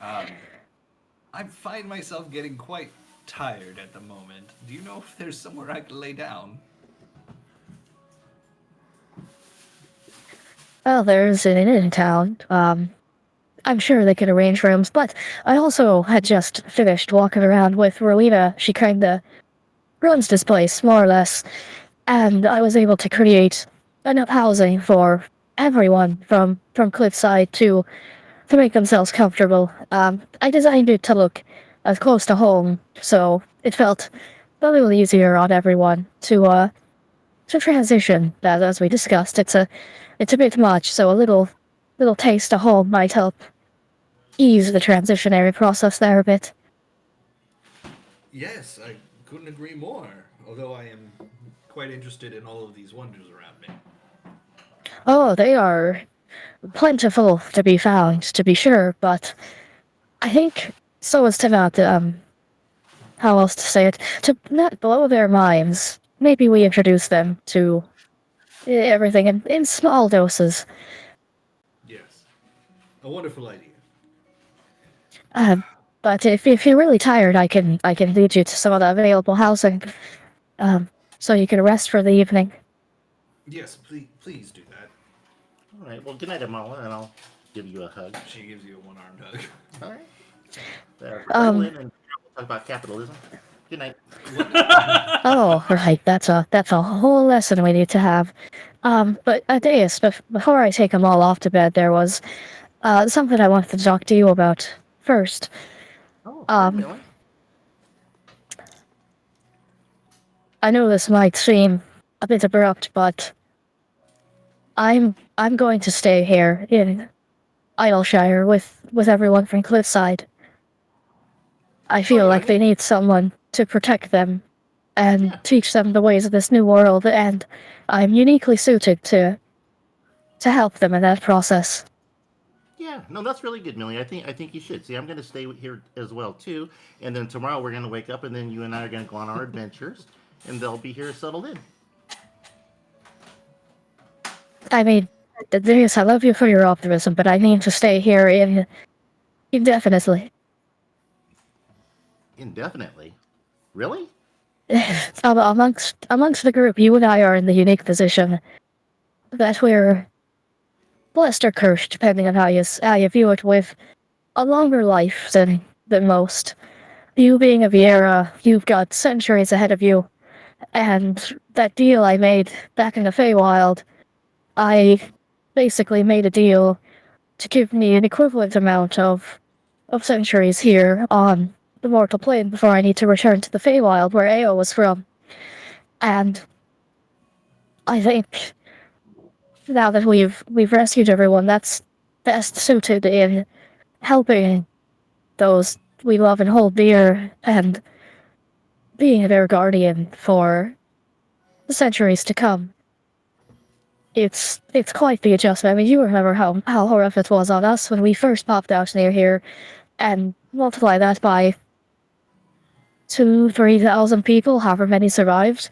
S4: I find myself getting quite tired at the moment. Do you know if there's somewhere I can lay down?
S12: well, there's an inn in town. I'm sure they could arrange rooms, but I also had just finished walking around with Rowena. She kinda runs this place, more or less, and I was able to create enough housing for everyone from Cliffside to make themselves comfortable. I designed it to look as close to home, so it felt a little easier on everyone to transition. As we discussed, it's a bit much, so a little taste of home might help ease the transitionary process there a bit.
S4: Yes, I couldn't agree more. Although I am quite interested in all of these wonders around me.
S12: Oh, they are plentiful to be found, to be sure, but I think so as to not, how else to say it, to not blow their minds. Maybe we introduce them to everything in small doses.
S4: Yes, a wonderful idea.
S12: But if you're really tired, I can lead you to some of the available housing, so you can rest for the evening.
S4: Yes, please do that.
S3: All right, well, good night, Amala, and I'll give you a hug.
S4: She gives you a one-armed hug.
S3: All right. Settle in and we'll talk about capitalism. Good night.
S12: Oh, right. That's a whole lesson we need to have. But Deus, before I take them all off to bed, there was something I wanted to talk to you about first.
S3: Oh,
S12: Um,
S3: really?
S12: I know this might seem a bit abrupt, but I'm going to stay here in Idleshire with everyone from Cliffside. I feel like they need someone to protect them and teach them the ways of this new world, and I'm uniquely suited to help them in that process.
S3: Yeah, no, that's really good, Millie. I think you should. See, I'm going to stay here as well too, and then tomorrow we're going to wake up, and then you and I are going to go on our adventures, and they'll be here settled in.
S12: I mean, Deus, I love you for your optimism, but I need to stay here indefinitely.
S3: Indefinitely? Really?
S12: Amongst the group, you and I are in the unique position that we're blessed or cursed, depending on how you view it, with a longer life than most. You being a Viera, you've got centuries ahead of you, and that deal I made back in the Feywild, I basically made a deal to give me an equivalent amount of centuries here on the mortal plane before I need to return to the Feywild, where Ao was from. And I think now that we've rescued everyone, that's best suited in helping those we love and hold dear, and being their guardian for the centuries to come. It's quite the adjustment. I mean, you remember how horrific it was on us when we first popped out near here, and multiply that by 2,000-3,000 people, however many survived.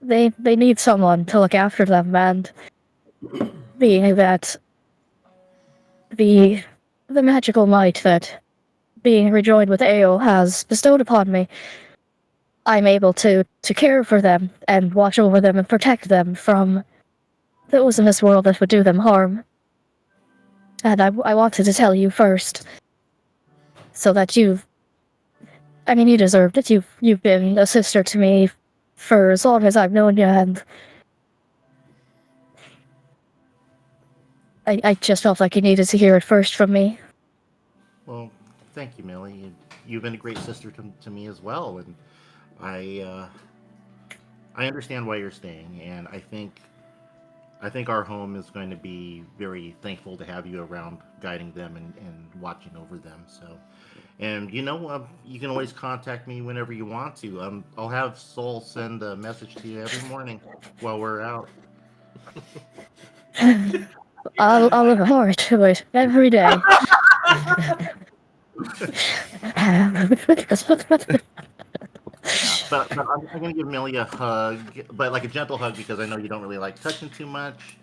S12: They need someone to look after them, and being that the magical might that being rejoined with Ao has bestowed upon me, I'm able to care for them and watch over them and protect them from those in this world that would do them harm. And I wanted to tell you first, so that you deserved it. You've been a sister to me for as long as I've known you, and I just felt like you needed to hear it first from me.
S3: Well, thank you, Millie. You've been a great sister to me as well, and I understand why you're staying, and I think our home is going to be very thankful to have you around, guiding them and watching over them. So, and you can always contact me whenever you want to. I'll have Soul send a message to you every morning while we're out.
S12: I'll look forward to it every day.
S3: But I'm going to give Millie a hug, but like a gentle hug because I know you don't really like touching too much.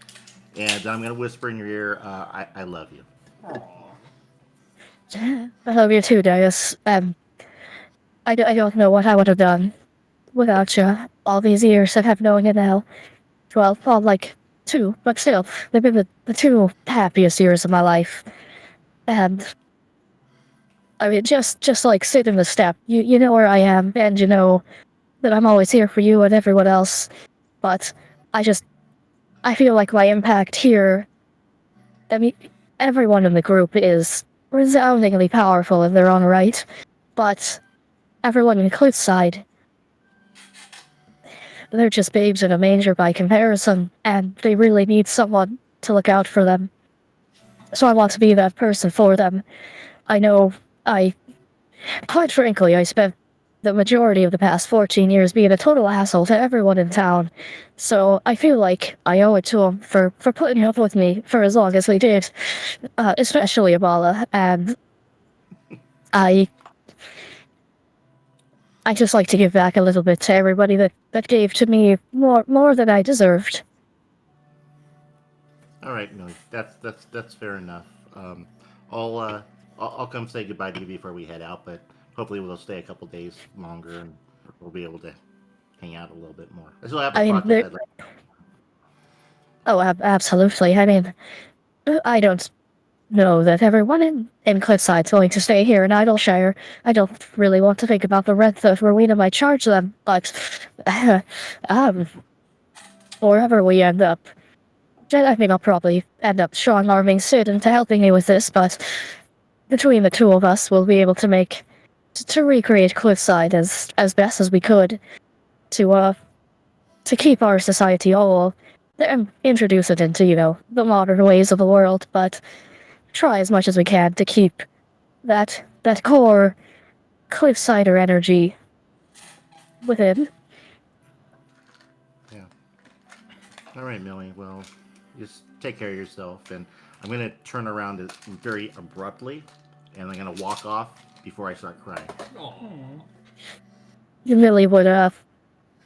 S3: And I'm going to whisper in your ear, I love you.
S12: I love you too, Darius. I don't know what I would have done without you. All these years that I've known you now. Well, like 2, but still, they've been the 2 happiest years of my life. And I mean, just like sit in the step. You know where I am, and you know that I'm always here for you and everyone else. But I feel like my impact here, I mean, everyone in the group is resoundingly powerful in their own right, but everyone in Cliffside, they're just babes in a manger by comparison, and they really need someone to look out for them. So I want to be that person for them. I know quite frankly, I spent the majority of the past 14 years being a total asshole to everyone in town. So I feel like I owe it to them for putting up with me for as long as they did, especially Abala. And I just like to give back a little bit to everybody that gave to me more than I deserved.
S3: All right, Millie, that's fair enough. I'll come say goodbye to you before we head out, but hopefully we'll stay a couple days longer and we'll be able to hang out a little bit more. I still have a project I'd like.
S12: Oh, absolutely. I mean, I don't know that everyone in Cliffside's going to stay here in Idleshire. I don't really want to think about the rent that Rowena might charge them, but wherever we end up, I think I'll probably end up strong-arming Sid into helping me with this, but between the two of us, we'll be able to recreate Cliffside as best as we could to keep our society whole and introduce it into, the modern ways of the world, but try as much as we can to keep that core Cliffsider energy within.
S3: Yeah. All right, Millie. Well, just take care of yourself, and I'm gonna turn around very abruptly, and I'm gonna walk off before I start crying.
S12: Millie would,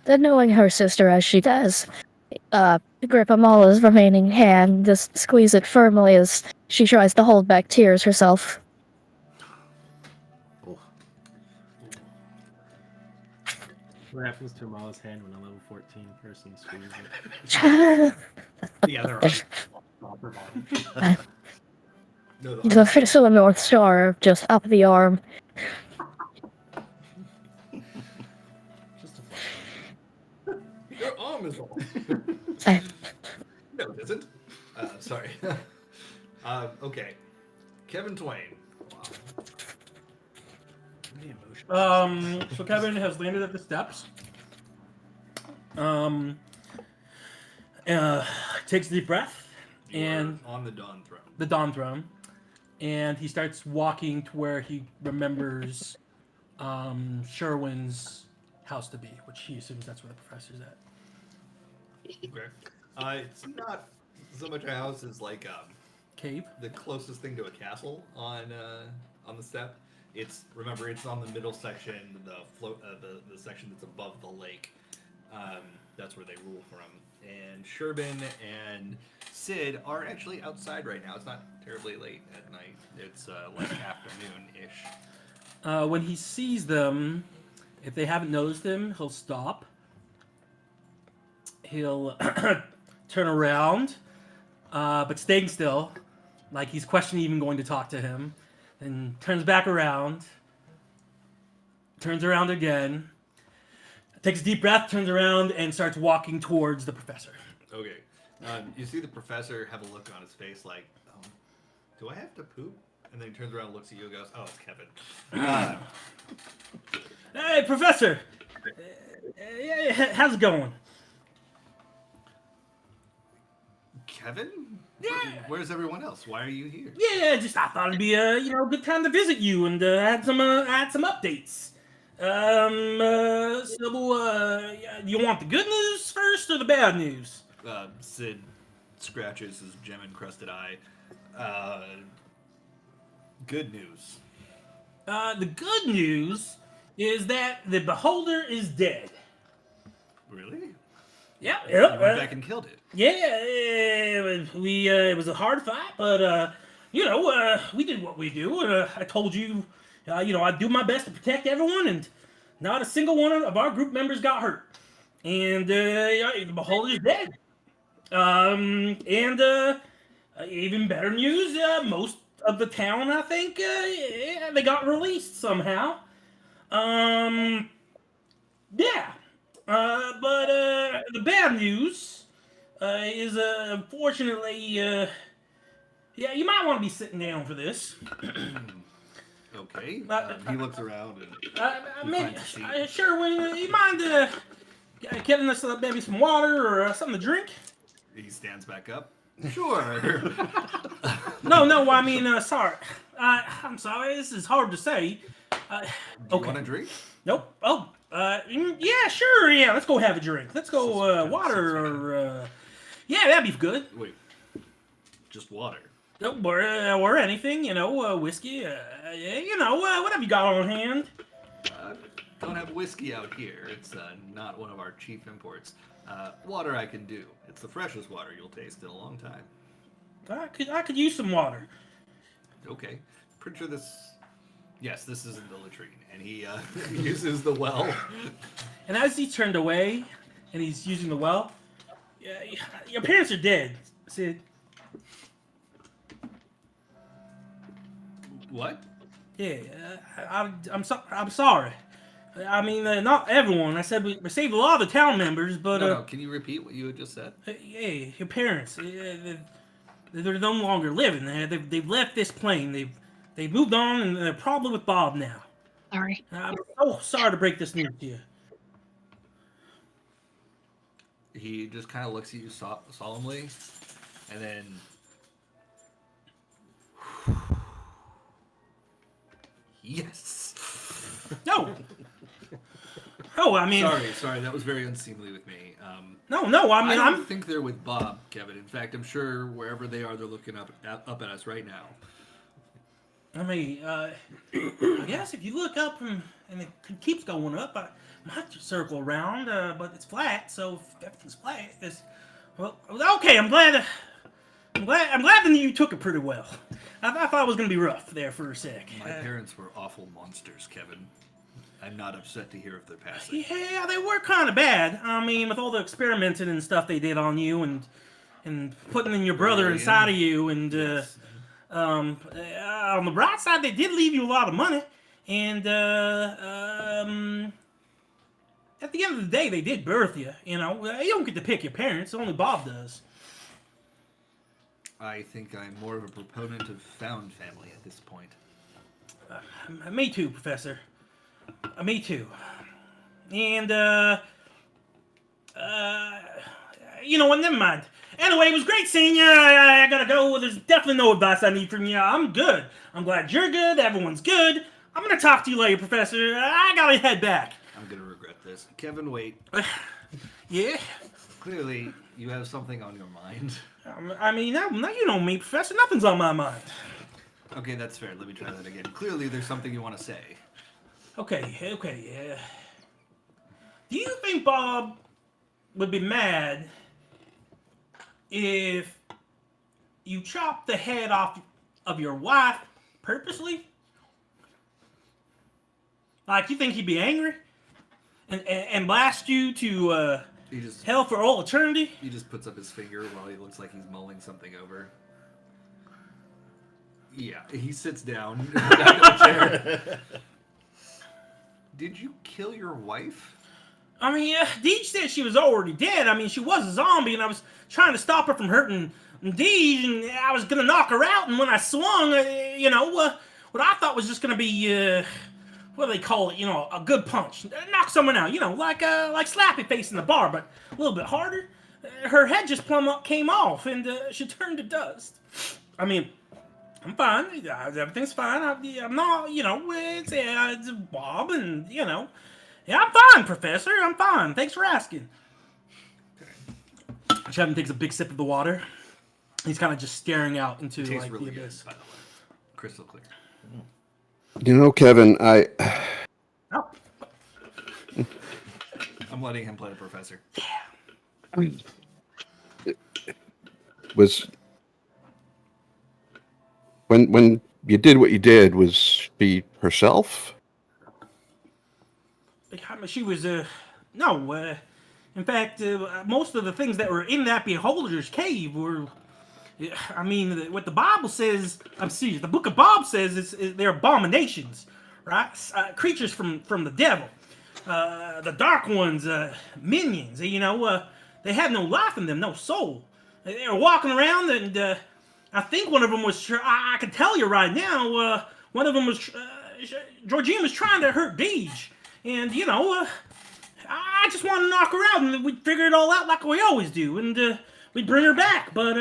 S12: then knowing her sister as she does, grip Amala's remaining hand, just squeeze it firmly as she tries to hold back tears herself.
S3: Oh.
S11: What happens to Amala's hand when a level 14 person squeezes it?
S5: The other arm.
S12: The face of the North Star, just up the arm.
S4: Just a fun. Your arm is off. No, it isn't. Sorry. Okay. Kevin Twain.
S2: So Kevin has landed at the steps. Takes a deep breath, and
S4: on the Dawn Throne.
S2: The Dawn Throne, and he starts walking to where he remembers Sherwin's house to be, which he assumes that's where the professor's at.
S4: Okay. It's not so much a house as like
S2: cave.
S4: The closest thing to a castle on the steppe. It's on the middle section, the section that's above the lake. That's where they rule from. And Sherbin and Sid are actually outside right now. It's not terribly late at night. It's like afternoon-ish.
S2: When he sees them, if they haven't noticed him, he'll stop. He'll turn around, but staying still, like he's questioning even going to talk to him. And turns back around, turns around again, takes a deep breath, turns around, and starts walking towards the professor.
S4: Okay. You see the professor have a look on his face like, do I have to poop? And then he turns around and looks at you and goes, oh, it's Kevin.
S2: Hey, professor! How's it going?
S4: Kevin?
S2: Yeah.
S4: Where's everyone else? Why are you here?
S2: Yeah, I thought it'd be a good time to visit you and add some updates. You want the good news first or the bad news?
S4: Sid scratches his gem-encrusted eye. Good news.
S2: The good news is that the Beholder is dead.
S4: Really?
S2: Yeah.
S4: You went back and killed it.
S2: Yeah, it was a hard fight, but we did what we do. I told you, I'd do my best to protect everyone, and not a single one of our group members got hurt. And the Beholder's dead. Even better news, most of the town, I think, they got released somehow. Yeah. But the bad news is, unfortunately, you might want to be sitting down for this.
S4: Okay. He looks around and
S2: Sherwin, you mind getting us maybe some water or something to drink?
S4: He stands back up. Sure.
S2: No, I mean, sorry. I'm sorry, this is hard to say.
S4: Do you want a drink?
S2: Nope. Oh, yeah, sure, yeah, let's go have a drink. Let's go, water or, yeah, that'd be good.
S4: Wait, just water?
S2: Nope, or anything, whiskey, whatever you got on hand.
S4: Don't have whiskey out here. It's not one of our chief imports. Water I can do. It's the freshest water you'll taste in a long time.
S2: I could use some water.
S4: Okay. Pretty sure this... Yes, this is in the latrine. And he uses the well.
S2: And as he turned away, and he's using the well, your parents are dead, Sid.
S4: What?
S2: Yeah, I'm sorry. I mean, not everyone. I said we received a lot of the town members, but
S4: No. Can you repeat what you had just said?
S2: hey, your parents, they're no longer living there. They've left this plane. They've moved on, and they're probably with Bob now.
S10: Sorry.
S2: I'm so sorry to break this news to you.
S4: He just kind of looks at you solemnly, and then yes.
S2: No. Oh, I mean,
S4: sorry, that was very unseemly with me.
S2: no. I mean,
S4: I don't think they're with Bob, Kevin. In fact, I'm sure wherever they are, they're looking up at us right now.
S2: I mean, I guess if you look up and it keeps going up, I might just circle around, but it's flat, so if everything's flat, well, okay. I'm glad that you took it pretty well. I thought it was gonna be rough there for a sec.
S4: My parents were awful monsters, Kevin. I'm not upset to hear of their passing.
S2: Yeah, they were kind of bad. I mean, with all the experimenting and stuff they did on you, and putting in your brother inside of you, and on the bright side, they did leave you a lot of money, and at the end of the day, they did birth you. You know, you don't get to pick your parents; only Bob does.
S4: I think I'm more of a proponent of found family at this point.
S2: Me too, Professor. Me too. And you know what? Never mind. Anyway, it was great seeing you. I gotta go. There's definitely no advice I need from you. I'm good. I'm glad you're good. Everyone's good. I'm gonna talk to you later, Professor. I gotta head back.
S4: I'm gonna regret this. Kevin, wait.
S2: Yeah?
S4: Clearly, you have something on your mind.
S2: I mean, now you know me, Professor. Nothing's on my mind.
S4: Okay, that's fair. Let me try that again. Clearly, there's something you want to say.
S2: Okay, yeah. Do you think Bob would be mad if you chopped the head off of your wife purposely? Like, you think he'd be angry? And blast you to hell for all eternity?
S4: He just puts up his finger while he looks like he's mulling something over. Yeah, he sits down in the chair. Did you kill your wife?
S2: I mean, Deej said she was already dead. I mean, she was a zombie, and I was trying to stop her from hurting Deej, and I was gonna knock her out. And when I swung, what I thought was just gonna be, what do they call it? You know, a good punch, knock someone out. You know, like Slappy Face in the bar, but a little bit harder. Her head just plumb up came off, and she turned to dust. I mean, I'm fine. Everything's fine. I'm not, it's Bob, and, yeah, I'm fine, Professor. I'm fine. Thanks for asking. Chapman takes a big sip of the water. He's kind of just staring out into,
S4: Tastes
S2: like,
S4: really
S2: the abyss.
S4: good, by the way. Crystal clear.
S6: You know, Kevin,
S2: Oh.
S4: I'm letting him play the professor.
S6: was when you did what you did, was she herself?
S2: She was, no, in fact, most of the things that were in that beholder's cave were, I mean, what the Bible says, I'm serious, the book of Bob says they're abominations, right? Creatures from the devil. The dark ones, minions, they had no life in them, no soul. They were walking around, and I think one of them was, I can tell you right now, one of them was, Georgine was trying to hurt Deej. And, I just wanted to knock her out, and we'd figure it all out like we always do, and we'd bring her back, but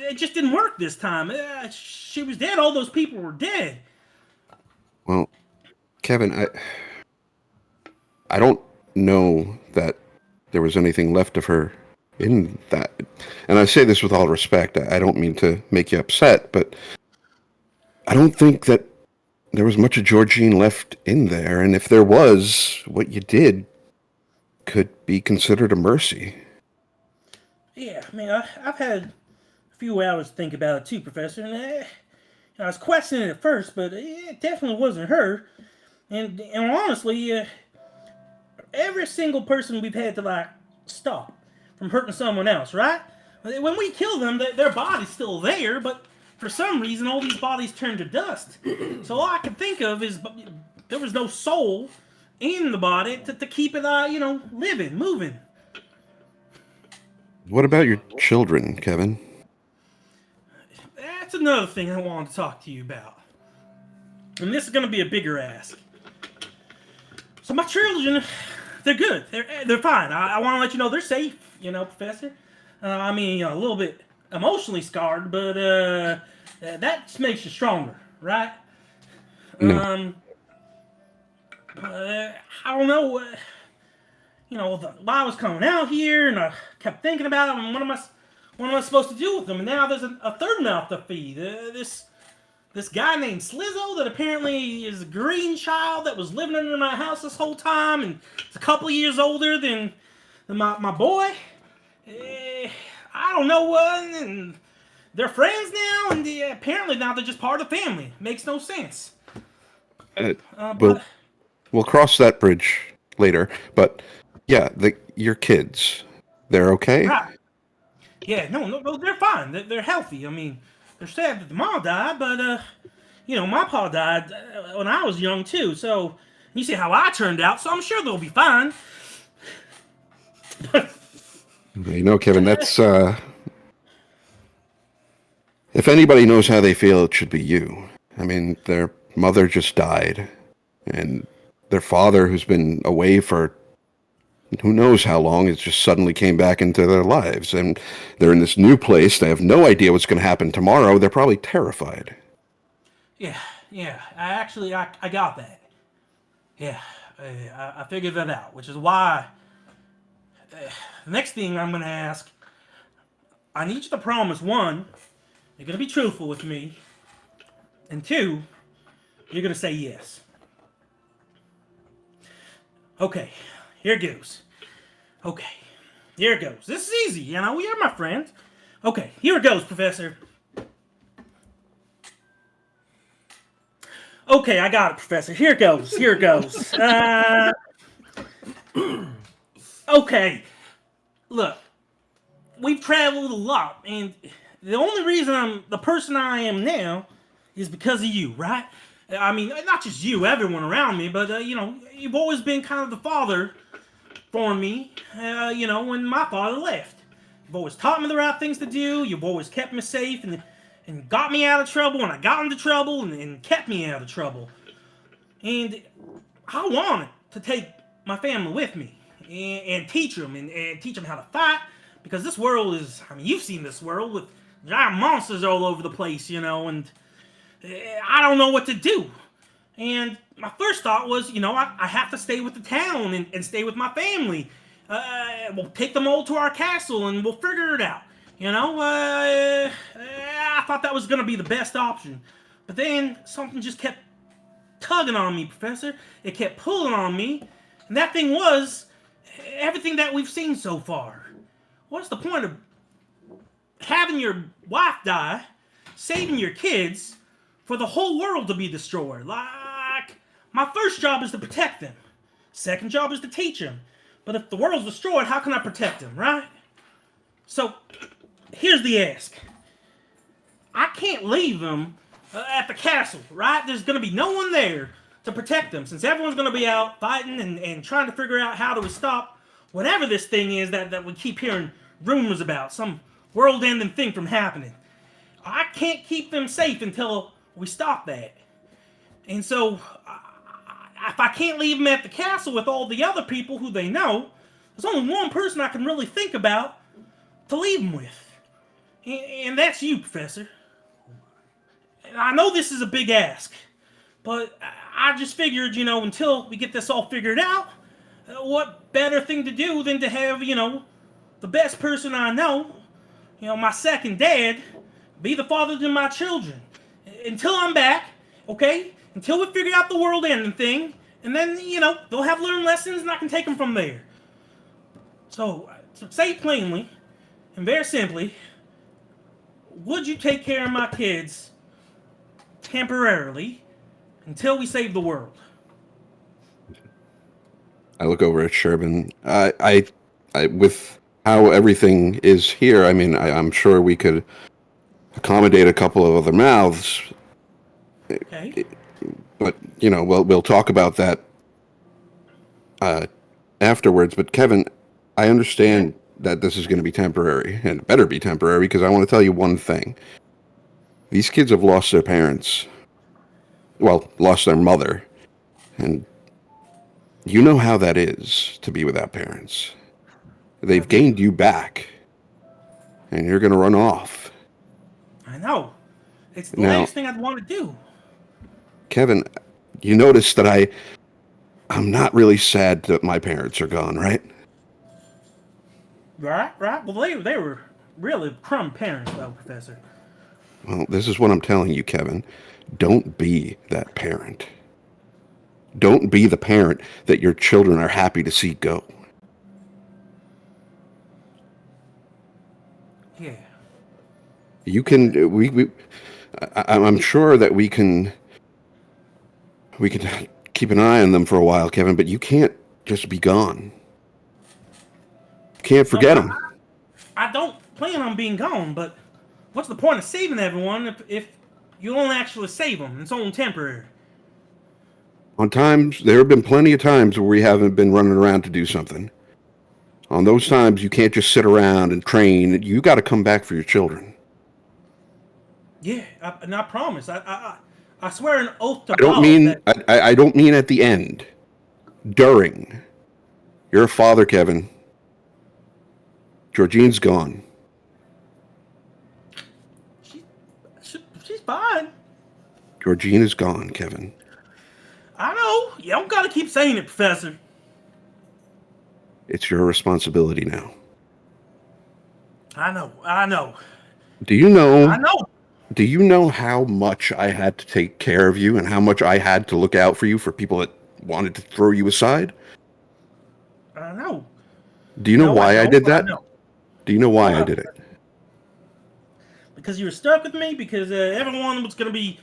S2: it just didn't work this time. She was dead, all those people were dead.
S6: Well, Kevin, I don't know that there was anything left of her in that. And I say this with all respect. I don't mean to make you upset, but I don't think that there was much of Georgine left in there. And if there was, what you did could be considered a mercy.
S2: Yeah, I mean, I've had a few hours to think about it too, Professor. And I was questioning it at first, but it definitely wasn't her. And honestly, every single person we've had to, stop from hurting someone else, right? When we kill them, their body's still there, but for some reason, all these bodies turned to dust. So all I can think of is there was no soul in the body to keep it, living, moving.
S6: What about your children, Kevin?
S2: That's another thing I wanted to talk to you about. And this is going to be a bigger ask. So my children, they're good. They're fine. I want to let you know they're safe, Professor. A little bit emotionally scarred, but that just makes you stronger, right?
S6: No.
S2: I don't know. While I was coming out here, and I kept thinking about it, and what am I supposed to do with them? And now there's a third mouth to feed. This guy named Slizzo that apparently is a green child that was living under my house this whole time, and is a couple of years older than my boy. I don't know, and they're friends now, and apparently now they're just part of the family. Makes no sense.
S6: We'll cross that bridge later. But yeah, your kids, they're okay?
S2: Right. Yeah, no, they're fine. They're healthy. I mean, they're sad that the mom died, but my pa died when I was young too. So you see how I turned out. So I'm sure they'll be fine.
S6: Kevin, that's if anybody knows how they feel, it should be you. I mean, their mother just died, and their father, who's been away for who knows how long, it just suddenly came back into their lives, and they're in this new place. They have no idea what's going to happen tomorrow. They're probably terrified.
S2: Yeah. I got that. Yeah, I figured that out, which is why the next thing I'm going to ask, I need you to promise, one, you're going to be truthful with me, and two, you're going to say yes. Okay, here goes. This is easy, you're my friend. Okay, here it goes, Professor. Okay, I got it, Professor. Here it goes. Okay, look, we've traveled a lot, and the only reason I'm the person I am now is because of you, right? I mean, not just you, everyone around me, but, you've always been kind of the father for me, when my father left. You've always taught me the right things to do. You've always kept me safe and got me out of trouble when I got into trouble and kept me out of trouble. And I wanted to take my family with me and teach them and teach them how to fight, because this world is, you've seen this world with giant monsters all over the place, and I don't know what to do. And my first thought was, I have to stay with the town and stay with my family. We'll take them all to our castle and we'll figure it out. I thought that was going to be the best option. But then something just kept tugging on me, Professor. It kept pulling on me. And that thing was everything that we've seen so far. What's the point of having your wife die, saving your kids, for the whole world to be destroyed? Like, my first job is to protect them. Second job is to teach them. But if the world's destroyed, how can I protect them, right? So, here's the ask. I can't leave them at the castle, right? There's going to be no one there to protect them, since everyone's going to be out fighting and trying to figure out how to stop whatever this thing is that we keep hearing rumors about, some world-ending thing from happening. I can't keep them safe until we stop that. And so, if I can't leave them at the castle with all the other people who they know, there's only one person I can really think about to leave them with. And that's you, Professor. And I know this is a big ask, but I just figured, until we get this all figured out, what better thing to do than to have, the best person I know, my second dad, be the father to my children. Until I'm back, okay? Until we figure out the world ending thing, and then, they'll have learned lessons and I can take them from there. So, to say it plainly, and very simply, would you take care of my kids temporarily until we save the world?
S6: I look over at Sherbin. I with how everything is here, I'm sure we could accommodate a couple of other mouths.
S2: Okay.
S6: But we'll talk about that afterwards. But Kevin, I understand that this is going to be temporary, and it better be temporary, because I want to tell you one thing. These kids have lost their parents. Well, lost their mother. And you know how that is to be without parents. They've gained you back. And you're going to run off.
S2: I know. It's the
S6: Now,
S2: last thing I'd want to do.
S6: Kevin, you notice that I'm not really sad that my parents are gone, right?
S2: Right. Well, they were really crumb parents, though, Professor.
S6: Well, this is what I'm telling you, Kevin. Don't be that parent. Don't be the parent that your children are happy to see go.
S2: Yeah.
S6: You can. I'm sure that we can keep an eye on them for a while, Kevin. But you can't just be gone. You can't forget them.
S2: I don't plan on being gone, but what's the point of saving everyone if you won't actually save them? It's only temporary.
S6: On times, there have been plenty of times where we haven't been running around to do something. On those times, you can't just sit around and train. You got to come back for your children.
S2: Yeah, and I promise. I swear an oath to
S6: I don't
S2: God
S6: mean.
S2: that...
S6: I don't mean at the end. During. You're a father, Kevin. Georgine's gone.
S2: She's fine.
S6: Georgine is gone, Kevin.
S2: I know. You don't gotta keep saying it, Professor.
S6: It's your responsibility now.
S2: I know.
S6: Do you know?
S2: I know.
S6: Do you know how much I had to take care of you and how much I had to look out for you for people that wanted to throw you aside?
S2: I know.
S6: Do you know why I did that? Do you know why I did it?
S2: Because you were stuck with me? Because everyone was gonna be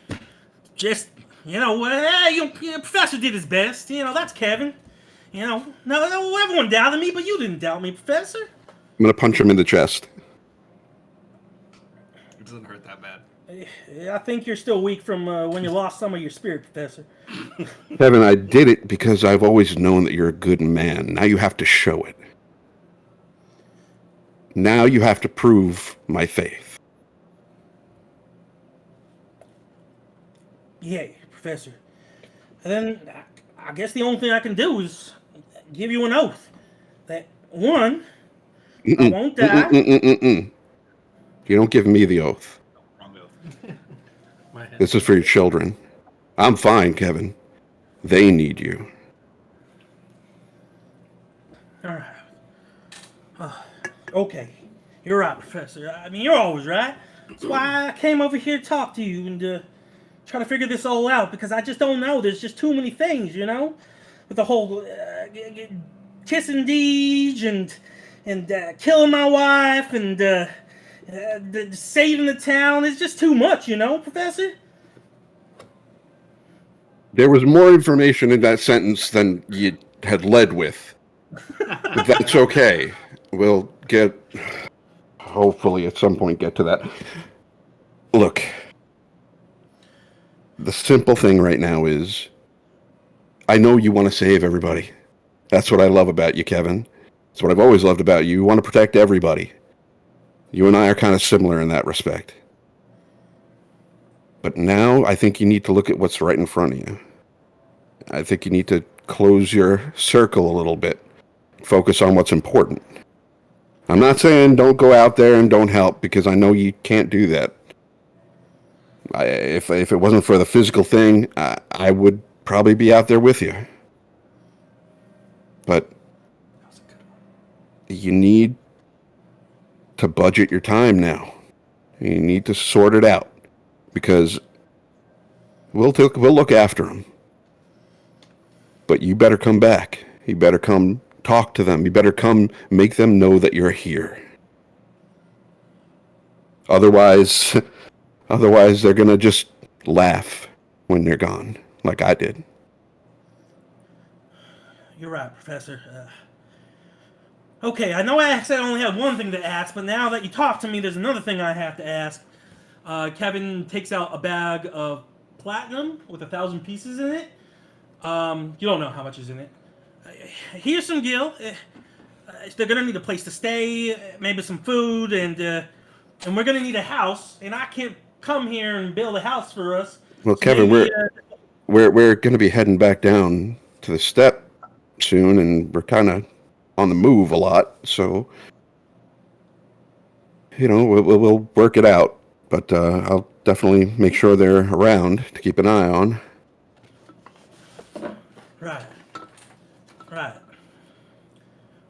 S2: just, hey, Professor did his best. That's Kevin. No, everyone doubted me, but you didn't doubt me, Professor.
S6: I'm going to punch him in the chest.
S4: It doesn't hurt that bad.
S2: I think you're still weak from when you lost some of your spirit, Professor.
S6: Kevin, I did it because I've always known that you're a good man. Now you have to show it. Now you have to prove my faith.
S2: Yeah, Professor. And then I guess the only thing I can do is give you an oath that, one, I won't die.
S6: You don't give me the oath. This is for your children. I'm fine, Kevin. They need you.
S2: All right. Okay. You're right, Professor. I mean, you're always right. That's why I came over here to talk to you and try to figure this all out, because I just don't know. There's just too many things, with the whole kissing Deej and killing my wife and saving the town. It's just too much, Professor?
S6: There was more information in that sentence than you had led with. But that's okay. We'll hopefully at some point get to that. Look, the simple thing right now is, I know you want to save everybody. That's what I love about you, Kevin. That's what I've always loved about you. You want to protect everybody. You and I are kind of similar in that respect. But now I think you need to look at what's right in front of you. I think you need to close your circle a little bit. Focus on what's important. I'm not saying don't go out there and don't help, because I know you can't do that. If it wasn't for the physical thing, I would probably be out there with you. But you need to budget your time now. You need to sort it out, because we'll look after them. But you better come back. You better come talk to them. You better come make them know that you're here. Otherwise they're going to just laugh when you're gone, like I did.
S2: You're right, Professor. Okay, I know I said I only had one thing to ask, but now that you talk to me, there's another thing I have to ask. Kevin takes out a bag of platinum with 1,000 pieces in it. You don't know how much is in it. Here's some gil. They're gonna need a place to stay, maybe some food, and we're gonna need a house. And I can't come here and build a house for us.
S6: Well,
S2: So
S6: Kevin,
S2: maybe,
S6: we're going to be heading back down to the step soon, and we're kind of on the move a lot. So, we'll work it out. But I'll definitely make sure they're around to keep an eye on.
S2: Right.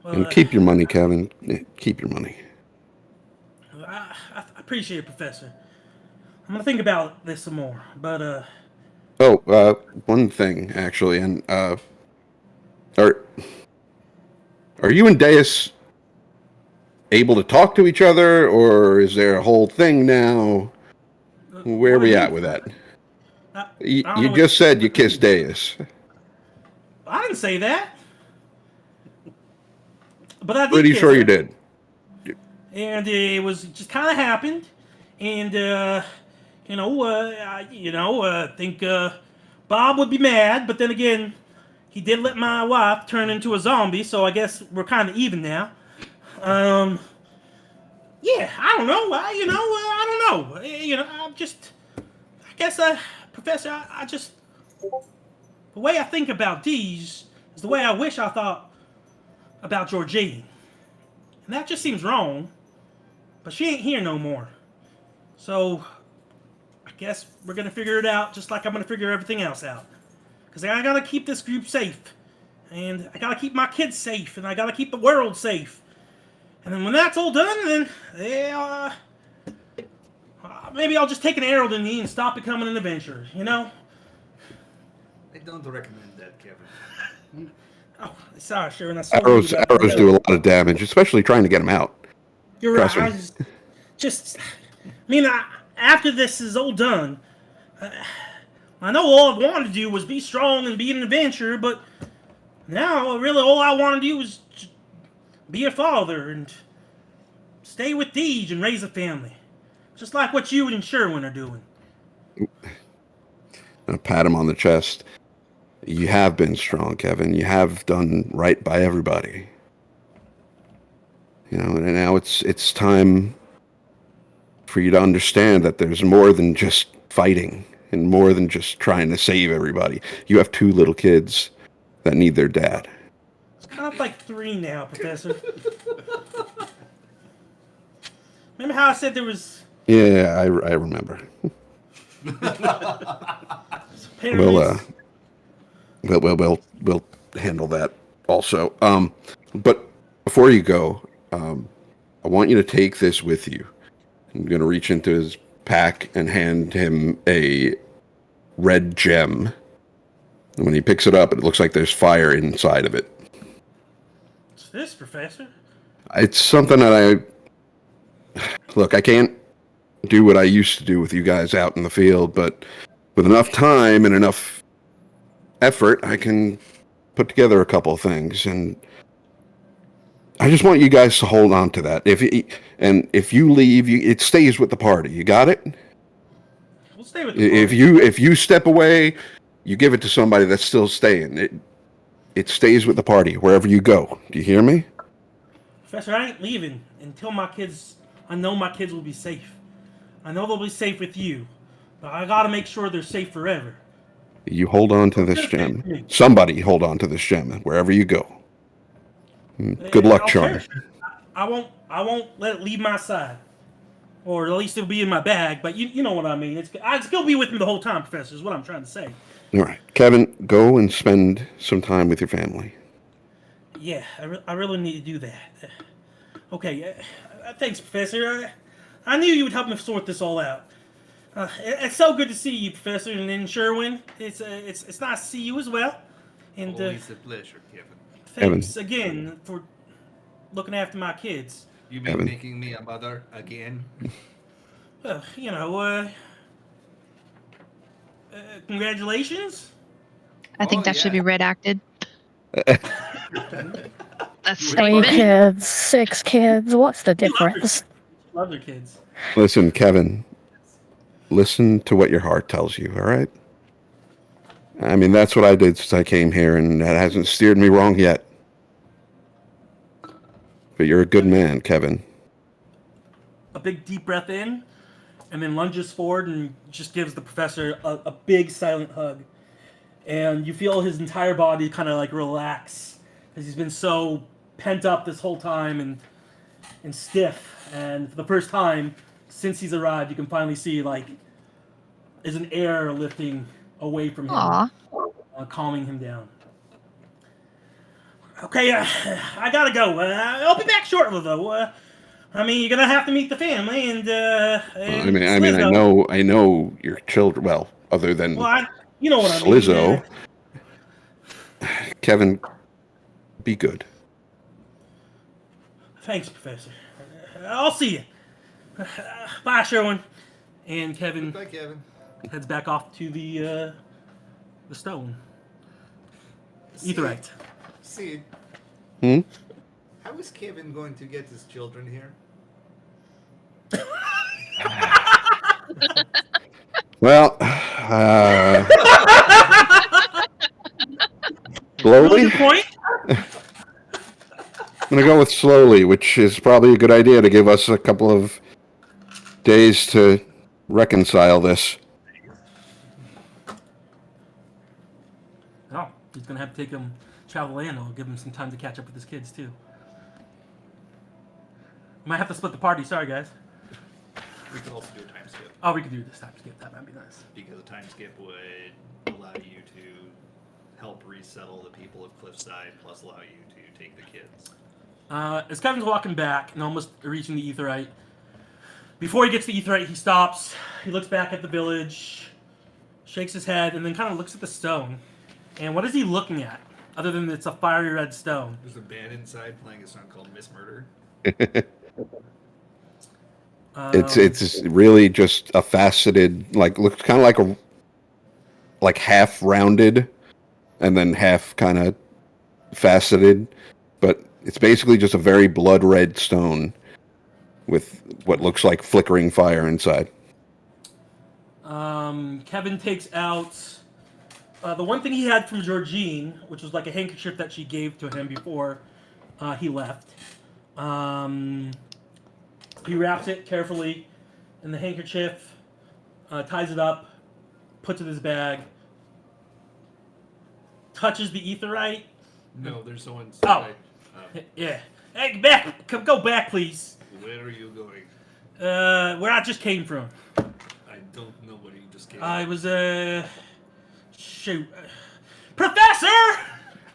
S2: Well,
S6: And keep your money, Kevin. Keep your money.
S2: I appreciate it, Professor. I'm gonna think about this some more. But
S6: One thing actually, and are you and Deus able to talk to each other, or is there a whole thing now? Where are we at with that? You just said you kissed Deus.
S2: I didn't say that. But I did.
S6: Pretty sure you did.
S2: And it was just kind of happened, and I think Bob would be mad, but then again, he did let my wife turn into a zombie, so I guess we're kind of even now. Yeah, I don't know. I don't know. Professor, the way I think about these is the way I wish I thought about Georgine. And that just seems wrong. But she ain't here no more. So, I guess we're gonna figure it out just like I'm gonna figure everything else out. Because I gotta keep this group safe. And I gotta keep my kids safe. And I gotta keep the world safe. And then when that's all done, then maybe I'll just take an arrow to the knee and stop becoming an adventurer,
S4: I don't recommend that, Kevin.
S2: Oh, sorry, Sharon.
S6: Arrows do a lot of damage, especially trying to get them out.
S2: You're right. After this is all done, I know all I wanted to do was be strong and be an adventurer, but now really all I want to do is be a father and stay with Deej and raise a family. Just like what you and Sherwin are doing.
S6: I pat him on the chest. You have been strong, Kevin. You have done right by everybody. And now it's time for you to understand that there's more than just fighting and more than just trying to save everybody. You have 2 little kids that need their dad.
S2: It's kind of like 3 now, Professor. Remember how I said there was...
S6: Yeah, I remember. We'll handle that also. But before you go, I want you to take this with you. I'm going to reach into his pack and hand him a red gem. And when he picks it up, it looks like there's fire inside of it.
S2: What's this, Professor?
S6: It's something that Look, I can't do what I used to do with you guys out in the field, but with enough time and enough effort, I can put together a couple of things, and I just want you guys to hold on to that. If you leave, it stays with the party. You got it?
S2: We'll stay with the party.
S6: If you step away, you give it to somebody that's still staying. It stays with the party wherever you go. Do you hear me?
S2: Professor, I ain't leaving until I know my kids will be safe. I know they'll be safe with you, but I gotta make sure they're safe forever.
S6: You hold on to this gem. Somebody hold on to this gem wherever you go. Good luck, Charlie.
S2: I won't let it leave my side, or at least it'll be in my bag. But you know what I mean. It's gonna be with me the whole time, Professor. Is what I'm trying to say.
S6: All right, Kevin, go and spend some time with your family.
S2: Yeah, I really need to do that. Okay, thanks, Professor. I knew you would help me sort this all out. It's so good to see you, Professor, and then Sherwin. It's nice to see you as well. And
S4: always a pleasure, Kevin.
S2: Thanks again for looking after my kids.
S4: You mean making me a mother again?
S2: Congratulations.
S10: I think that should be redacted. That's
S12: 3 kids, 6 kids. What's the difference?
S2: Love their kids.
S6: Listen, Kevin, listen to what your heart tells you, all right? I mean, that's what I did since I came here, and that hasn't steered me wrong yet. But you're a good man, Kevin.
S2: A big deep breath in, and then lunges forward and just gives the professor a big silent hug. And you feel his entire body kind of like relax because he's been so pent up this whole time and stiff. And for the first time since he's arrived, you can finally see like there's an air lifting away from him,
S10: Aw.
S2: calming him down. Okay, I gotta go. I'll be back shortly though. I mean, you're gonna have to meet the family and
S6: I know your children. Well, other than
S2: you know what I mean.
S6: Slizzo. Kevin, be good.
S2: Thanks, Professor. I'll see you. Bye, Sherwin. And Kevin
S4: Bye, Kevin.
S2: heads back off to the stone. Etherite.
S13: See,
S6: Hmm?
S13: how is Kevin going to get his children here?
S6: Well, slowly.
S2: Good point.
S6: I'm gonna go with slowly, which is probably a good idea to give us a couple of days to reconcile this.
S2: Oh, he's gonna have to take him travel land. I'll give him some time to catch up with his kids too. Might have to split the party. Sorry, guys.
S4: We could also do a time skip.
S2: Oh, we could do this time skip. That might be nice.
S4: Because a time skip would allow you to help resettle the people of Cliffside, plus allow you to take the kids.
S2: As Kevin's walking back and almost reaching the Etherite, before he gets to the Etherite, he stops. He looks back at the village, shakes his head, and then kind of looks at the stone. And what is he looking at, other than it's a fiery red stone?
S4: There's a band inside playing a song called Miss Murder.
S6: It's really just a faceted, looks kind of like half rounded, and then half kind of faceted, but it's basically just a very blood red stone with what looks like flickering fire inside.
S2: Kevin takes out the one thing he had from Georgine, which was like a handkerchief that she gave to him before he left. He wraps it carefully in the handkerchief, ties it up, puts it in his bag, touches the Etherite.
S4: No, there's someone.
S2: Oh, yeah. Hey, back! Go back, please.
S4: Where are you going?
S2: Where I just came from.
S4: I don't know where you just came.
S2: I was shoot, Professor.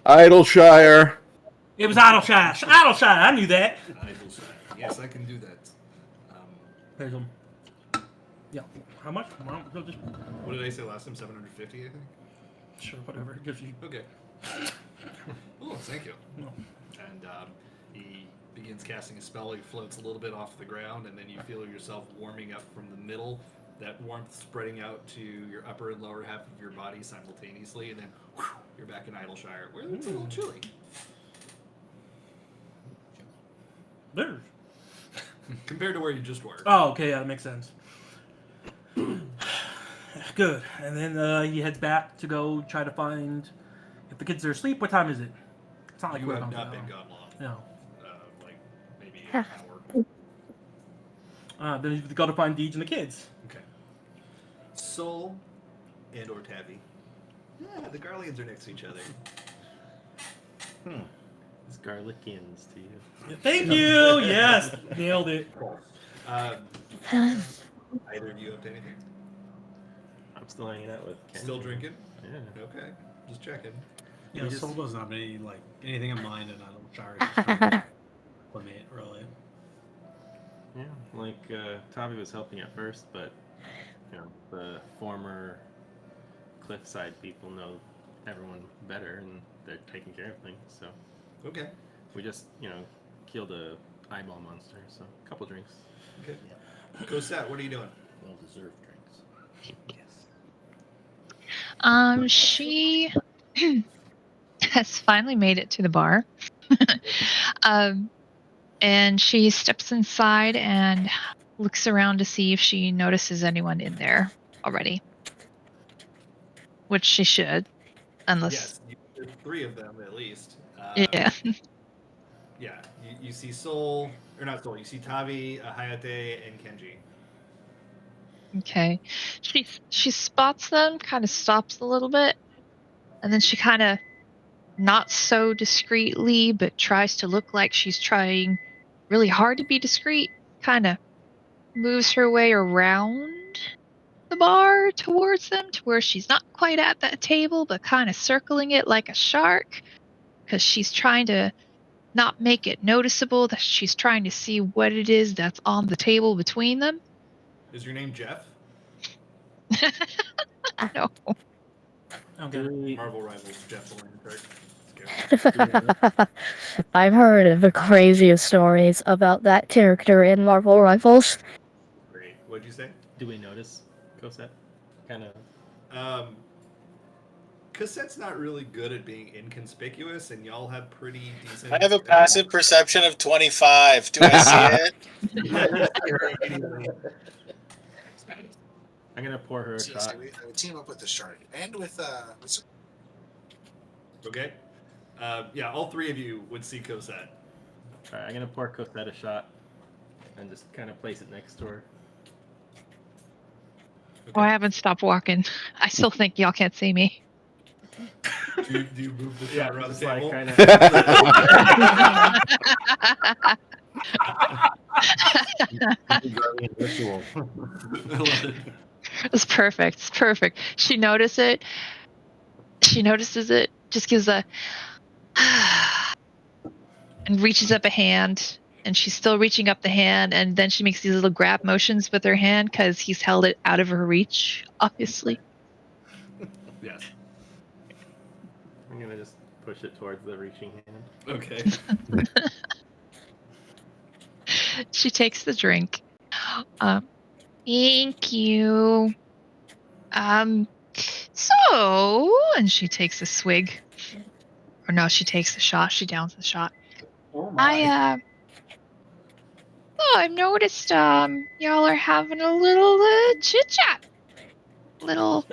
S6: Idleshire.
S2: It was Idleshire. Idleshire. I knew that.
S4: Idleshire. Yes, I can do that.
S2: There's them. Yeah. How much?
S4: What did I say last time? 750, I think.
S2: Sure, whatever. Gives you.
S4: Okay. Oh, thank you.
S2: No.
S4: And he begins casting a spell. He floats a little bit off the ground, and then you feel yourself warming up from the middle. That warmth spreading out to your upper and lower half of your body simultaneously, and then whew, you're back in Idleshire, where it's a little chilly.
S2: There.
S4: Compared to where you just were.
S2: Oh, okay, yeah, that makes sense. Good. And then he heads back to go try to find if the kids are asleep. What time is it? It's not like
S4: You
S2: we're
S4: have
S2: gone
S4: not
S2: for
S4: been
S2: that
S4: gone long.
S2: long.
S4: Like maybe an hour.
S2: Then he's got to find Deej and the kids.
S4: Okay. Soul and or Tavi. Yeah, the Garleans are next to each other.
S11: It's Garlicians to you.
S2: Thank you. Yes, nailed it.
S4: Either of you up to anything?
S11: I'm still hanging out with Ken.
S4: Still drinking?
S11: Yeah.
S4: Okay, just checking.
S5: Yeah, Soul doesn't have anything in mind, and I don't charge. Acclimate, really.
S11: Yeah, like Tavi was helping at first, but the former Cliffside people know everyone better, and they're taking care of things. So
S4: okay,
S11: we just killed a eyeball monster. So a couple drinks.
S4: Okay. Cosette, what are you doing?
S3: Well deserved drinks.
S10: Yes. She has finally made it to the bar. And she steps inside and looks around to see if she notices anyone in there already. Which she should, unless...
S4: Yes, there's 3 of them at least.
S10: Yeah.
S4: Yeah, you see Soul, or not Soul, you see Tavi, Hayate, and Kenji.
S10: Okay. She spots them, kind of stops a little bit, and then she kind of, not so discreetly, but tries to look like she's trying really hard to be discreet, kind of moves her way around the bar towards them to where she's not quite at that table, but kind of circling it like a shark, because she's trying to not make it noticeable, that she's trying to see what it is that's on the table between them.
S4: Is your name Jeff?
S10: No.
S2: Okay.
S4: Marvel Rivals, Jeff Lantark.
S12: I've heard of the craziest stories about that character in Marvel Rivals.
S4: Great. What'd you say?
S11: Do we notice Cosette? Kind of.
S4: Cassette's not really good at being inconspicuous, and y'all have pretty decent...
S8: I have a passive perception of 25. Do I see it?
S11: I'm gonna pour her a shot.
S13: I would team up with the shark and with
S4: Okay. Yeah, all 3 of you would see Cosette.
S11: Alright, I'm gonna pour Cosette a shot and just kind of place it next to her.
S4: Okay.
S10: Oh, I haven't stopped walking. I still think y'all can't see me.
S4: Do you move the shot around the
S11: just
S4: table?
S11: like
S10: It's perfect. It's perfect. She notices it. She notices it. Just gives a and reaches up a hand. And she's still reaching up the hand, and then she makes these little grab motions with her hand because he's held it out of her reach, obviously.
S4: Yes.
S11: I'm gonna just push it towards the reaching hand.
S4: Okay.
S10: She takes the drink. Thank you. So, and she takes a swig. Or no, she takes the shot. She downs the shot.
S4: Oh my.
S10: I've noticed, y'all are having a little, chit chat. Little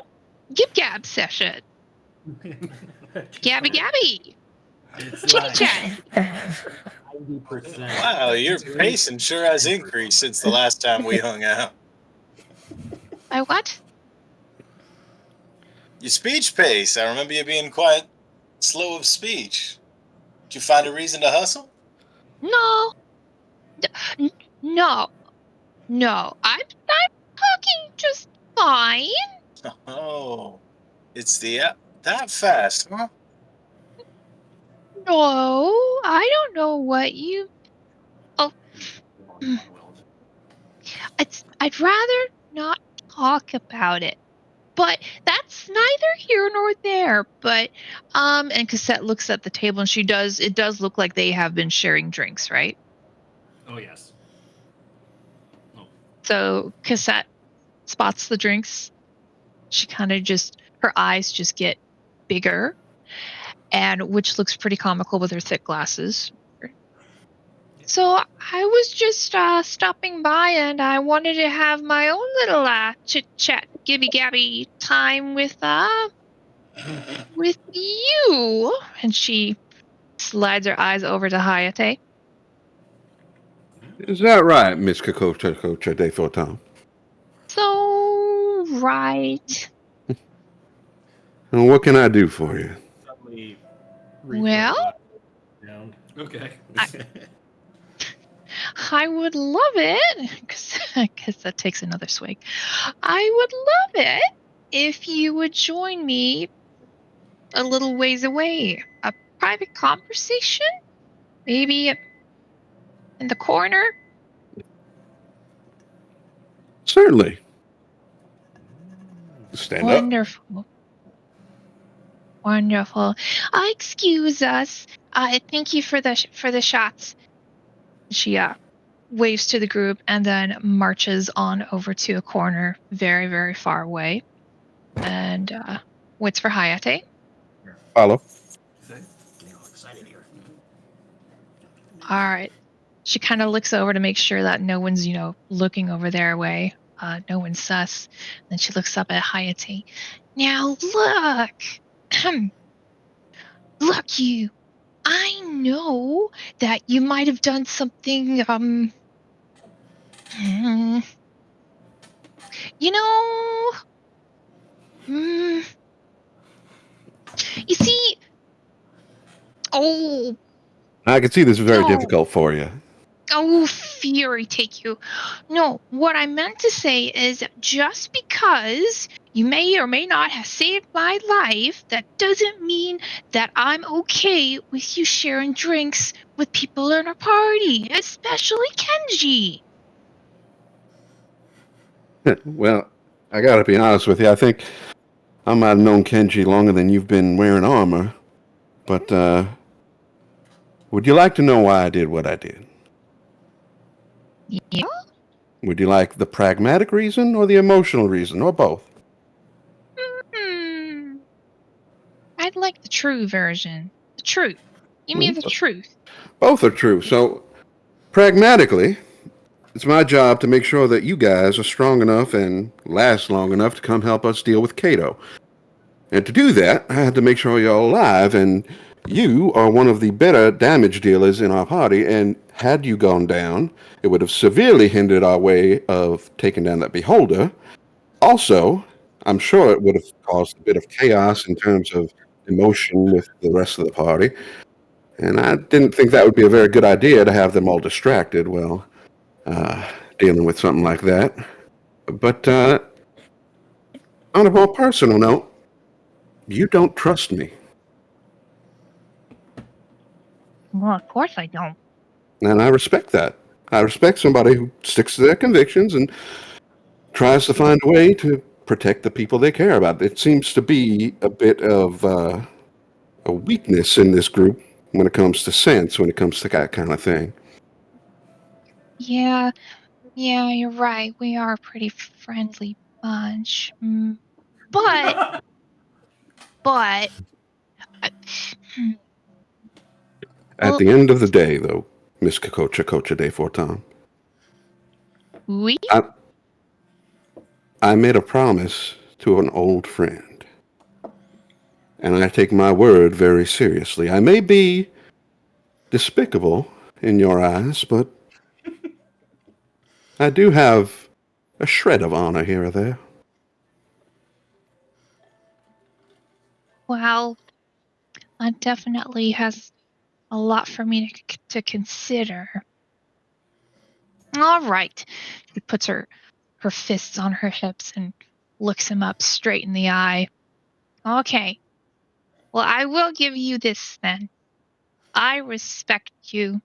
S10: gib gab session. Gabby gabby. Chitty chat.
S11: 90%.
S8: Wow, your pacing sure has increased since the last time we hung out.
S10: My what?
S8: Your speech pace. I remember you being quite slow of speech. Did you find a reason to hustle?
S10: No. No. No. I'm talking just fine.
S8: Oh, it's that fast, huh?
S10: No, I don't know what you... Oh. I'd rather not talk about it. But that's neither here nor there. But, and Cassette looks at the table and it does look like they have been sharing drinks, right?
S4: Oh, yes. Oh.
S10: So Cassette spots the drinks. She kind of her eyes just get bigger, and which looks pretty comical with her thick glasses. So I was just stopping by, and I wanted to have my own little chit chat, gibby gabby time with you. And she slides her eyes over to Hayate.
S6: Is that right, Miss Kocha de Fortin?
S10: So right.
S6: And what can I do for you?
S11: Suddenly
S10: Well,
S11: down.
S4: Okay.
S10: I would love it, because that takes another swig. I would love it if you would join me a little ways away. A private conversation? Maybe in the corner?
S6: Certainly. Stand up.
S10: Wonderful. Wonderful. Excuse us. Thank you for the shots. She waves to the group and then marches on over to a corner very, very far away. And waits for Hayate.
S6: Follow.
S3: Getting all excited here.
S10: All right. She kind of looks over to make sure that no one's, looking over their way. No one's sus. Then she looks up at Hayate. Now look, look, you. I know that you might have done something. You know. You see. Oh.
S6: I can see this is very
S10: No.
S6: difficult for you.
S10: Oh, fury take you. No, what I meant to say is just because you may or may not have saved my life, that doesn't mean that I'm okay with you sharing drinks with people in our party, especially Kenji.
S6: Well, I gotta be honest with you. I think I might have known Kenji longer than you've been wearing armor. But, would you like to know why I did what I did?
S10: Yeah?
S6: Would you like the pragmatic reason or the emotional reason, or both?
S10: I'd like the true version. The truth. Give me the truth.
S6: Both are true. So, pragmatically, it's my job to make sure that you guys are strong enough and last long enough to come help us deal with Kato. And to do that, I had to make sure you're alive, and you are one of the better damage dealers in our party, and had you gone down, it would have severely hindered our way of taking down that beholder. Also, I'm sure it would have caused a bit of chaos in terms of emotion with the rest of the party, and I didn't think that would be a very good idea to have them all distracted while dealing with something like that. But on a more personal note, you don't trust me.
S10: Well, of course I don't.
S6: And I respect that. I respect somebody who sticks to their convictions and tries to find a way to protect the people they care about. It seems to be a bit of a weakness in this group when it comes to sense, when it comes to that kind of thing.
S10: Yeah, you're right. We are a pretty friendly bunch. But, uh,
S6: At the end of the day, though, Miss Kocha de Fortan,
S10: oui?
S6: I made a promise to an old friend. And I take my word very seriously. I may be despicable in your eyes, but I do have a shred of honor here or there.
S10: Well, that definitely has a lot for me to consider. All right. She puts her fists on her hips and looks him up straight in the eye. Okay. Well, I will give you this then. I respect you,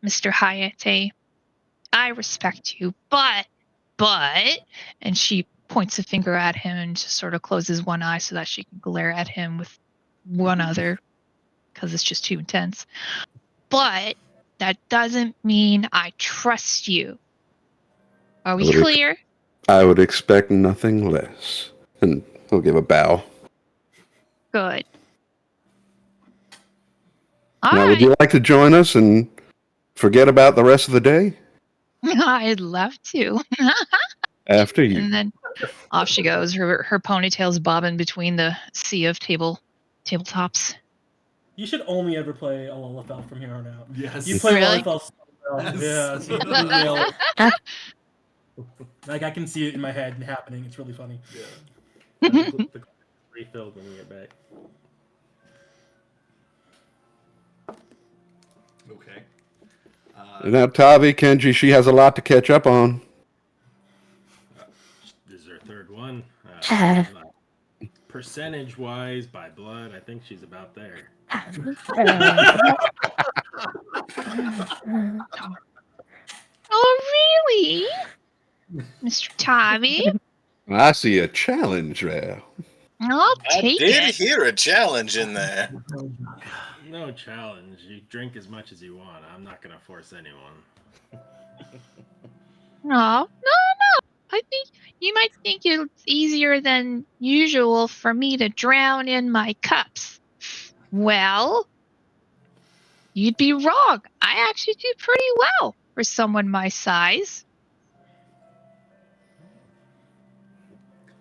S10: Mr. Hayate. I respect you, but, and she points a finger at him and just sort of closes one eye so that she can glare at him with one other because it's just too intense. But that doesn't mean I trust you. Are we clear?
S6: I would expect nothing less. And he'll give a bow.
S10: Good.
S6: Now, would you like to join us and forget about the rest of the day?
S10: I'd love to.
S6: After you.
S10: And then off she goes. Her ponytail's bobbing between the sea of tabletops.
S2: You should only ever play a Lullafell from here on out.
S4: Yes.
S2: You play
S10: Really?
S2: Lullafell so well.
S4: Yes.
S2: Yeah, so you nail it. Like I can see it in my head happening. It's really funny.
S11: Yeah. The refilled when we get back.
S4: Okay.
S6: Now, Tavi, Kenji, she has a lot to catch up on.
S11: This is her third one. Percentage-wise, by blood, I think she's about there.
S10: Oh, really? Mr. Tavi?
S6: I see a challenge there.
S10: I'll
S8: I
S10: take
S8: did
S10: it.
S8: hear a challenge in there.
S11: No challenge. You drink as much as you want. I'm not going to force anyone.
S10: No. I think you might think it's easier than usual for me to drown in my cups. Well, You'd be wrong. I actually do pretty well for someone my size.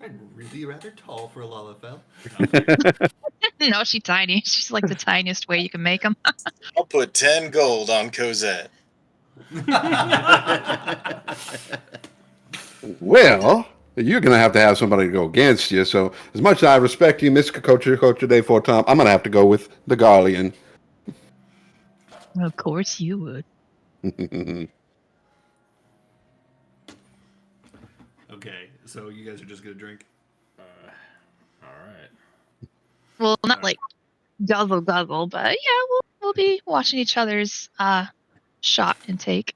S4: I'm really rather tall for a Lalafell.
S10: No, she's tiny. She's like the tiniest way you can make them.
S8: I'll put 10 gold on Cosette.
S6: Well, you're going to have somebody to go against you. So, as much as I respect you, Mr. Coach Day for Tom, I'm going to have to go with the Garlean.
S10: Of course you would.
S4: Okay, so you guys are just gonna drink.
S11: All right.
S10: Well, not like guzzle, but yeah, we'll be watching each other's shot intake.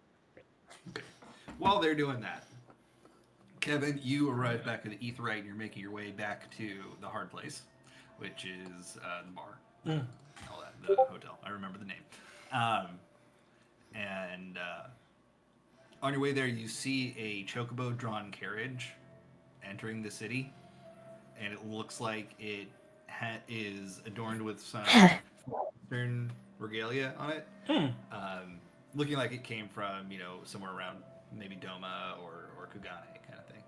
S4: While they're doing that, Kevin, you arrive back at the Etherite and you're making your way back to the hard place, which is the bar. All that, the hotel. I remember the name. And on your way there, you see a chocobo drawn carriage entering the city, and it looks like it is adorned with some Western regalia on it. Looking like it came from, somewhere around maybe Doma or Kugane kind of thing.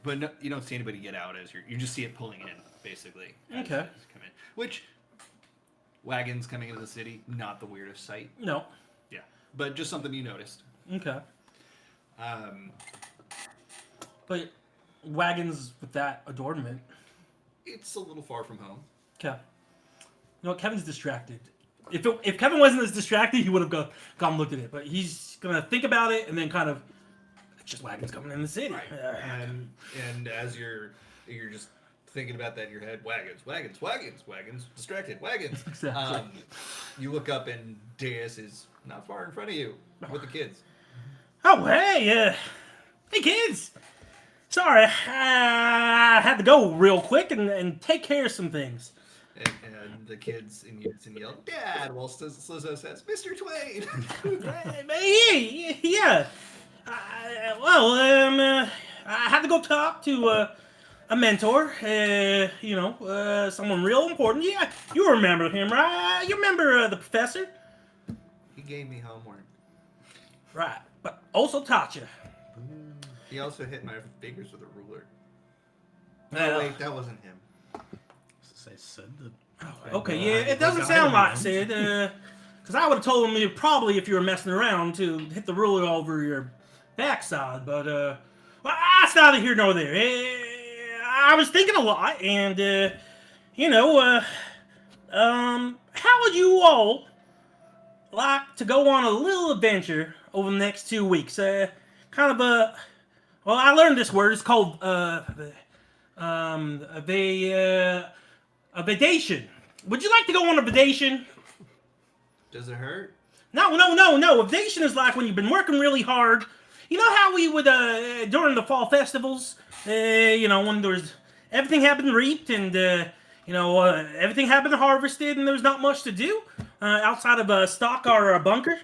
S4: But no, you don't see anybody get out as you just see it pulling in, basically. As
S2: Okay.
S4: come in. Which, wagons coming into the city, not the weirdest sight.
S2: No.
S4: Yeah. But just something you noticed.
S2: Okay. But wagons with that adornment.
S4: It's a little far from home.
S2: Okay. You know what? Kevin's distracted. If Kevin wasn't as distracted, he would have gone and looked at it. But he's gonna think about it and then kind of, it's just wagons coming in the city.
S4: Right. And as you're just thinking about that in your head, wagons, distracted, wagons.
S2: Exactly.
S4: You look up and Deus is not far in front of you with the kids.
S2: Oh, hey, hey kids. Sorry, I had to go real quick and take care of some things.
S4: And the kids in unison yell, "Dad!" while Slizzo says, "Mr. Twain!"
S2: Hey, yeah. I had to go talk to a mentor. Someone real important. Yeah, you remember him, right? You remember the professor?
S4: He gave me homework.
S2: Right, but also taught you.
S4: He also hit my fingers with a ruler.
S2: Well-
S4: No, wait, that wasn't him.
S5: Say Sid.
S2: Okay, yeah, it doesn't sound like Sid. Because I would have told him probably if you were messing around to hit the ruler over your backside. But well, that's neither here nor there. I was thinking a lot, and how would you all like to go on a little adventure over the next 2 weeks? Kind of a well, I learned this word. It's called a vadation. Would you like to go on a vadation?
S4: Does it hurt?
S2: No. A vadation is like when you've been working really hard. You know how we would during the fall festivals, when there was everything had been reaped and everything had been harvested and there was not much to do outside of stock our bunker.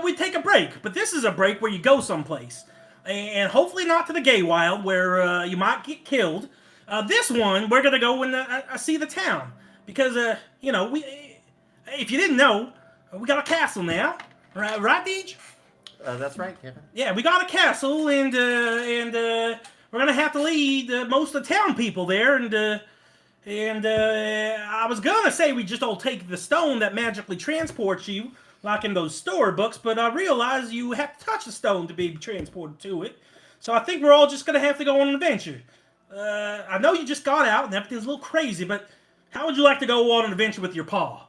S2: We take a break, but this is a break where you go someplace, and hopefully not to the gay wild where you might get killed. This one, we're gonna go and see the town because if you didn't know, we got a castle now, right, Deej?
S3: That's right, Kevin.
S2: Yeah, we got a castle, and we're gonna have to lead most of the town people there, and I was gonna say we just all take the stone that magically transports you, like in those storybooks, but I realize you have to touch the stone to be transported to it. So I think we're all just gonna have to go on an adventure. I know you just got out and everything's a little crazy, but how would you like to go on an adventure with your paw?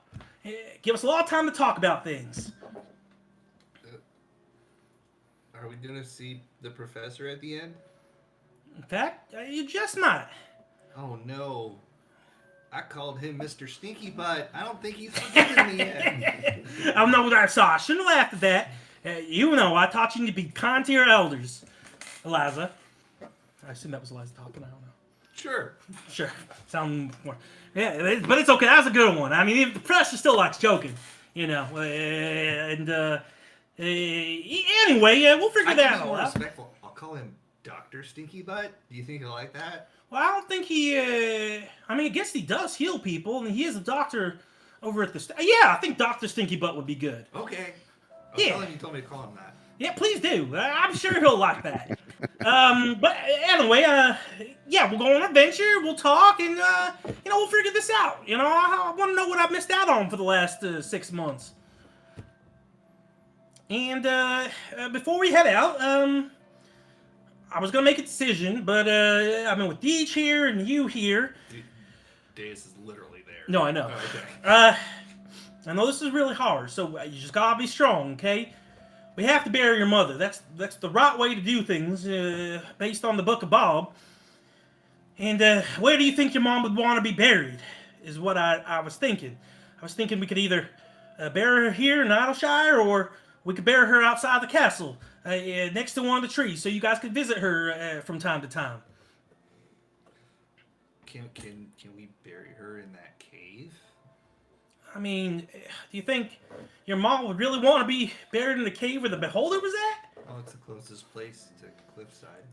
S2: Give us a lot of time to talk about things.
S4: Are we gonna see the professor at the end?
S2: In fact, you just might.
S4: Oh no. I called him Mr. Stinky Butt. I don't think he's forgiven me yet.
S2: Oh, no, that's all. I shouldn't have laughed at that. I taught you to be kind to your elders, Eliza. I assume that was Eliza talking. I don't know.
S4: Sure.
S2: Sound more. Yeah, but it's okay. That was a good one. I mean, the professor still likes joking, anyway, we'll figure that
S4: more
S2: out.
S4: respectful. I'll call him Dr. Stinky Butt. Do you think he'll like that?
S2: Well, I don't think he. I mean, I guess he does heal people, and he is a doctor over at the. Yeah, I think Doctor Stinky Butt would be good.
S4: Okay.
S2: Yeah.
S4: Tell him you told me to call him that.
S2: Yeah, please do. I'm sure he'll like that. But anyway, yeah, we'll go on an adventure. We'll talk, and we'll figure this out. I want to know what I've missed out on for the last 6 months. And before we head out, I was gonna make a decision, but I mean, with Deej here and you here.
S4: Deus is literally there.
S2: No, I know.
S4: Oh, okay.
S2: I know this is really hard, so you just gotta be strong, okay? We have to bury your mother. That's the right way to do things, based on the Book of Bob. And where do you think your mom would want to be buried? Is what I was thinking. I was thinking we could either bury her here in Idleshire, or we could bury her outside the castle, next to one of the trees, so you guys could visit her from time to time.
S4: Can we bury her in that cave?
S2: I mean, do you think your mom would really want to be buried in the cave where the Beholder was at?
S4: Oh, it's the closest place to Cliffside.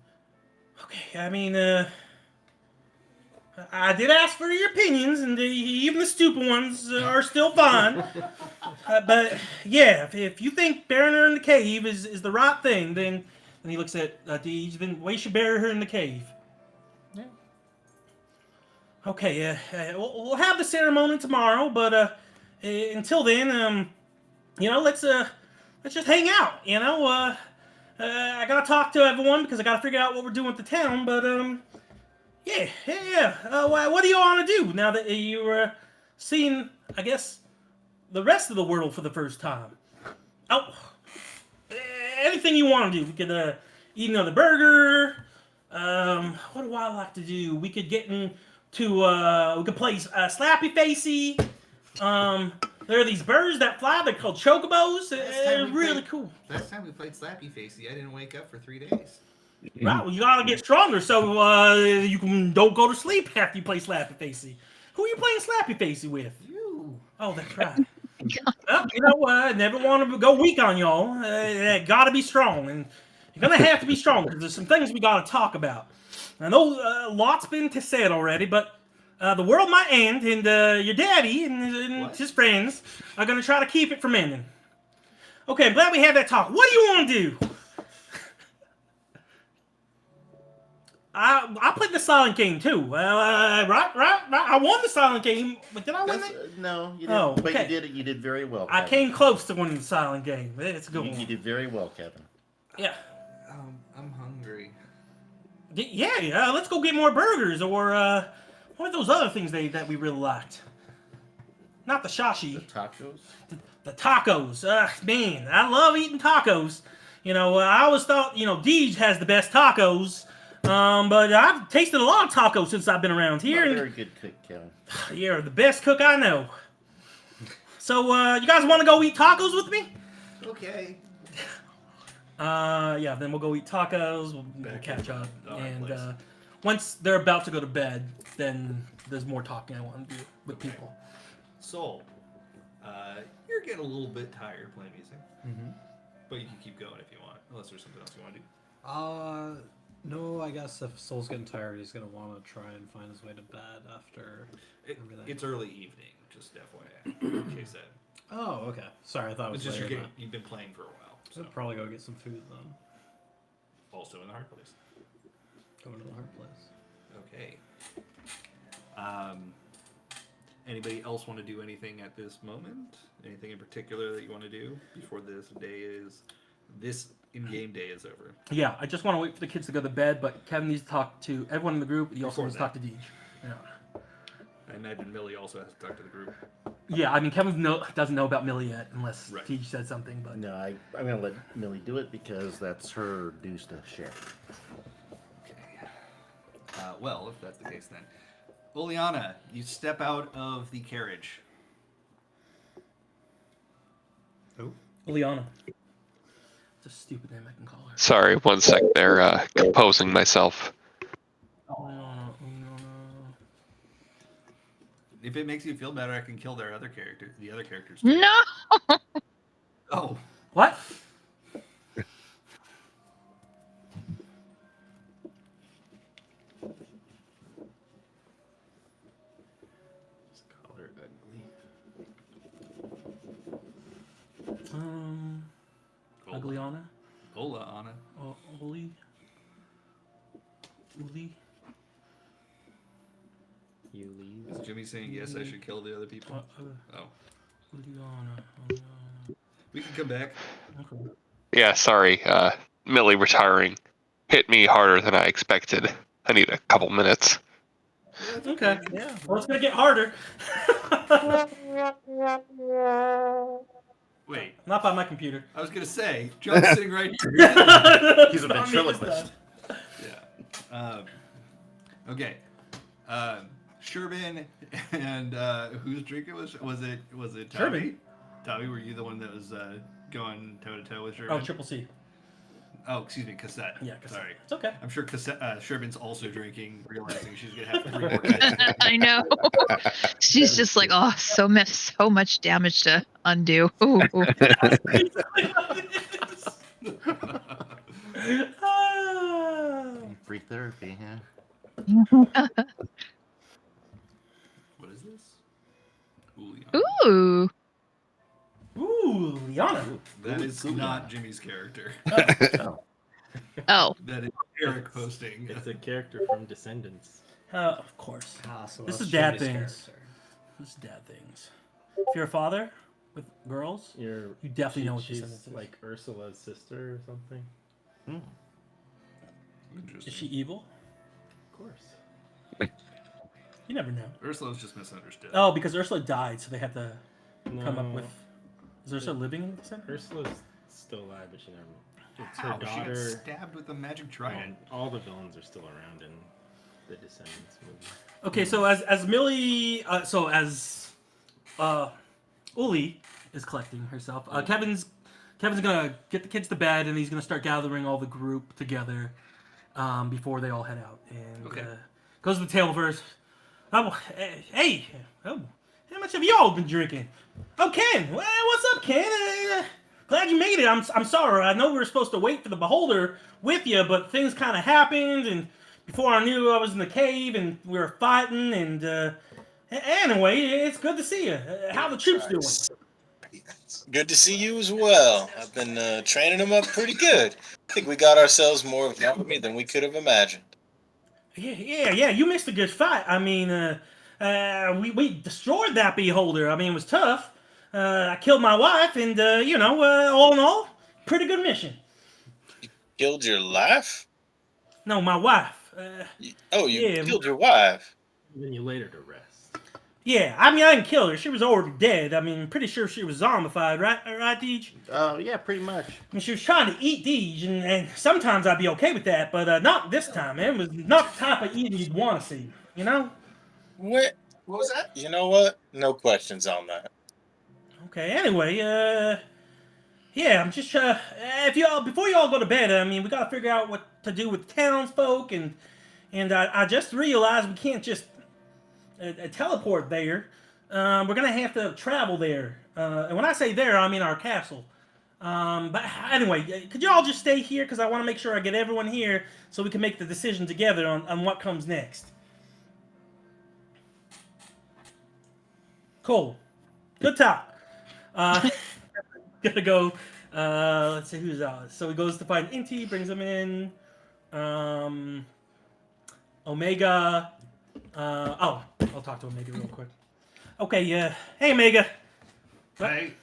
S2: Okay, I mean, I did ask for your opinions, and even the stupid ones are still fine. But yeah, if you think burying her in the cave is the right thing, then he looks at Deej, then we should bury her in the cave.
S3: Yeah.
S2: Okay, we'll have the ceremony tomorrow, but until then, let's just hang out. I gotta talk to everyone because I gotta figure out what we're doing with the town. But yeah. What do you want to do now that you're seeing, I guess, the rest of the world for the first time? Oh, anything you want to do. We could eat another burger. What do I like to do? We could get into we could play Slappy Facey. There are these birds that fly. They're called chocobos. They're really cool.
S4: Last time we played Slappy Facey, I didn't wake up for 3 days.
S2: Right, well, you gotta get stronger so you don't go to sleep after you play Slappy Facey. Who are you playing Slappy Facey with?
S4: You.
S2: Oh, that's right. Well, I never want to go weak on y'all. Gotta be strong, and you're gonna have to be strong because there's some things we gotta talk about. I know a lot's been said already, but the world might end, and your daddy and his friends are gonna try to keep it from ending. Okay, I'm glad we had that talk. What do you want to do? I played the silent game too. Right. I won the silent game, but did I win it?
S3: No, you didn't.
S2: Oh,
S3: But
S2: okay.
S3: you did very well.
S2: I
S3: Kevin.
S2: came close to winning the silent game. It's a good one.
S3: You did very well, Kevin.
S2: Yeah.
S4: I'm hungry.
S2: Yeah. Let's go get more burgers, or what are those other things that we really liked? Not the shashi.
S3: The tacos.
S2: The tacos. Man, I love eating tacos. I always thought Deej has the best tacos. But I've tasted a lot of tacos since I've been around here.
S3: Very good cook, Kevin.
S2: You're the best cook I know. So, you guys want to go eat tacos with me?
S4: Okay.
S2: Yeah, then we'll go eat tacos, we'll catch up, and once they're about to go to bed, then there's more talking I want to do with people.
S4: Soul, you're getting a little bit tired playing music.
S5: Mm-hmm.
S4: But you can keep going if you want, unless there's something else you want to do.
S5: No, I guess if Soul's getting tired, he's gonna want to try and find his way to bed after everything.
S4: It's early evening, just FYI, in case that.
S5: Oh, okay. Sorry, I thought it was
S4: It's just
S5: later.
S4: you've been playing for a while.
S5: So probably go get some food then.
S4: Also in the hard place.
S5: Going to the hard place.
S4: Okay. Anybody else want to do anything at this moment? Anything in particular that you want to do before this in-game day is over?
S2: Yeah, I just want to wait for the kids to go to bed, but Kevin needs to talk to everyone in the group. He also needs to talk to Deej. Yeah.
S4: I imagine Millie also has to talk to the group.
S2: Yeah, I mean, Kevin doesn't know about Millie yet, unless Deej said something. But
S3: no, I'm going to let Millie do it because that's her dues to share.
S4: Okay. Well, if that's the case, then. Oleana, you step out of the carriage.
S5: Who?
S2: Liana. It's a stupid name I can call her.
S7: Sorry, one sec there, composing myself.
S4: If it makes you feel better, I can kill the other characters. Too.
S10: No.
S4: Oh.
S2: What? Ugly Anna.
S4: Hola, Anna.
S2: Oh, Uli.
S11: You leave.
S4: Is Jimmy saying yes? I should kill the other people. Oh.
S2: Uliana.
S4: We can come back.
S2: Okay.
S7: Yeah, sorry. Millie retiring hit me harder than I expected. I need a couple minutes.
S2: Okay.
S5: Yeah.
S2: Well, it's gonna get harder.
S4: Wait,
S2: Not by my computer.
S4: I was gonna say, John's sitting right here.
S3: He's a
S2: Not me this
S3: ventriloquist.
S2: time.
S4: Yeah. Okay. Sherbin and whose drink it was? Was it Tommy?
S2: Sherbin.
S4: Tommy, were you the one that was going toe to toe with Sherbin?
S2: Oh, Triple C.
S4: Oh, excuse me, Cassette.
S2: Yeah, Cassette.
S4: Sorry.
S2: It's okay.
S4: I'm sure Cassette, Sherbin's also drinking, realizing she's gonna have 3 more kids.
S10: I know. She's just like, oh, so much damage to undo. Ooh.
S3: Free therapy, yeah.
S4: What is this?
S10: Ooh.
S2: Ooh, Liana.
S4: That is not Jimmy's character.
S10: Oh.
S4: That is Eric posting.
S11: It's a character from Descendants.
S2: Of course.
S5: So
S2: This
S5: that's
S2: is dad
S5: Jimmy's
S2: things.
S5: character.
S2: This is dad things. If you're a father with girls, you definitely know what
S11: she's
S2: Descendants is.
S11: like Ursula's sister or something.
S2: Is she evil?
S11: Of course.
S2: You never know.
S4: Ursula's just misunderstood.
S2: Oh, because Ursula died, so they had to come up with. Is Ursula living in Descendants?
S11: Ursula's still alive, but she never. It's
S4: How?
S11: her daughter.
S4: She got stabbed with a magic trident.
S11: And all the villains are still around in the Descendants movie.
S2: Okay, so as Millie, Uli is collecting herself, Kevin's gonna get the kids to bed, and he's gonna start gathering all the group together before they all head out. And goes to the table first. Oh, hey, how much have y'all been drinking? Oh, Ken, well, what's up, Ken? Glad you made it. I'm sorry. I know we were supposed to wait for the beholder with you, but things kind of happened, and before I knew, I was in the cave, and we were fighting. And anyway, it's good to see you. How the troops doing?
S8: Good to see you as well. I've been training them up pretty good. I think we got ourselves more of an army than we could have imagined.
S2: Yeah. You missed a good fight. I mean, we destroyed that beholder. I mean, it was tough. I killed my wife, and all in all, pretty good mission.
S8: You killed your life?
S2: No, my wife.
S8: You killed your wife.
S11: Then you laid her to rest.
S2: Yeah, I mean, I didn't kill her. She was already dead. I mean, pretty sure she was zombified, right, Deej?
S3: Yeah, pretty much.
S2: I mean, she was trying to eat Deej, and sometimes I'd be okay with that, but not this time, man. It was not the type of eating you'd want to see, you know?
S8: What was that? You know what? No questions on that.
S2: Okay, anyway, yeah, I'm just, before you all go to bed, I mean, we gotta figure out what to do with townsfolk, and I just realized we can't just teleport there. We're gonna have to travel there. And when I say there, I mean our castle. But anyway, could y'all just stay here? Because I want to make sure I get everyone here so we can make the decision together on what comes next. Cool. Good talk. Gonna go. Let's see who's out. So he goes to find Inti, brings him in. Omega. I'll talk to Omega real quick. Okay, hey Omega.
S4: Hey.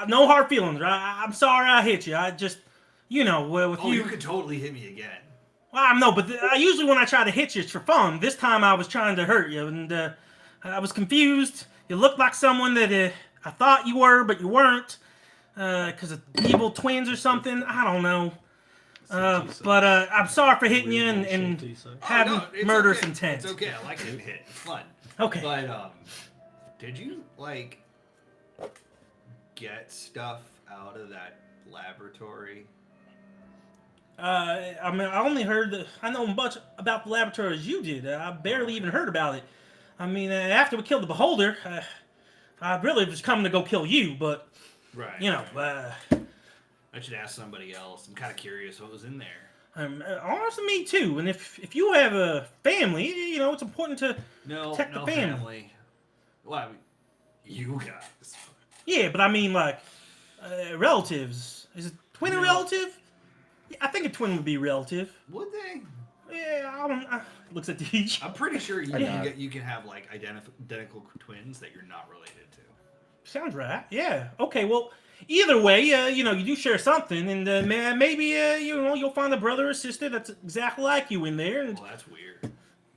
S2: No hard feelings, right? I'm sorry I hit you. I just, with
S4: you could totally hit me again.
S2: Well, I know, but usually when I try to hit you, it's for fun. This time I was trying to hurt you, and I was confused. You looked like someone that I thought you were, but you weren't. Because of evil twins or something. I don't know. But I'm sorry for hitting you and having murderous intent.
S4: It's okay. I like getting hit. It's fun.
S2: Okay.
S4: But did you get stuff out of that laboratory?
S2: I mean, I only heard I know as much about the laboratory as you did. I barely even heard about it. I mean, after we killed the beholder, I really was coming to go kill you, but
S4: I should ask somebody else. I'm kind of curious what was in there.
S2: Honestly, me too. And if you have a family, it's important to protect the family.
S4: Well, You guys.
S2: Yeah, but I mean, like, relatives. Is it twin a relative? Yeah, I think a twin would be relative.
S4: Would they?
S2: Yeah, I don't. Looks at each.
S4: I'm pretty sure you
S3: Yeah.
S4: can have like identical twins that you're not related to.
S2: Sounds right. Yeah. Okay. Well, either way, you do share something, and maybe you'll find a brother or sister that's exactly like you in there. And
S4: Well, that's weird.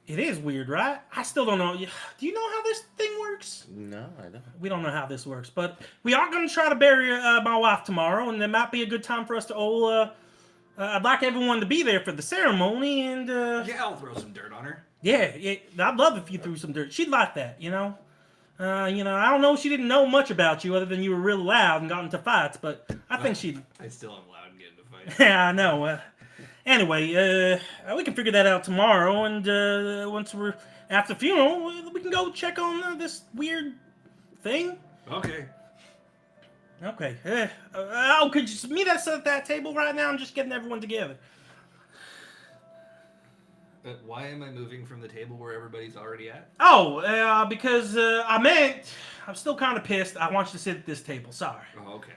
S2: it is weird, right? I still don't know. Do you know how this thing works?
S3: No, I don't.
S2: We don't know how this works, but we are going to try to bury my wife tomorrow, and there might be a good time for us to all. I'd like everyone to be there for the ceremony, and
S4: Yeah, I'll throw some dirt on her.
S2: yeah, I'd love if you threw some dirt. She'd like that, I don't know if she didn't know much about you other than you were really loud and got into fights, but I think she'd.
S4: I still am loud and get into fights.
S2: Yeah, I know. Anyway, we can figure that out tomorrow, and once we're after the funeral, we can go check on this weird thing.
S4: Okay.
S2: Okay. Could you meet us at that table right now? I'm just getting everyone together.
S4: Why am I moving from the table where everybody's already at?
S2: Oh, because I'm still kind of pissed. I want you to sit at this table. Sorry.
S4: Oh, okay.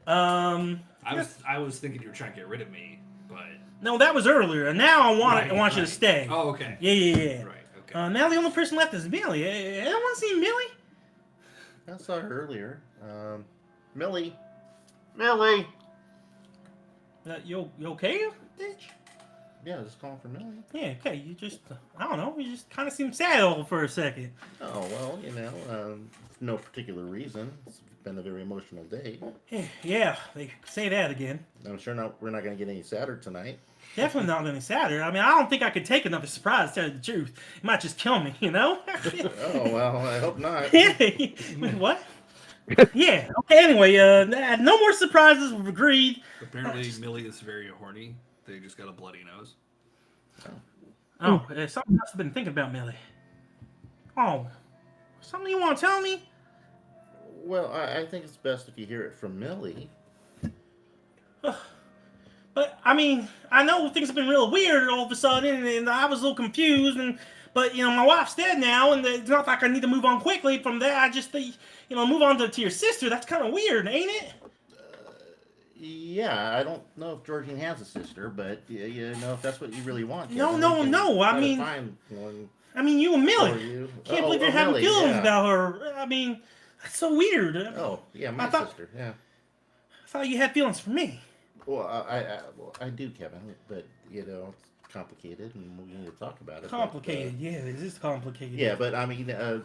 S2: I
S4: was thinking you were trying to get rid of me, but
S2: no, that was earlier. And now I want you to
S4: right.
S2: stay.
S4: Oh, okay.
S2: Yeah.
S4: Right. Okay.
S2: Now the only person left is Millie. Anyone see Millie?
S3: I saw her earlier. Millie. Millie.
S2: You okay, bitch?
S3: Yeah, just calling for Millie.
S2: Yeah, okay. You just, I don't know. You just kind of seem sad for a second.
S3: Oh, well, no particular reason. It's been a very emotional day.
S2: Yeah, they say that again.
S3: I'm sure we're not going to get any sadder tonight.
S2: Definitely not any sadder. I mean, I don't think I could take another surprise, to tell you the truth. It might just kill me,
S3: Oh, well, I hope not.
S2: What? Yeah, okay, anyway, no more surprises. We've agreed.
S4: Apparently, Millie is very horny. They just got a bloody nose.
S2: Something else I've been thinking about, Millie. Oh, something you want to tell me?
S3: Well, I think it's best if you hear it from Millie.
S2: But, I mean, I know things have been real weird all of a sudden, and I was a little confused, but, my wife's dead now, and it's not like I need to move on quickly from there. I just, move on to your sister. That's kind of weird, ain't it?
S3: Yeah, I don't know if Georgine has a sister, but, if that's what you really want.
S2: No,
S3: I mean...
S2: find one. You and Millie.
S3: You.
S2: Can't believe you're having
S3: Millie,
S2: feelings
S3: yeah.
S2: about her. I mean, that's so weird.
S3: Oh, yeah, my sister, yeah.
S2: I thought you had feelings for me.
S3: Well, I do, Kevin, but, it's complicated, and we need to talk about it.
S2: Complicated, yeah, it is complicated.
S3: Yeah, but,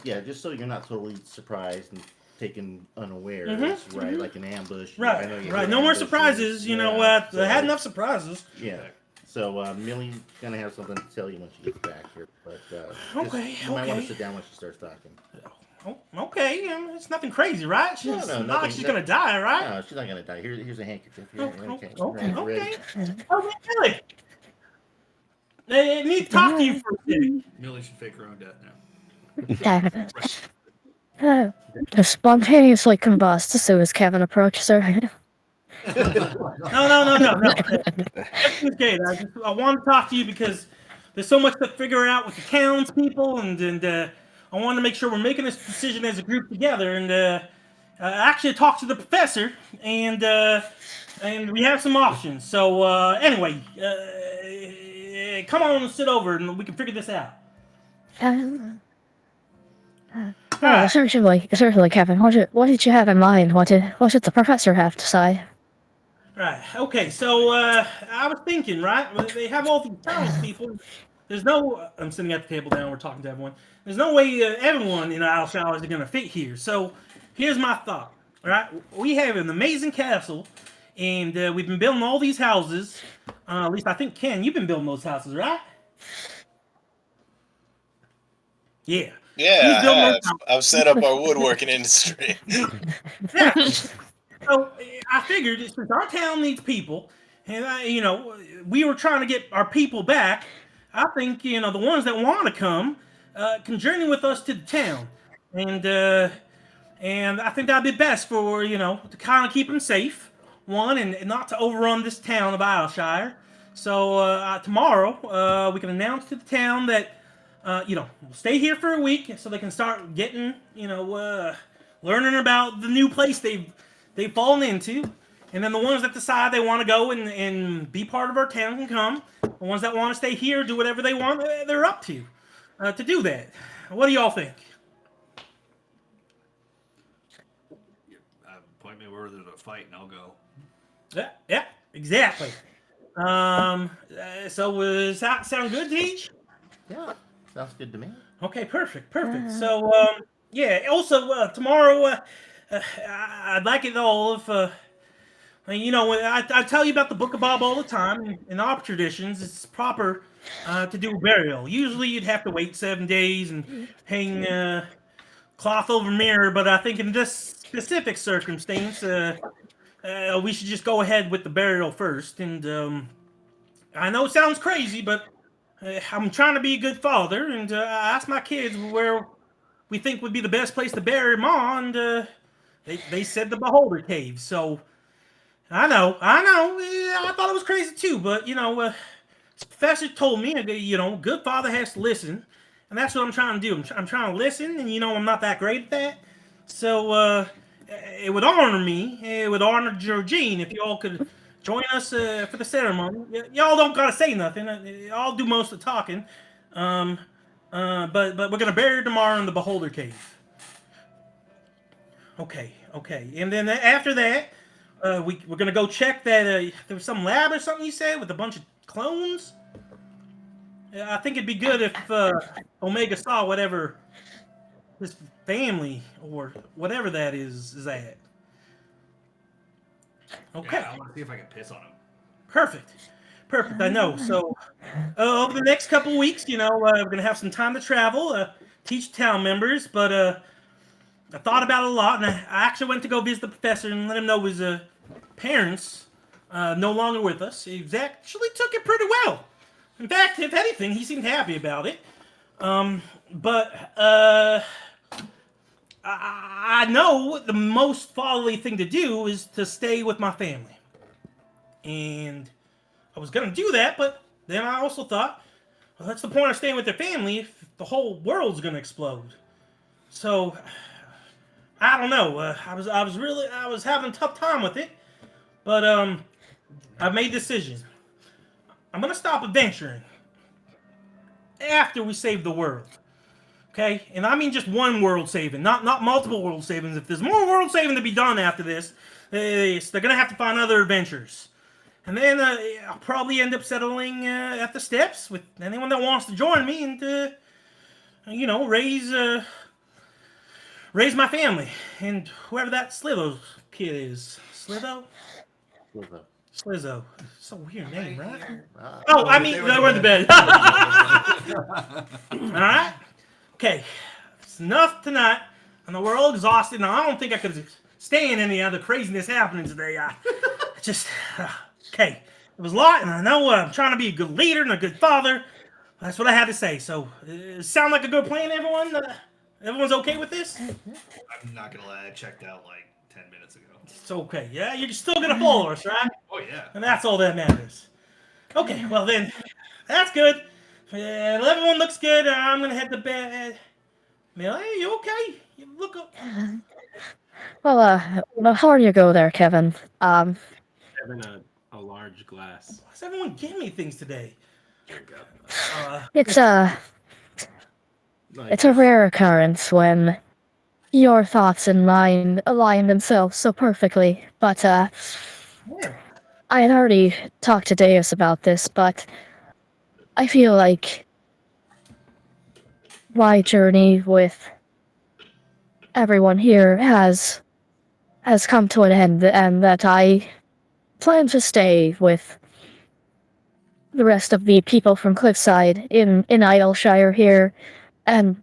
S3: just so you're not totally surprised and taken unawares, right? Like an ambush.
S2: Right. No more surprises. You know what? I had enough surprises.
S3: Yeah. So Millie's gonna have something to tell you when she gets back here, but you might want to sit down when she starts talking.
S2: Oh, okay. It's nothing crazy, right? She's
S3: No,
S2: not like she's gonna die, right?
S3: No, she's not gonna die. Here's a handkerchief. Here,
S2: Okay.
S3: Ready?
S2: Oh, Millie. I need to talk to you for a second.
S4: Millie should fake her own death
S12: To
S4: now.
S12: spontaneously combust as soon as Kevin approaches her.
S2: No. Everything's good. I want to talk to you because there's so much to figure out with the townspeople, and I want to make sure we're making this decision as a group together. And I actually talked to the professor, and we have some options. So anyway, come on and sit over, and we can figure this out.
S12: Certainly, Kevin. What did you have in mind? What did the professor have to say?
S2: Right. Okay. So I was thinking, right? They have all these townspeople. There's no. I'm sitting at the table now. We're talking to everyone. There's no way everyone in our showers are gonna fit here. So here's my thought. All right. We have an amazing castle, and we've been building all these houses. At least I think Ken, you've been building those houses, right? Yeah.
S8: Yeah, I have. I've set up our woodworking industry.
S2: Yeah. So I figured since our town needs people, and we were trying to get our people back, I think the ones that want to come can journey with us to the town, and I think that'd be best for to kind of keep them safe, one, and not to overrun this town of Isleshire. So tomorrow we can announce to the town that stay here for a week so they can start getting, learning about the new place they've fallen into. And then the ones that decide they want to go and be part of our town can come. The ones that want to stay here, do whatever they want, they're up to do that. What do y'all think?
S4: Point me where there's a fight and I'll go.
S2: Yeah, exactly. So does that sound good, Teach?
S3: Yeah, sounds good to me.
S2: Okay, perfect. So, yeah. Also, tomorrow, I'd like it all if, I tell you about the Book of Bob all the time. In our traditions, it's proper to do a burial. Usually, you'd have to wait 7 days and hang cloth over mirror. But I think in this specific circumstance, we should just go ahead with the burial first. And I know it sounds crazy, but I'm trying to be a good father, and I asked my kids where we think would be the best place to bury Ma, and they said the Beholder Cave. So I know, I thought it was crazy too, but Professor told me, good father has to listen, and that's what I'm trying to do. I'm trying to listen, and I'm not that great at that. So it would honor me, it would honor Georgine if y'all could join us for the ceremony. Y'all don't gotta say nothing. I'll do most of the talking. But we're gonna bury her tomorrow in the Beholder Cave. Okay. And then after that, we're gonna go check that there was some lab or something you said with a bunch of clones. I think it'd be good if Omega saw whatever his family or whatever that is at. Okay.
S4: Yeah, I want to see if I can piss on him.
S2: Perfect. I know. So over the next couple weeks, we're gonna have some time to travel, teach town members. But I thought about it a lot, and I actually went to go visit the professor and let him know his parents no longer with us. He actually took it pretty well. In fact, if anything, he seemed happy about it. But I know the most fatherly thing to do is to stay with my family. And I was going to do that, but then I also thought, well, that's the point of staying with their family if the whole world's going to explode. So, I don't know. I was having a tough time with it. But I made a decision. I'm going to stop adventuring after we save the world. Okay? And I mean just one world saving, not multiple world savings. If there's more world saving to be done after this, they're going to have to find other adventures. And then I'll probably end up settling at the steps with anyone that wants to join me and, raise my family. And whoever that Slitho kid is. Slitho? Slizzo. So weird name, right? I mean, we're in the bed. Alright? Okay. It's enough tonight. I know we're all exhausted. Now, I don't think I could stand any other craziness happening today. Okay. It was a lot, and I know I'm trying to be a good leader and a good father. That's what I had to say. So, sound like a good plan, everyone? Everyone's okay with this?
S4: I'm not gonna lie, I checked out like 10 minutes ago.
S2: It's okay. Yeah, you're still gonna follow us, right?
S4: Oh yeah.
S2: And that's all that matters. Okay, well then, that's good. Everyone looks good. I'm gonna head to bed. Millie, you okay? You look.
S12: Well, before you go there, Kevin,
S11: Having a large glass.
S2: Why's everyone giving me things today?
S12: it's a rare occurrence when your thoughts and mine align themselves so perfectly. But I had already talked to Deus about this, but I feel like my journey with everyone here has come to an end, and that I plan to stay with the rest of the people from Cliffside in Idleshire here. And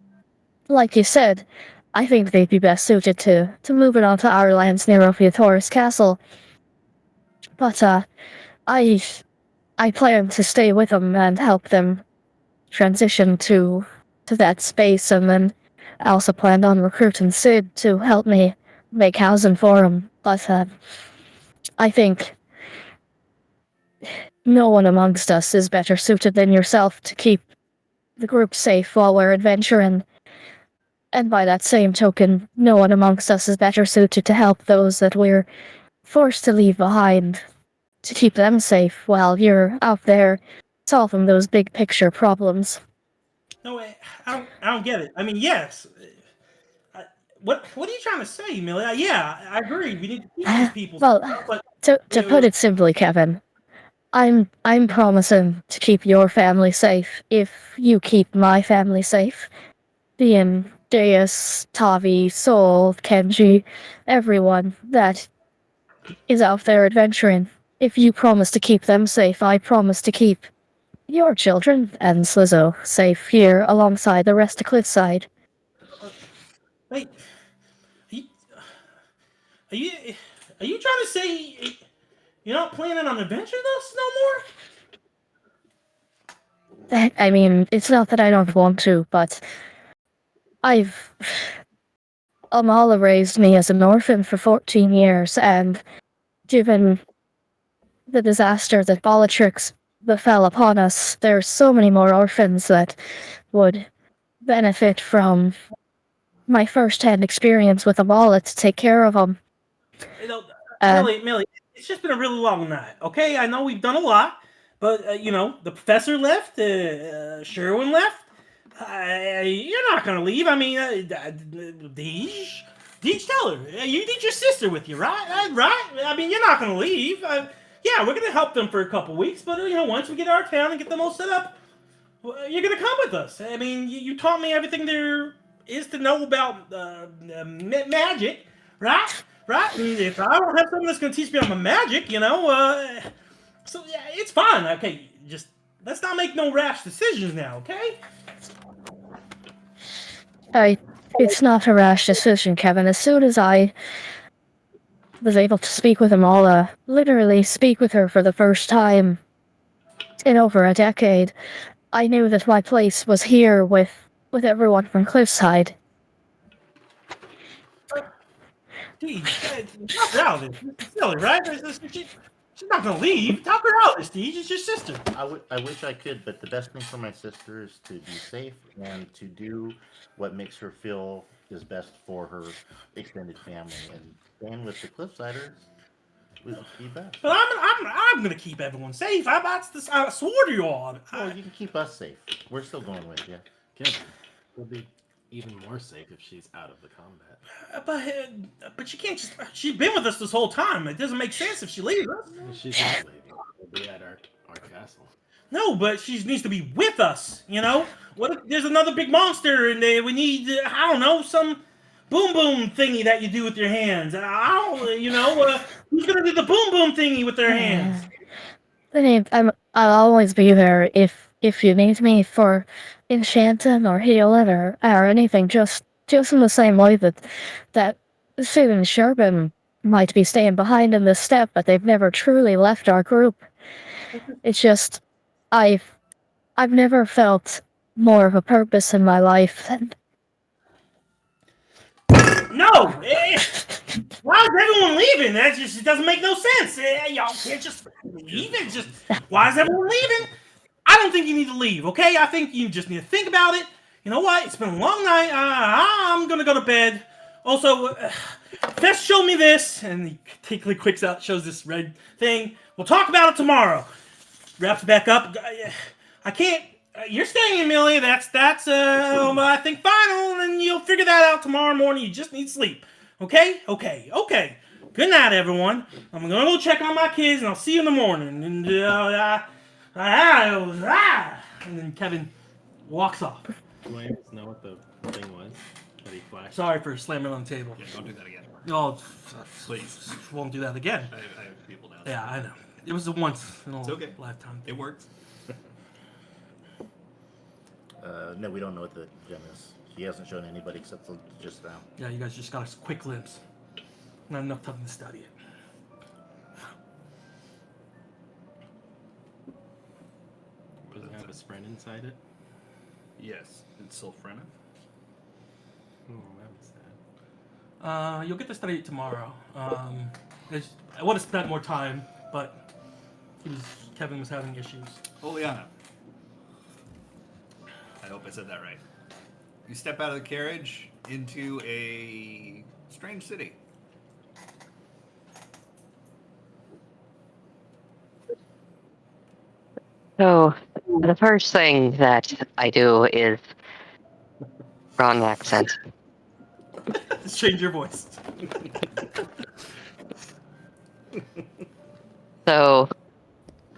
S12: like you said, I think they'd be best suited to moving on to our lands near Ophiatorus Castle. But I plan to stay with them and help them transition to that space, and then I also planned on recruiting Sid to help me make housing for him. But I think no one amongst us is better suited than yourself to keep the group safe while we're adventuring. And by that same token, no one amongst us is better suited to help those that we're forced to leave behind, to keep them safe while you're out there solving those big picture problems.
S2: No, I don't get it. I mean, yes. What are you trying to say, Millie? Yeah, I agree. We need to keep these people.
S12: Well,
S2: But
S12: to put it simply, Kevin, I'm promising to keep your family safe if you keep my family safe. Being Deus, Tavi, Sol, Kenji, everyone that is out there adventuring. If you promise to keep them safe, I promise to keep your children and Slizzo safe here alongside the rest of Cliffside.
S2: wait, are you are you trying to say you're not planning on adventuring us no more?
S12: I mean, it's not that I don't want to, but I've Amala raised me as an orphan for 14 years, and given the disaster that Bellatrix befell upon us, there's so many more orphans that would benefit from my first-hand experience with Amala to take care of them.
S2: You know, Millie, it's just been a really long night. Okay, I know we've done a lot, but the professor left, Sherwin left. You're not gonna leave. I mean, Deej, tell her you need your sister with you, right? Right? I mean, you're not gonna leave. Yeah, we're gonna help them for a couple weeks, but once we get our town and get them all set up, you're gonna come with us. I mean, you taught me everything there is to know about magic, right? Right? And if I don't have something that's gonna teach me on the magic, so yeah, it's fine. Okay, just let's not make no rash decisions now, okay?
S12: It's not a rash decision, Kevin. As soon as I was able to speak with Amala, literally speak with her for the first time in over a decade, I knew that my place was here with everyone from Cliffside.
S2: Deej, talk her out of this. This is silly, right? She's not gonna leave. Talk her out of this, Deej. It's your sister.
S3: I wish I could, but the best thing for my sister is to be safe and to do what makes her feel is best for her extended family. And staying with the Cliffsiders would be best.
S2: But I'm gonna keep everyone safe. I swore to you all.
S3: Well, you can keep us safe. We're still going with you.
S11: Good. We'll be even more safe if she's out of the combat.
S2: But she can't just. She's been with us this whole time. It doesn't make sense if she leaves us.
S11: She's not leaving. We'll be at our castle.
S2: No, but she needs to be with us. What if there's another big monster and we need I don't know some boom boom thingy that you do with your hands. I don't who's gonna do the boom boom thingy with their hands?
S12: I'll always be there if you need me for enchanting or healing or anything. Just in the same way that Sue and Sherbin might be staying behind in this step, but they've never truly left our group. It's just I've never felt more of a purpose in my life than.
S2: No! Why is everyone leaving? That just doesn't make no sense. Y'all can't just leave. It's just, why is everyone leaving? I don't think you need to leave, okay? I think you just need to think about it. You know what? It's been a long night. I'm gonna go to bed. Also, Fess showed me this, and he quickly clicks out, shows this red thing. We'll talk about it tomorrow. Wraps it back up. I can't. You're staying, Millie. That's I think final, and you'll figure that out tomorrow morning. You just need sleep. Okay. Good night, everyone. I'm gonna go check on my kids, and I'll see you in the morning. And then Kevin walks off.
S11: Do I know what the thing was that he flashed?
S2: Sorry for slamming on the table.
S4: Yeah, don't do that again.
S2: No,
S4: Please.
S2: won't do that again.
S4: I have people down.
S2: Yeah, I know. It was a once in a
S4: It's okay.
S2: lifetime.
S4: It worked.
S3: No, we don't know what the gem is. He hasn't shown anybody except for just now.
S2: Yeah, you guys just got a quick glimpse. Not enough time to study it.
S11: Does it have a sprint inside it?
S4: Yes. It's Sulfrena.
S11: Oh, that was sad.
S2: You'll get to study it tomorrow. I would have spent more time, but Kevin was having issues.
S4: Oleana. I hope I said that right. You step out of the carriage into a strange city.
S14: So, the first thing that I do is wrong accent.
S2: Just change your voice.
S14: So,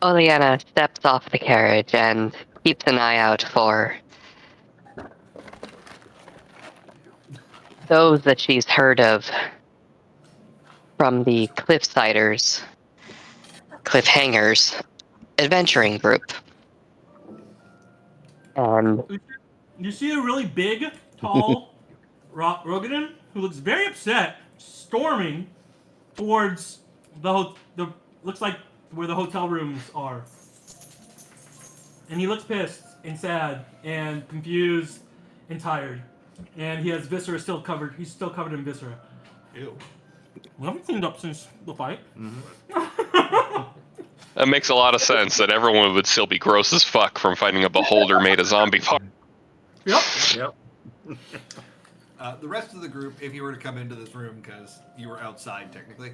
S14: Oleana steps off the carriage and keeps an eye out for those that she's heard of from the Cliffhangers adventuring group. And
S2: You see a really big, tall Rogadan who looks very upset, storming towards the looks like where the hotel rooms are, and he looks pissed and sad and confused and tired, and he has viscera still covered. He's still covered in viscera.
S4: Ew.
S2: We haven't cleaned up since the fight.
S7: That makes a lot of sense that everyone would still be gross as fuck from fighting a beholder made a zombie part.
S2: Yep.
S3: Yep.
S4: The rest of the group, if you were to come into this room, because you were outside technically,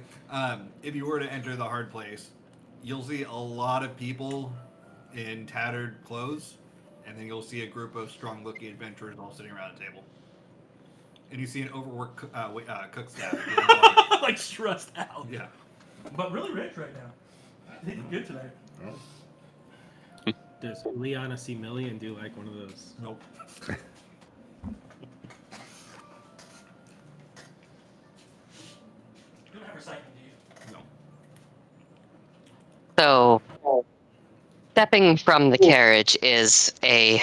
S4: if you were to enter the hard place, you'll see a lot of people in tattered clothes, and then you'll see a group of strong-looking adventurers all sitting around a table. And you see an overworked cook staff.
S2: Like stressed out.
S4: Yeah.
S2: But really rich right now. He's good today.
S11: Does Juliana see Millie and do like one of those?
S4: Nope.
S2: You don't have recycling, do you?
S4: No.
S14: so, stepping from the carriage is a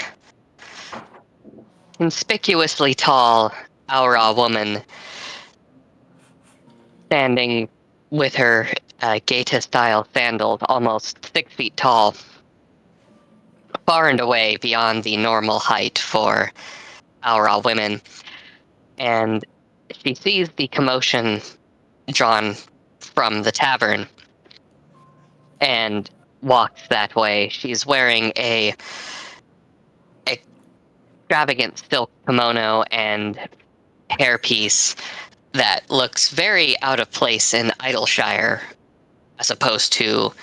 S14: conspicuously tall Aura woman standing with her Gaeta-style sandals, almost 6 feet tall, far and away beyond the normal height for Aura women. And she sees the commotion drawn from the tavern and walks that way. She's wearing a extravagant silk kimono and hairpiece that looks very out of place in Idleshire, as opposed to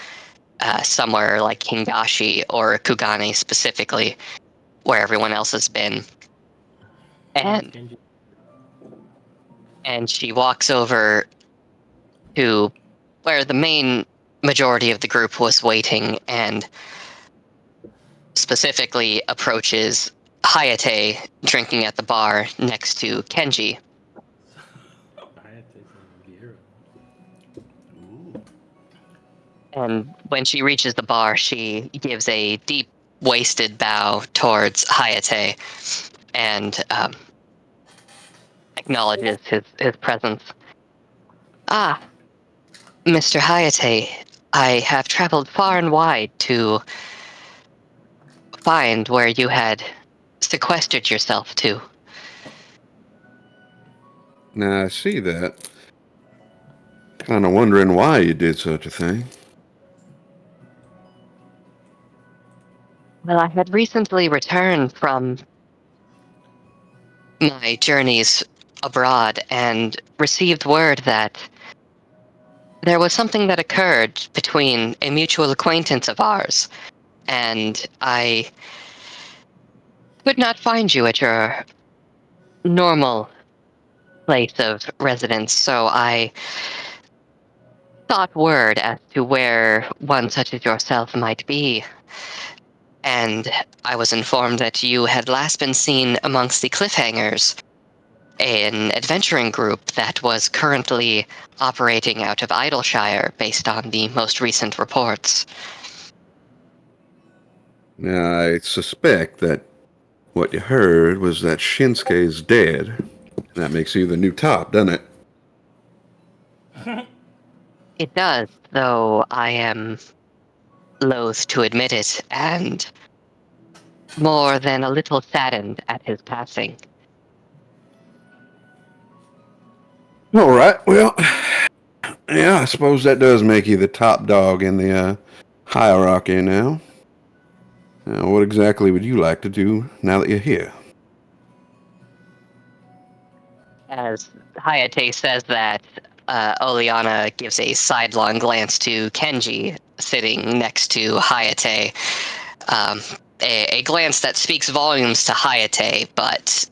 S14: somewhere like Hingashi or Kugane specifically, where everyone else has been. And she walks over to where the main majority of the group was waiting and specifically approaches Hayate drinking at the bar next to Kenji. And when she reaches the bar, she gives a deep-waisted bow towards Hayate and acknowledges his presence. Ah, Mr. Hayate, I have traveled far and wide to find where you had sequestered yourself to.
S6: Now, I see that. Kind of wondering why you did such a thing.
S14: Well, I had recently returned from my journeys abroad and received word that there was something that occurred between a mutual acquaintance of ours, and I could not find you at your normal place of residence, so I sought word as to where one such as yourself might be. And I was informed that you had last been seen amongst the Cliffhangers, an adventuring group that was currently operating out of Idleshire based on the most recent reports.
S6: Now, I suspect that what you heard was that Shinsuke's dead. That makes you the new top, doesn't it?
S14: It does, though I am loath to admit it, and more than a little saddened at his passing.
S6: All right, well, yeah, I suppose that does make you the top dog in the hierarchy now. What exactly would you like to do now that you're here?
S14: As Hayate says that, Oleana gives a sidelong glance to Kenji, sitting next to Hayate. A glance that speaks volumes to Hayate, but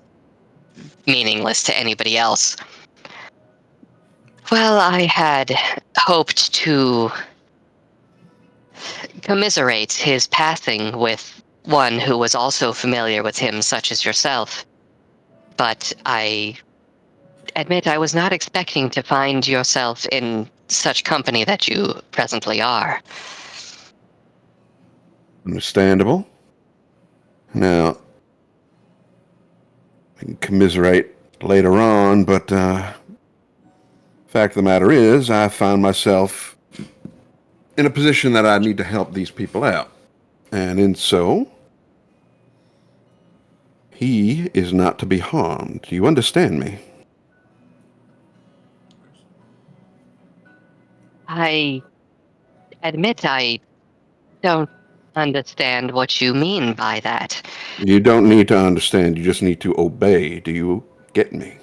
S14: meaningless to anybody else. Well, I had hoped to commiserate his passing with one who was also familiar with him, such as yourself. But I admit I was not expecting to find yourself in such company that you presently are.
S6: Understandable. Now, I can commiserate later on, but fact of the matter is, I found myself in a position that I need to help these people out. And in so, he is not to be harmed. Do you understand me?
S14: I admit I don't understand what you mean by that.
S6: You don't need to understand, you just need to obey. Do you get me?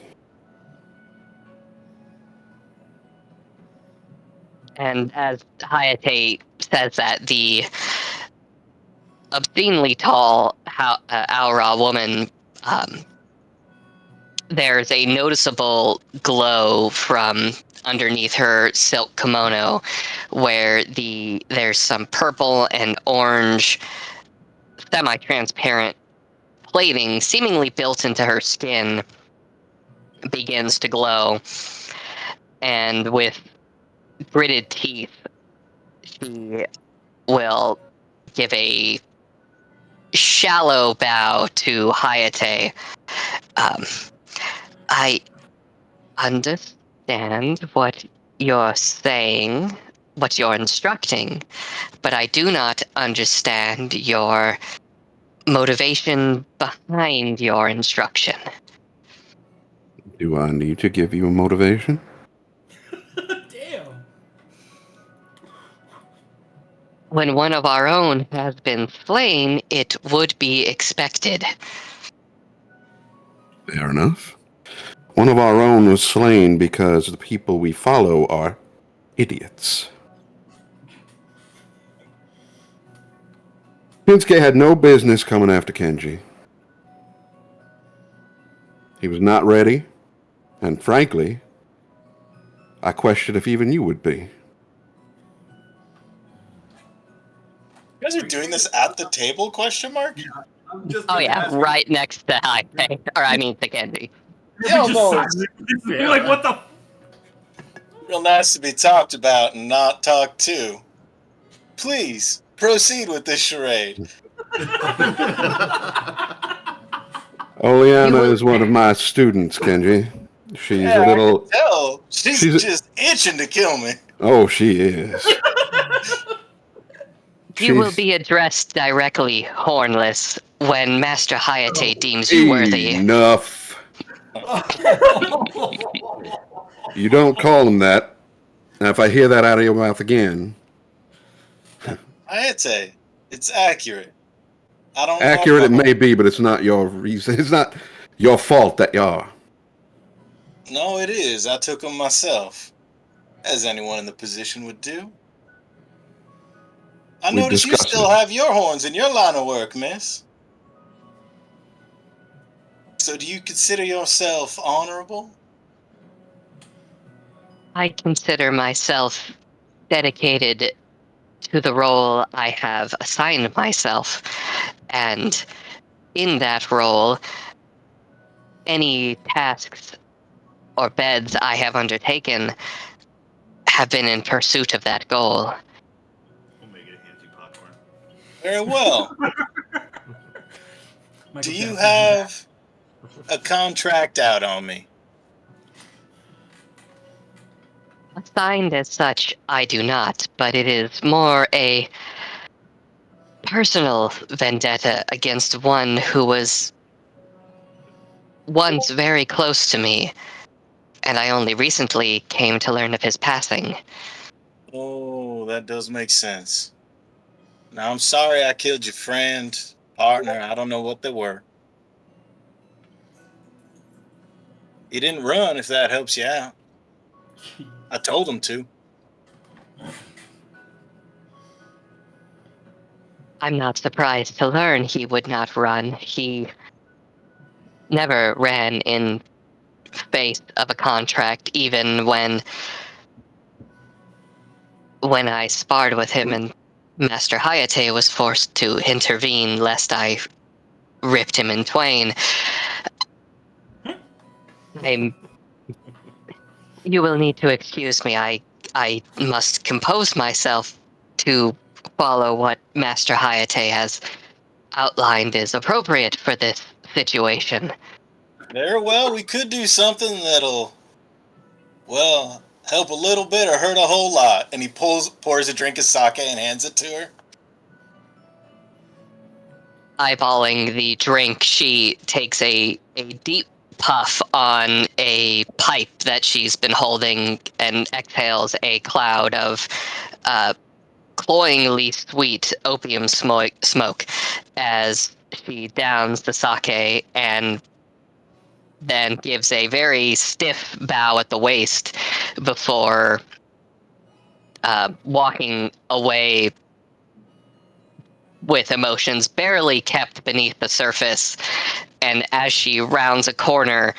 S14: And as Hayate says that, the obscenely tall Aura woman, there's a noticeable glow from underneath her silk kimono, where there's some purple and orange semi-transparent plating seemingly built into her skin begins to glow, and with gritted teeth she will give a shallow bow to Hayate. I understand what you're saying, what you're instructing, but I do not understand your motivation behind your instruction.
S6: Do I need to give you a motivation?
S2: Damn.
S14: When one of our own has been slain, it would be expected.
S6: Fair enough. One of our own was slain because the people we follow are idiots. Shinsuke had no business coming after Kenji. He was not ready, and frankly, I question if even you would be.
S8: You guys are doing this at the table? Question mark.
S14: Oh yeah, right next to Hayate, or I mean to Kenji.
S8: Yo,
S2: You're like, what the?
S8: Real nice to be talked about and not talked to. Please proceed with this charade.
S6: Oleana is one of my students, Kenji. She's
S8: Yeah,
S6: a little.
S8: I can tell. She's just itching to kill me.
S6: Oh, she is.
S14: You will be addressed directly, Hornless, when Master Hayate deems you worthy.
S6: Enough. You don't call him that. Now, if I hear that out of your mouth again.
S8: Hayate, it's accurate. I don't
S6: Accurate
S8: know.
S6: it may be, but it's not your reason. It's not your fault that you are.
S8: No, it is. I took him myself, as anyone in the position would do. I
S6: We've
S8: notice you
S6: discussed
S8: still
S6: it.
S8: have your horns in your line of work, miss. So do you consider yourself honorable?
S14: I consider myself dedicated to the role I have assigned myself, and in that role, any tasks or beds I have undertaken have been in pursuit of that goal.
S8: Very well. Do you have a contract out on me?
S14: Assigned as such, I do not, but it is more a personal vendetta against one who was once very close to me, and I only recently came to learn of his passing.
S8: Oh, that does make sense. Now, I'm sorry I killed your friend, partner. I don't know what they were. He didn't run, if that helps you out. I told him to.
S14: I'm not surprised to learn he would not run. He never ran in face of a contract, even when I sparred with him and Master Hayate was forced to intervene lest I ripped him in twain. You will need to excuse me. I must compose myself to follow what Master Hayate has outlined is appropriate for this situation.
S8: Very well, we could do something that'll, well, help a little bit or hurt a whole lot. And he pours a drink of sake and hands it to her.
S14: Eyeballing the drink, she takes a deep puff on a pipe that she's been holding and exhales a cloud of cloyingly sweet opium smoke as she downs the sake and then gives a very stiff bow at the waist before walking away with emotions barely kept beneath the surface. And as she rounds a corner,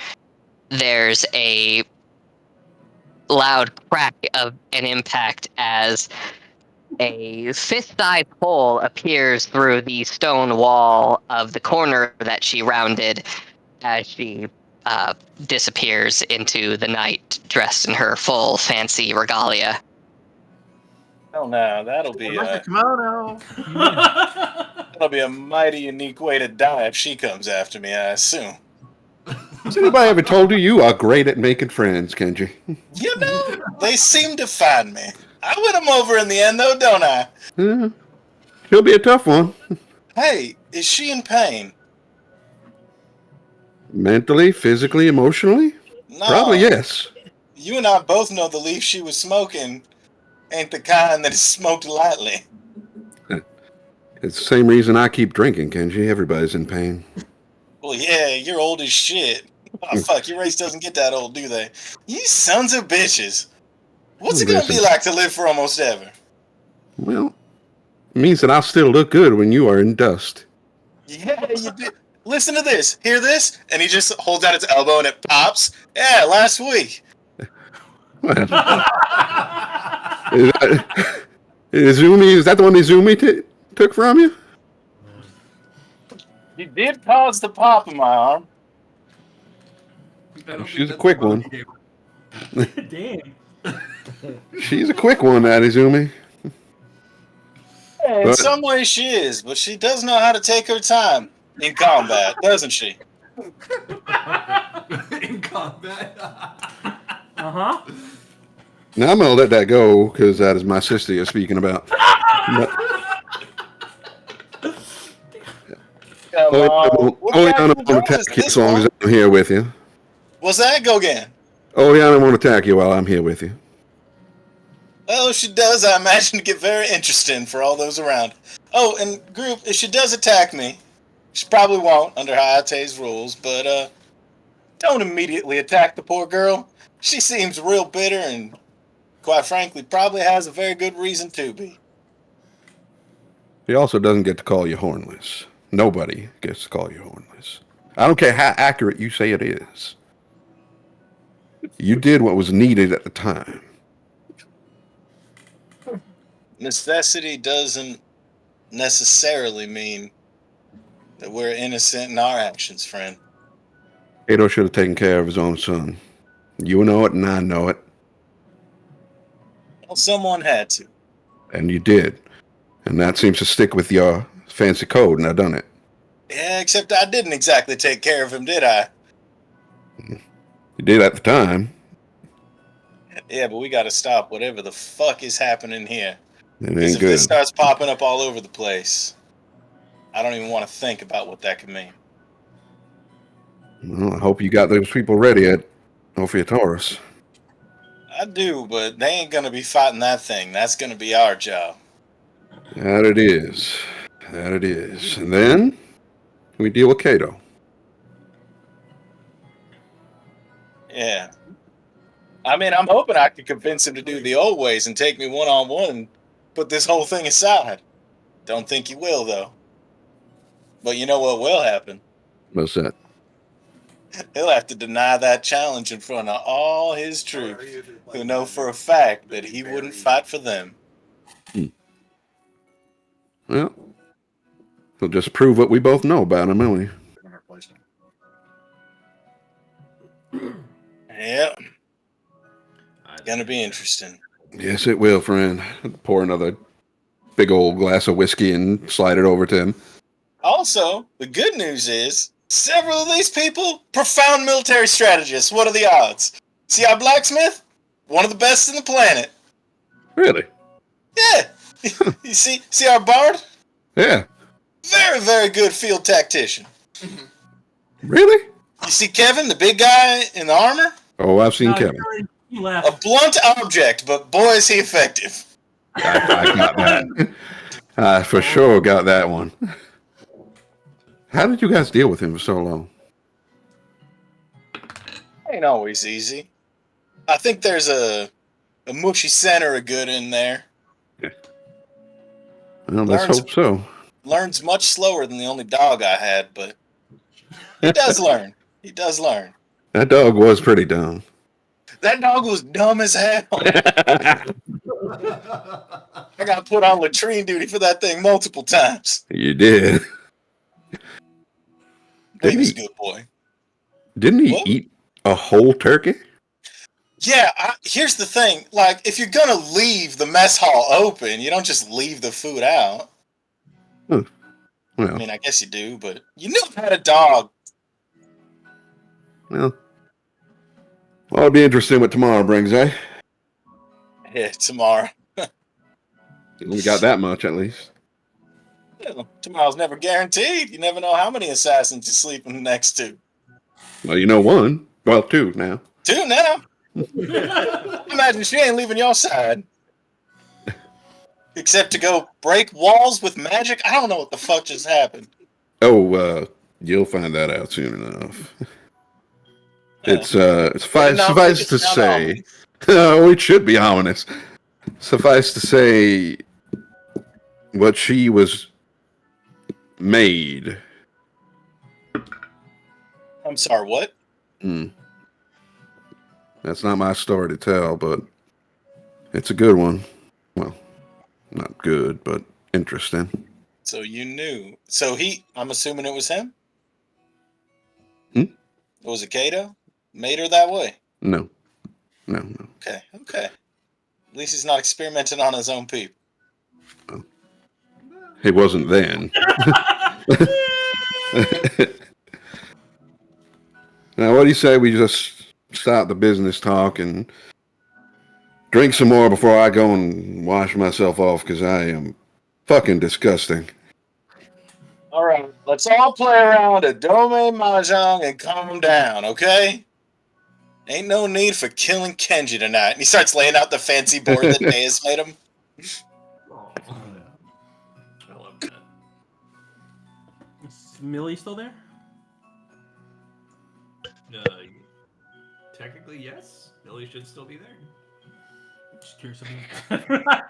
S14: there's a loud crack of an impact as a fist-sized hole appears through the stone wall of the corner that she rounded as she disappears into the night dressed in her full fancy regalia.
S8: Oh no, that'll be
S3: Like a kimono.
S8: that'll be a mighty unique way to die if she comes after me, I assume.
S6: Has anybody ever told you are great at making friends, Kenji?
S8: You know, they seem to find me. I win them over in the end, though, don't I?
S6: Yeah. She'll be a tough one.
S8: Hey, is she in pain?
S6: Mentally, physically, emotionally?
S8: No.
S6: Probably yes.
S8: You and I both know the leaf she was smoking ain't the kind that is smoked lightly.
S6: It's the same reason I keep drinking, Kenji. Everybody's in pain.
S8: Well, yeah, you're old as shit. Oh, fuck, your race doesn't get that old, do they? You sons of bitches. What's it gonna be like to live for almost ever?
S6: Well, it means that I'll still look good when you are in dust.
S8: Yeah, you do. Listen to this. Hear this? And he just holds out his elbow and it pops. Yeah, last week.
S6: Izumi, is that the one Izumi took from you?
S8: He did cause the pop in my arm.
S6: She's a quick one.
S2: Damn.
S6: She's a quick one, that Izumi.
S8: Yeah, in some ways she is, but she does know how to take her time in combat, doesn't she?
S4: In combat.
S2: Uh-huh.
S6: Now I'm gonna let that go because that is my sister you're speaking about. Oleana won't attack you as long as I'm here with you.
S8: What's that? Go again.
S6: Oleana won't attack you while I'm here with you.
S8: Well, if she does, I imagine it get very interesting for all those around. Oh, and group, if she does attack me, she probably won't under Hayate's rules, but don't immediately attack the poor girl. She seems real bitter and, quite frankly, probably has a very good reason to be.
S6: He also doesn't get to call you hornless. Nobody gets to call you hornless. I don't care how accurate you say it is. You did what was needed at the time.
S8: Necessity doesn't necessarily mean that we're innocent in our actions, friend.
S6: Kato should have taken care of his own son. You know it and I know it.
S8: Well, someone had to.
S6: And you did. And that seems to stick with your fancy code, now doesn't it?
S8: Yeah, except I didn't exactly take care of him, did I?
S6: You did at the time.
S8: Yeah, but we gotta stop whatever the fuck is happening here.
S6: It
S8: Because
S6: ain't
S8: if
S6: good.
S8: this starts popping up all over the place, I don't even want to think about what that could mean.
S6: Well, I hope you got those people ready at Ophiatoris.
S8: I do, but they ain't gonna be fighting that thing. That's gonna be our job.
S6: That it is. That it is. And then we deal with Kato.
S8: Yeah. I mean, I'm hoping I could convince him to do the old ways and take me one-on-one and put this whole thing aside. Don't think he will, though. But you know what will happen?
S6: What's that?
S8: He'll have to deny that challenge in front of all his troops, who know for a fact that he wouldn't fight for them.
S6: Well, he'll just prove what we both know about him, won't he?
S8: Yep. Gonna be interesting.
S6: Yes, it will, friend. Pour another big old glass of whiskey and slide it over to him.
S8: Also, the good news is, several of these people, profound military strategists. What are the odds? See our blacksmith? One of the best in the planet.
S6: Really?
S8: Yeah. You see our bard?
S6: Yeah.
S8: Very, very good field tactician.
S6: Really?
S8: You see Kevin, the big guy in the armor?
S6: Oh, I've seen Kevin.
S2: You laughed.
S8: A blunt object, but boy is he effective.
S6: I got that. I for sure got that one. How did you guys deal with him for so long?
S8: Ain't always easy. I think there's a mushy center of good in there.
S6: Well, let's hope so.
S8: Learns much slower than the only dog I had, but he does learn. He does learn.
S6: That dog was pretty dumb.
S8: That dog was dumb as hell. I got put on latrine duty for that thing multiple times.
S6: You did.
S8: He was a good boy.
S6: Didn't he eat a whole turkey?
S8: Yeah, here's the thing. Like, if you're going to leave the mess hall open, you don't just leave the food out.
S6: Well,
S8: I mean, I guess you do, but you knew I had a dog.
S6: Well, it'll be interesting what tomorrow brings, eh?
S8: Yeah, tomorrow.
S6: We got that much, at least.
S8: Yeah, tomorrow's never guaranteed. You never know how many assassins you're sleeping next to.
S6: Well, you know one. Well, two now.
S8: Two now. Imagine she ain't leaving your side. Except to go break walls with magic. I don't know what the fuck just happened.
S6: Oh, you'll find that out soon enough. It's suffice to say. Oh, it should be ominous. Suffice to say, what she was made.
S8: I'm sorry, what?
S6: That's not my story to tell, but it's a good one. Well, not good, but interesting.
S8: So you knew. So I'm assuming it was him? Was it Kato? Made her that way?
S6: No.
S8: Okay. At least he's not experimenting on his own people.
S6: He wasn't then. Now, what do you say we just stop the business talk and drink some more before I go and wash myself off, because I am fucking disgusting.
S8: All right, let's all play around a Dome Mahjong and calm down, okay? Ain't no need for killing Kenji tonight. And he starts laying out the fancy board that Deus made him.
S11: I love that.
S2: Is Millie still there?
S4: Technically, yes. Billy should still be there.
S2: Just curious.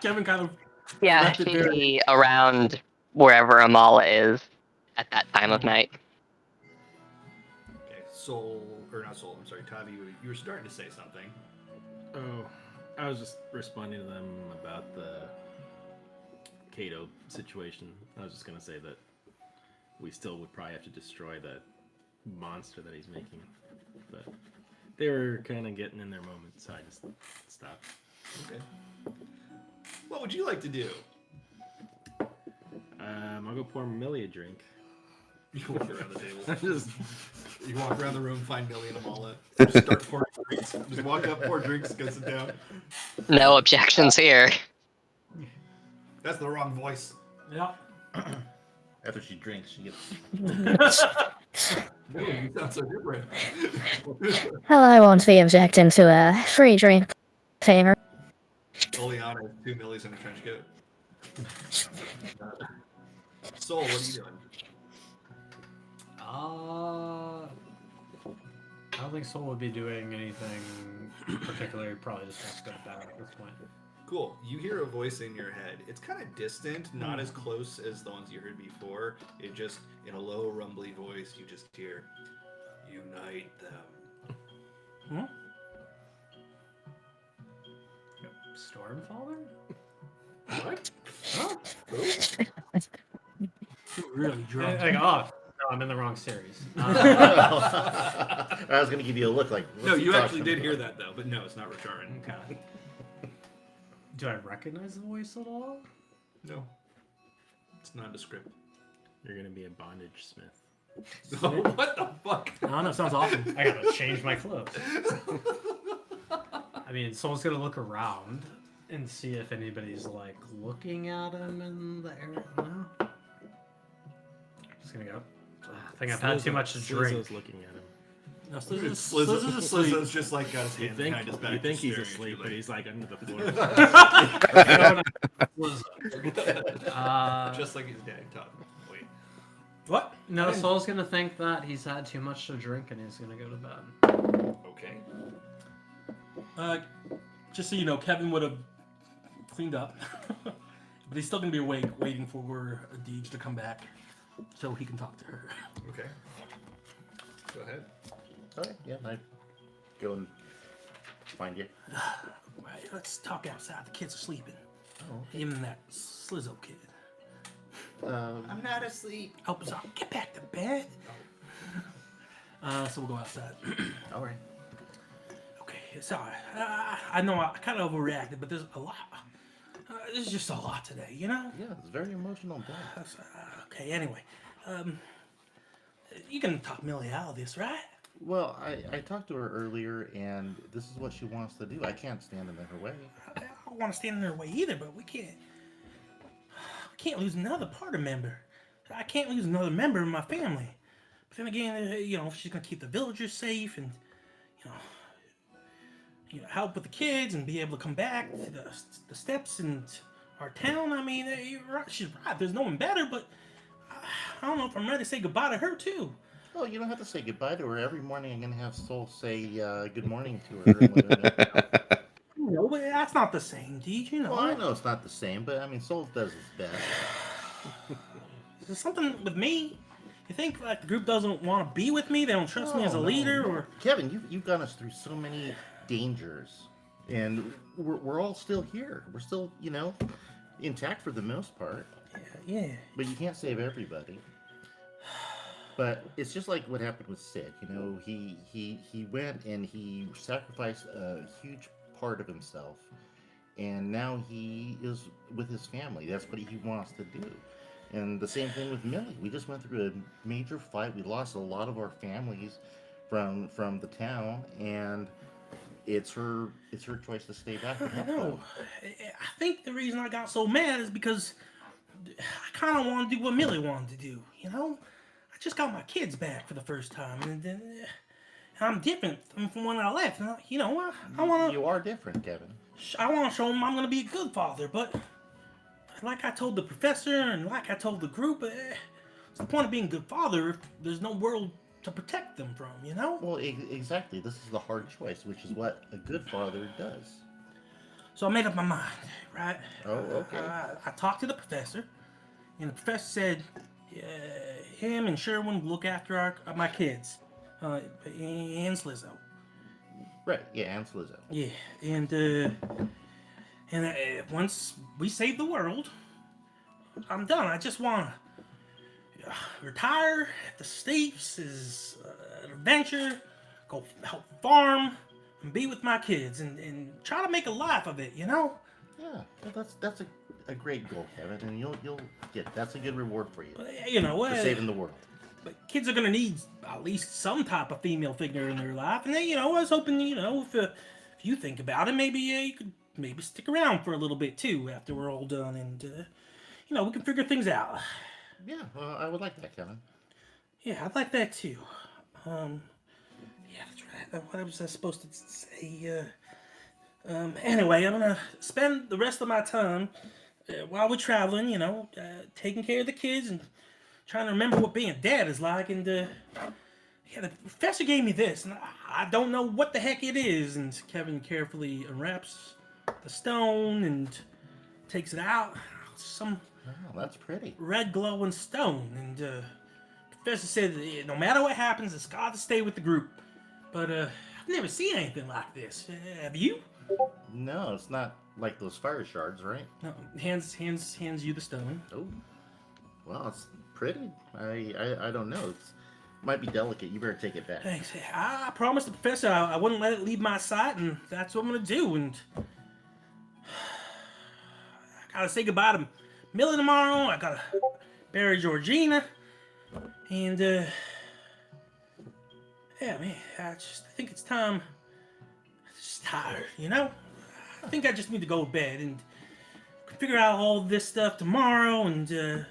S2: Kevin kind of.
S14: Yeah,
S2: left it there.
S14: she'd be around wherever Amala is at that time of night.
S4: Okay, I'm sorry, Tavi, you were starting to say something.
S11: Oh, I was just responding to them about the Kato situation. I was just going to say that we still would probably have to destroy that monster that he's making. But they were kind of getting in their moment, so I just stopped.
S4: Okay. What would you like to do?
S11: I'll go pour Millie a drink.
S4: You walk around the table. You walk around the room, find Millie and Amala. Just start pouring drinks. Just walk up, pour drinks, go sit down.
S14: No objections here.
S4: That's the wrong voice.
S2: Yeah.
S3: After she drinks, she gets.
S4: Millie, you sound so different.
S12: Well, I won't be objecting to a free drink favor.
S4: Oleana has 2 Millies in a trench coat. Soul, what are you doing?
S5: I don't think Soul would be doing anything particularly. Probably just wants to go to bed at this point.
S4: Cool. You hear a voice in your head. It's kind of distant, not as close as the ones you heard before. It just, in a low, rumbly voice, you just hear, "Unite them."
S5: Stormfather?
S4: What?
S5: Huh?
S2: Really drunk.
S5: Like, oh, no, I'm in the wrong series.
S3: I was going to give you a look like.
S4: No,
S3: what's he
S4: you actually
S3: talking
S4: did hear
S3: about?
S4: that though, but no, it's not Rasharan.
S5: Okay. Do I recognize the voice at all?
S4: No, it's nondescript.
S11: You're gonna be a bondage smith.
S4: Oh, what the fuck?
S2: I don't know. Sounds awesome.
S5: I gotta change my clothes. I mean, Soul's gonna look around and see if anybody's like looking at him in the area. No. Just gonna go. I think I've had too much to drink.
S11: Slizzo's looking at him.
S2: No, Slizzer's
S4: Slizzo's
S2: asleep.
S4: just like got his
S11: You
S4: hand
S11: think,
S4: behind his back.
S11: you think
S4: just
S11: he's
S4: staring at
S11: asleep,
S4: you,
S11: but he's like under the floor.
S4: just like his dad taught him. Wait.
S2: What?
S5: No, Soul's gonna think that he's had too much to drink and he's gonna go to bed.
S4: Okay.
S2: Just so you know, Kevin would have cleaned up, but he's still gonna be awake, waiting for Deej to come back, so he can talk to her.
S4: Okay. Go ahead.
S3: Okay, yeah, I go and find you.
S2: Right, let's talk outside. The kids are sleeping.
S3: Oh.
S2: Even that Slizzo kid.
S4: I'm not asleep.
S2: Help us out. Get back to bed. So we'll go outside.
S3: All right.
S2: Okay, sorry. I know I kind of overreacted, but there's a lot. There's just a lot today, you know?
S3: Yeah, it's very emotional day.
S2: Okay, anyway. You can talk Millie out of this, right?
S3: Well, I talked to her earlier, and this is what she wants to do. I can't stand in her way.
S2: I don't want to stand in her way either, but we can't lose another party member. I can't lose another member of my family. But then again, you know, she's gonna keep the villagers safe and, you know, help with the kids and be able to come back to the steps and our town. I mean, she's right. There's no one better, but I don't know if I'm ready to say goodbye to her too.
S3: Well, you don't have to say goodbye to her. Every morning I'm going to have Soul say good morning to her. And let her know.
S2: No, but that's not the same, Deej, you know.
S3: Well, I know it's not the same, but I mean, Soul does his best.
S2: Is there something with me? You think like the group doesn't want to be with me? They don't trust me as a leader, or
S3: Kevin, you've gotten us through so many dangers, and we're all still here. We're still, you know, intact for the most part.
S2: Yeah.
S3: But you can't save everybody. But it's just like what happened with Sid. You know, he went and he sacrificed a huge part of himself, and now he is with his family. That's what he wants to do. And the same thing with Millie. We just went through a major fight. We lost a lot of our families from the town, and it's her choice to stay back.
S2: I know. I think the reason I got so mad is because I kind of want to do what Millie wanted to do. You know, I just got my kids back for the first time, and then I'm different from when I left. And you know, I want to.
S3: You are different, Kevin.
S2: I want to show them I'm going to be a good father, but like I told the professor and like I told the group, what's the point of being a good father if there's no world to protect them from, you know?
S3: Well, exactly. This is the hard choice, which is what a good father does.
S2: So I made up my mind, right?
S3: Oh, okay.
S2: I talked to the professor, and the professor said him and Sherwin look after my kids, and Slizzo.
S3: Right, yeah, and Slizzo.
S2: Yeah, and once we save the world, I'm done. I just want to retire at the States as an adventure, go help farm, and be with my kids, and try to make a life of it, you know?
S3: Yeah, that's a great goal, Kevin, and you'll get that's a good reward for you.
S2: But, you know,
S3: for saving the world.
S2: But kids are gonna need at least some type of female figure in their life, and then, you know, I was hoping, you know, if you think about it, maybe you could maybe stick around for a little bit too after we're all done, and you know, we can figure things out.
S3: Yeah, well, I would like that, Kevin.
S2: Yeah, I'd like that too. Yeah, that's right. What was I supposed to say? Anyway, I'm gonna spend the rest of my time while we're traveling, taking care of the kids and trying to remember what being a dad is like. And yeah, the professor gave me this, and I don't know what the heck it is. And Kevin carefully unwraps the stone and takes it out. Some
S3: Oh, that's pretty.
S2: red glowing stone. And the professor said that no matter what happens, it's got to stay with the group. But I've never seen anything like this. Have you?
S3: No, it's not like those fire shards, right?
S2: No, hands you the stone.
S3: Oh, well, it's pretty. I don't know. It might be delicate. You better take it back.
S2: Thanks. I promised the professor I wouldn't let it leave my sight, and that's what I'm gonna do. And I gotta say goodbye to Millie tomorrow. I gotta bury Georgina, and yeah, man, I think it's time. I'm just tired, I think I just need to go to bed and figure out all this stuff tomorrow, and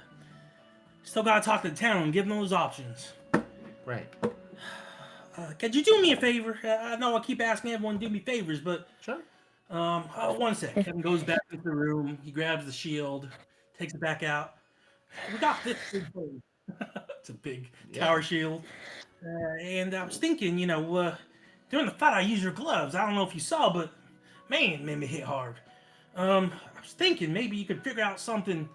S2: still gotta talk to the town and give them those options.
S3: Right.
S2: Could you do me a favor? I know I keep asking everyone to do me favors, but
S3: Sure.
S2: one sec. Kevin goes back into the room. He grabs the shield, takes it back out. We got this big thing. It's a big tower shield. And I was thinking, during the fight I used your gloves. I don't know if you saw, but man, it made me hit hard. I was thinking maybe you could figure out something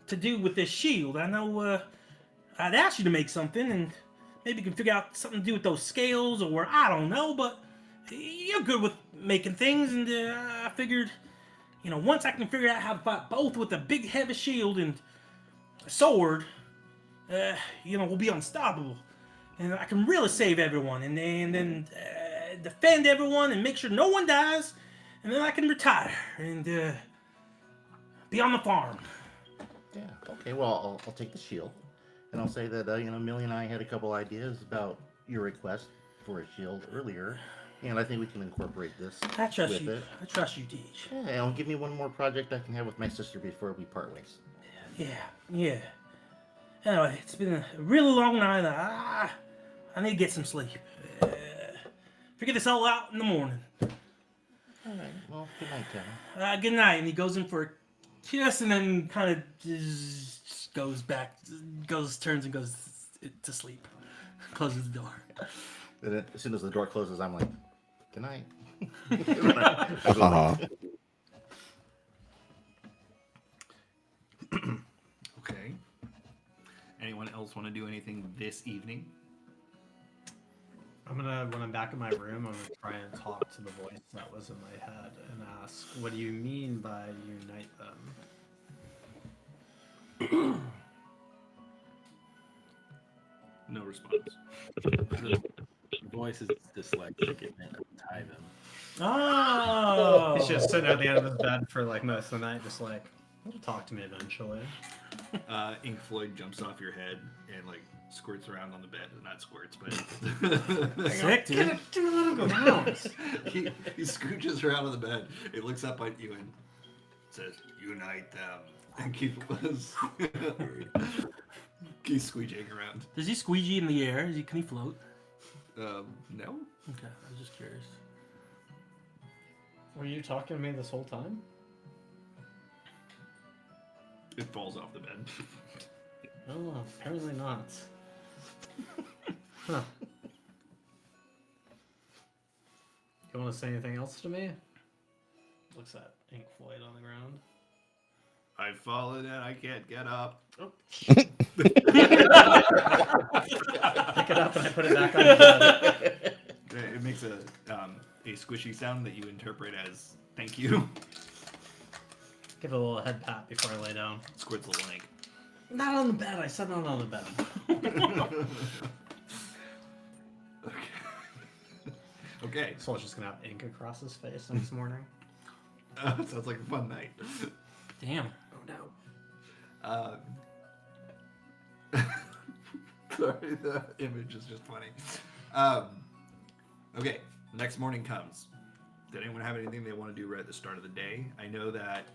S2: to do with this shield. I know I'd asked you to make something, and maybe you can figure out something to do with those scales, or I don't know, but you're good with making things, and I figured, once I can figure out how to fight both with a big heavy shield and a sword, we'll be unstoppable. And I can really save everyone, and then defend everyone and make sure no one dies, and then I can retire and be on the farm.
S3: Yeah. Okay. Well, I'll take the shield, and I'll say that Millie and I had a couple ideas about your request for a shield earlier, and I think we can incorporate this.
S2: I trust
S3: with
S2: you.
S3: it.
S2: I trust you, Deej.
S3: Yeah, and give me one more project I can have with my sister before we part ways.
S2: Yeah. Anyway, it's been a really long night. I need to get some sleep. Figure this all out in the morning.
S3: All right. Well, good night, Kevin.
S2: Good night. And he goes in for a kiss, and then kind of just goes back, turns and goes to sleep. Closes the door.
S3: And then, as soon as the door closes, I'm like, good night.
S4: Okay. Anyone else want to do anything this evening?
S5: When I'm back in my room, I'm gonna try and talk to the voice that was in my head and ask, what do you mean by unite them?
S4: No response.
S11: The voice is dyslexic. It meant tie them.
S2: Oh!
S5: He's just sitting at the end of his bed for like most of the night, just like, he'll talk to me eventually.
S4: Ink Floyd jumps off your head and like squirts around on the bed. Not squirts, but
S2: Sick, dude.
S5: Let him go down.
S4: he scooches around on the bed. He looks up at you and says, "Unite them." And keeps squeegeeing around.
S2: Does he squeegee in the air? Can he float?
S4: No.
S2: Okay, I was just curious.
S5: Were you talking to me this whole time?
S4: It falls off the bed.
S5: Oh, apparently not. Huh. You want to say anything else to me? Looks at Ink Floyd on the ground.
S4: I've fallen and I can't get up.
S5: Oh. Pick it up and I put it back on the bed.
S4: It makes a squishy sound that you interpret as "thank you."
S5: Give it a little head pat before I lay down.
S4: Squirts a little ink.
S5: Not on the bed. I said not on the bed.
S4: Okay.
S5: So I was just gonna have ink across his face next morning.
S4: Sounds like a fun night.
S2: Damn.
S5: Oh
S4: no. Sorry, the image is just funny. Okay, next morning comes. Did anyone have anything they want to do right at the start of the day? I know that,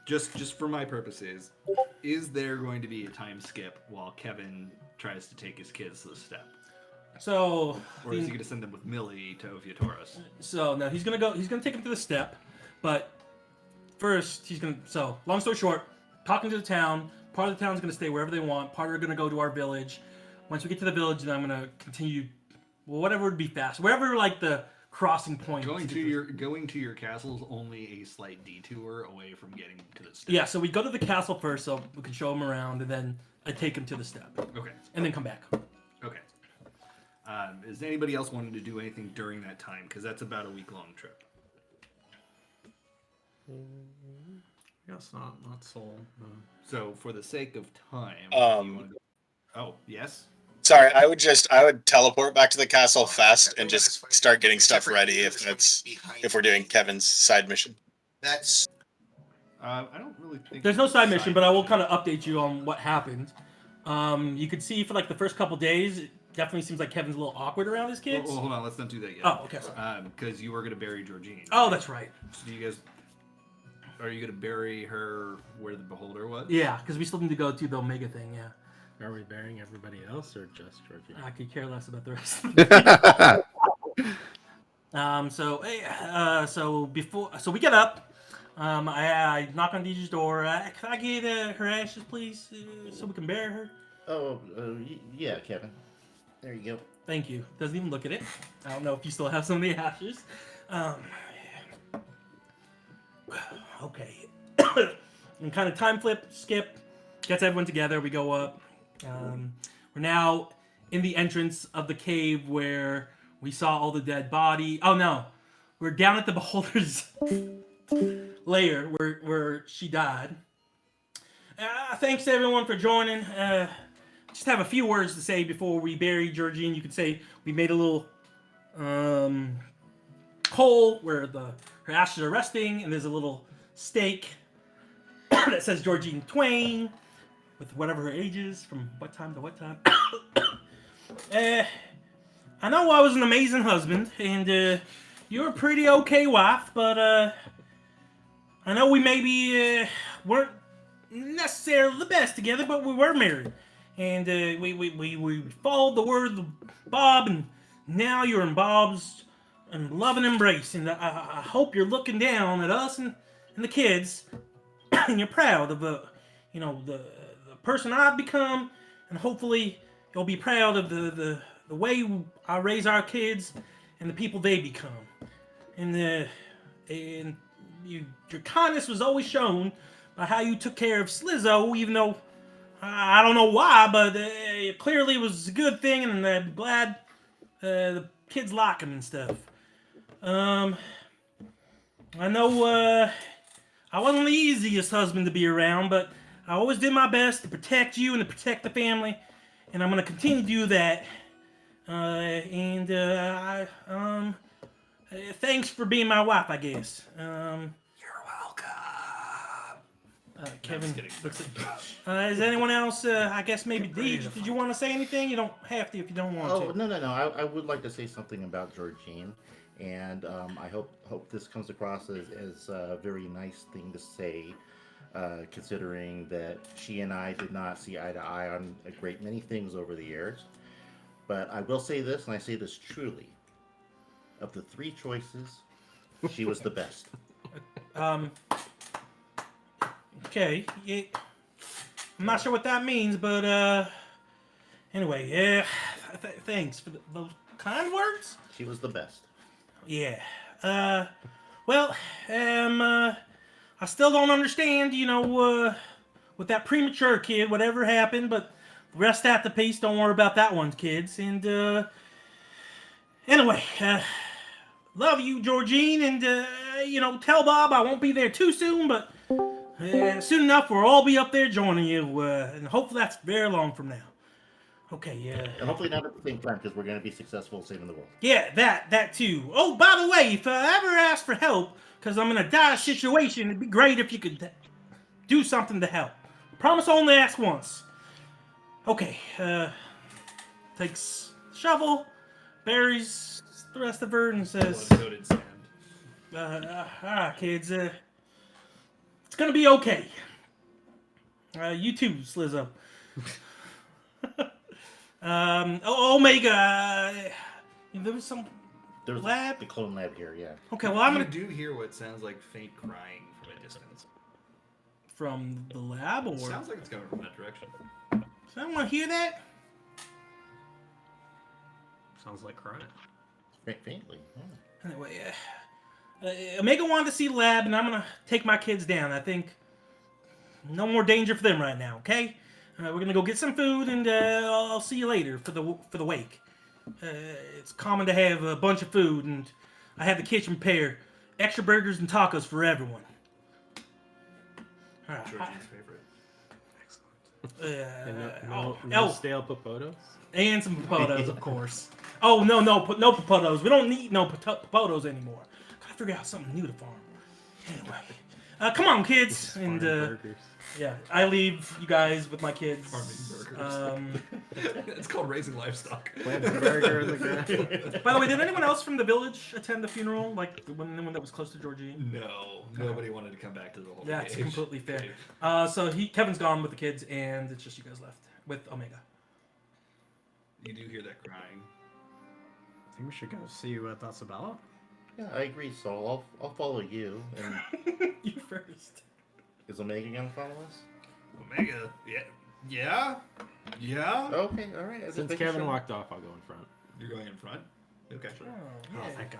S4: just for my purposes, is there going to be a time skip while Kevin tries to take his kids to the step?
S2: So,
S4: or is he going to send them with Millie to Ophiatoris?
S2: So no, he's gonna take him to the step, but first he's gonna. So long story short, talking to the town. Part of the town's going to stay wherever they want. Part are going to go to our village. Once we get to the village, then I'm going to continue, well, whatever would be fast. Wherever, like, the crossing point.
S4: Going to your castle is only a slight detour away from getting to the step.
S2: Yeah, so we go to the castle first so we can show them around, and then I take them to the step.
S4: Okay.
S2: And then come back.
S4: Okay. Is anybody else wanting to do anything during that time? Because that's about a week-long trip.
S5: Yes, not Soul. No.
S4: So, for the sake of time, oh, yes?
S8: Sorry, I would teleport back to the castle fast and just start getting stuff ready if we're doing Kevin's side mission.
S13: That's
S4: I don't really think
S2: there's no side mission, but I will kind of update you on what happened. You could see for like the first couple days, it definitely seems like Kevin's a little awkward around his kids.
S4: Well, hold on, let's not do that yet.
S2: Oh, okay.
S4: Because you were going to bury Georgine.
S2: Oh, that's right.
S4: So are you going to bury her where the beholder was?
S2: Yeah, because we still need to go to the Omega thing, yeah.
S11: Are we burying everybody else or just Georgie?
S2: I could care less about the rest of the So we get up. I knock on Deeja's door. Can I get her ashes, please, so we can bury her?
S3: Yeah, Kevin. There you go.
S2: Thank you. Doesn't even look at it. I don't know if you still have some of the ashes. Okay. And kind of time skip, gets everyone together. We go up. We're now in the entrance of the cave where we saw all the dead body. Oh no, we're down at the beholder's lair where she died. Thanks to everyone for joining. Just have a few words to say before we bury Georgine. You could say we made a little hole where her ashes are resting, and there's a little stake that says Georgine Twain with whatever her age is, from what time to what time. I know I was an amazing husband, and you're a pretty okay wife, but I know we maybe weren't necessarily the best together, but we were married. And we followed the word of Bob, and now you're in Bob's loving embrace. And I hope you're looking down at us and the kids, and you're proud of the person I've become, and hopefully you'll be proud of the way I raise our kids and the people they become. And your kindness was always shown by how you took care of Slizzo, even though I don't know why, but it clearly was a good thing, and I'm glad the kids like him and stuff. I know I wasn't the easiest husband to be around, but I always did my best to protect you and to protect the family, and I'm gonna continue to do that. Thanks for being my wife, I guess.
S4: You're welcome.
S2: Kevin looks at. Is anyone else? I guess maybe Deej. Did you want to say anything? You don't have to if you don't want to.
S3: Oh no! I would like to say something about Georgine, and I hope this comes across as a very nice thing to say. Considering that she and I did not see eye to eye on a great many things over the years. But I will say this, and I say this truly. Of the three choices, she was the best.
S2: Okay. Yeah. I'm not sure what that means, but anyway, yeah. Thanks for those kind words.
S3: She was the best.
S2: Yeah. Well, I still don't understand, with that premature kid, whatever happened, but the rest at the piece, don't worry about that one, kids. And, anyway, love you, Georgine, and, tell Bob I won't be there too soon, but soon enough we'll all be up there joining you, and hopefully that's very long from now. Okay, yeah.
S3: And hopefully not at the same time, because we're going to be successful saving the world.
S2: Yeah, that too. Oh, by the way, if I ever ask for help, because I'm in a dire situation, it'd be great if you could do something to help. Promise I'll only ask once. Okay, takes shovel, buries the rest of her, and says,
S4: Blood-coated sand.
S2: alright, kids, it's gonna be okay. You too, Slizzo. Omega, there was some
S3: There's
S2: lab?
S3: the clone lab here, yeah.
S2: Okay, well, I'm
S4: You
S2: gonna
S4: do hear what sounds like faint crying from a distance.
S2: from the lab, or
S4: Sounds like it's coming from that direction.
S2: does anyone hear that?
S5: Sounds like crying.
S3: Faintly.
S2: Anyway, Omega wanted to see the lab, and I'm gonna take my kids down. I think no more danger for them right now. Okay, we're gonna go get some food, and I'll see you later for the wake. It's common to have a bunch of food, and I have the kitchen prepare extra burgers and tacos for everyone. All right.
S4: Georgie's favorite.
S11: And no stale popotos?
S2: And some popotos, of course. Oh, no popotos. We don't need no popotos anymore. Gotta figure out something new to farm. Anyway, come on, kids. And yeah, I leave you guys with my kids.
S4: Farming burgers. It's called raising livestock.
S11: Plant a burger in the ground.
S2: By the way, did anyone else from the village attend the funeral? Like the one that was close to Georgine?
S4: No, nobody wanted to come back to the whole.
S2: That's
S4: cage.
S2: completely fair. So Kevin's gone with the kids, and it's just you guys left with Omega.
S4: You do hear that crying.
S5: I think we should go see what that's about.
S3: Yeah, I agree, Sol. I'll follow you. And
S2: You first.
S3: is Omega gonna follow us?
S4: Omega, yeah.
S3: Okay, all right.
S11: Since Kevin walked off, I'll go in front.
S4: You're going in front. Okay.
S2: Oh,
S5: Oh, thank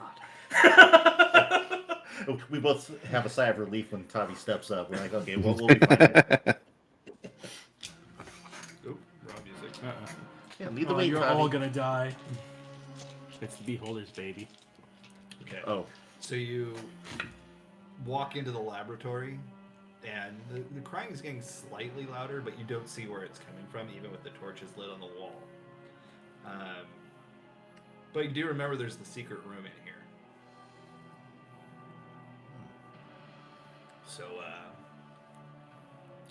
S5: God.
S3: We both have a sigh of relief when Tavi steps up. We're like, okay, we'll be fine.
S4: Oop, wrong music.
S3: Yeah, lead the way,
S2: You're
S3: Tavi.
S2: all gonna die.
S11: It's the Beholder's baby.
S4: Okay.
S3: Oh.
S4: So you walk into the laboratory, and the crying is getting slightly louder, but you don't see where it's coming from, even with the torches lit on the wall. But you do remember there's the secret room in here. So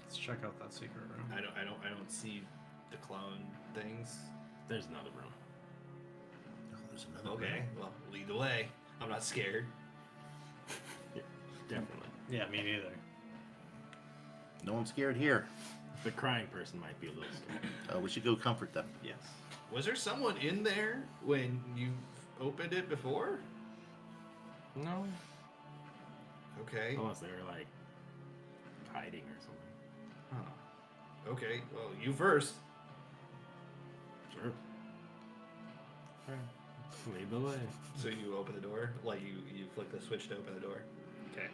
S5: Let's check out that secret room.
S4: I don't see the clone things.
S11: There's another room.
S3: Oh, there's another
S4: Okay,
S3: room.
S4: well, lead the way. I'm not scared.
S11: Yeah, definitely.
S5: Yeah, me neither.
S3: No one's scared here.
S11: The crying person might be a little scared.
S3: We should go comfort them.
S11: Yes.
S4: Was there someone in there when you opened it before?
S11: No.
S4: Okay.
S11: Unless they were like hiding or something.
S4: Huh. Okay, well, you first.
S11: Sure. Lead the way.
S4: So you open the door, like you flick the switch to open the door. Okay.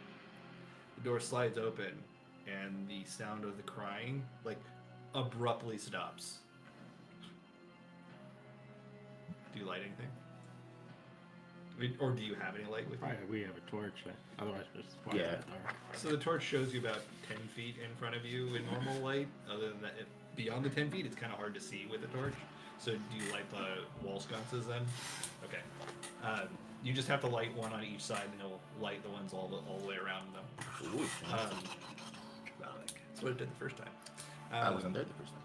S4: The door slides open, and the sound of the crying, like, abruptly stops. Do you light anything? Or do you have any light with you?
S11: Right, we have a torch. Otherwise, we're just walking in the dark.
S4: So the torch shows you about 10 feet in front of you in normal light. Other than that, beyond the 10 feet, it's kind of hard to see with the torch. So do you light the wall sconces then? Okay. You just have to light one on each side, and it'll light the ones all the way around them.
S3: Ooh,
S4: That's what it did the first time.
S3: I wasn't there the first time.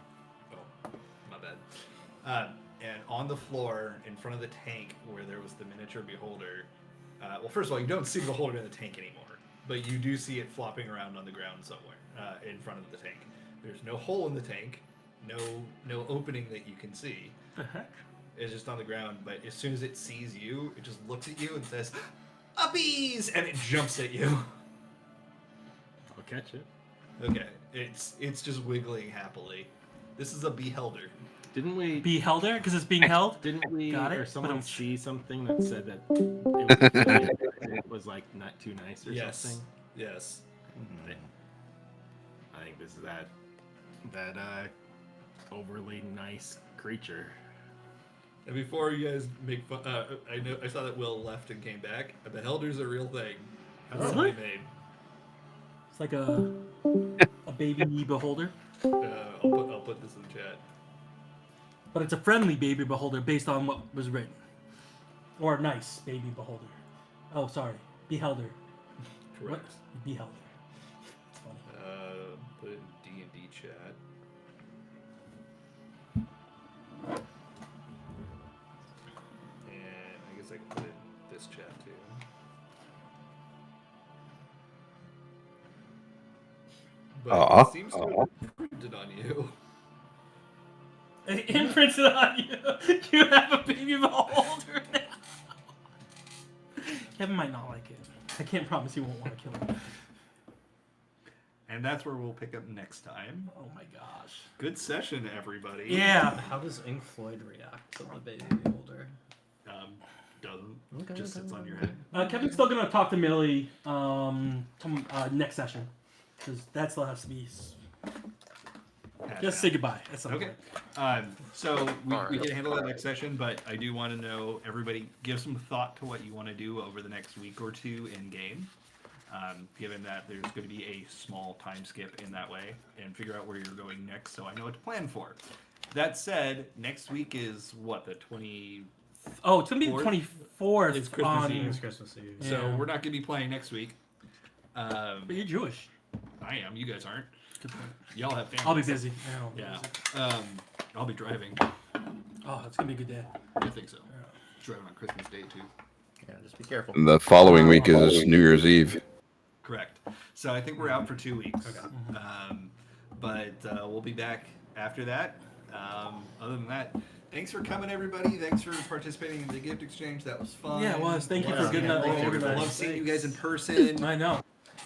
S4: Oh, my bad. And on the floor, in front of the tank where there was the miniature beholder, well, first of all, you don't see the beholder in the tank anymore, but you do see it flopping around on the ground somewhere in front of the tank. There's no hole in the tank, no opening that you can see. It's just on the ground, but as soon as it sees you, it just looks at you and says, "Uppies!" and it jumps at you.
S11: I'll catch it.
S4: Okay, it's just wiggling happily. This is a beholder.
S11: Didn't we
S2: Beholder? Because it's being held?
S11: Didn't we
S2: Got it?
S11: or someone
S2: But
S11: see something that said that it was like not too nice or
S4: Yes.
S11: something?
S4: Yes.
S11: I think this is that overly nice creature.
S4: And before you guys make fun, I saw that Will left and came back. A beholder's a real thing. That's somebody made.
S2: It's like a baby beholder.
S4: I'll put this in the chat.
S2: But it's a friendly baby beholder based on what was written. Or a nice baby beholder. Oh, sorry. Beholder.
S4: Correct.
S2: What? Beholder. It's funny.
S4: Put it in D&D chat. And I guess I can put it in this chat too. But it seems to have printed on you.
S2: It imprinted on you. You have a baby beholder now. Kevin might not like it. I can't promise he won't want to kill him.
S4: And that's where we'll pick up next time.
S2: Oh my gosh.
S4: Good session, everybody.
S2: Yeah.
S5: How does Ink Floyd react to the baby older?
S4: Doesn't. Just sits on your head.
S2: Kevin's still gonna talk to Millie next session, because that still has to be. Just say goodbye. That's
S4: okay. So we can handle that next session, but I do want to know, everybody, give some thought to what you want to do over the next week or two in game. Given that there's going to be a small time skip in that way, and figure out where you're going next, so I know what to plan for. That said, next week is what, the 20.
S2: Oh, it's gonna be the 24th.
S5: It's Christmas Eve. It's Christmas Eve.
S4: So we're not gonna be playing next week.
S2: But you're Jewish.
S4: I am. You guys aren't. Y'all have family.
S2: I'll be busy.
S4: Yeah. I'll be driving.
S2: Oh, it's gonna be a good day.
S4: I think so. Driving on Christmas Day too.
S3: Yeah, just be careful.
S6: And the following week is New Year's Eve.
S4: Correct. So I think we're out for 2 weeks. Okay. But we'll be back after that. Other than that, thanks for coming, everybody. Thanks for participating in the gift exchange. That was fun.
S2: Yeah, it was. Thank you for getting that all organized.
S4: Love seeing you guys in person.
S2: I know.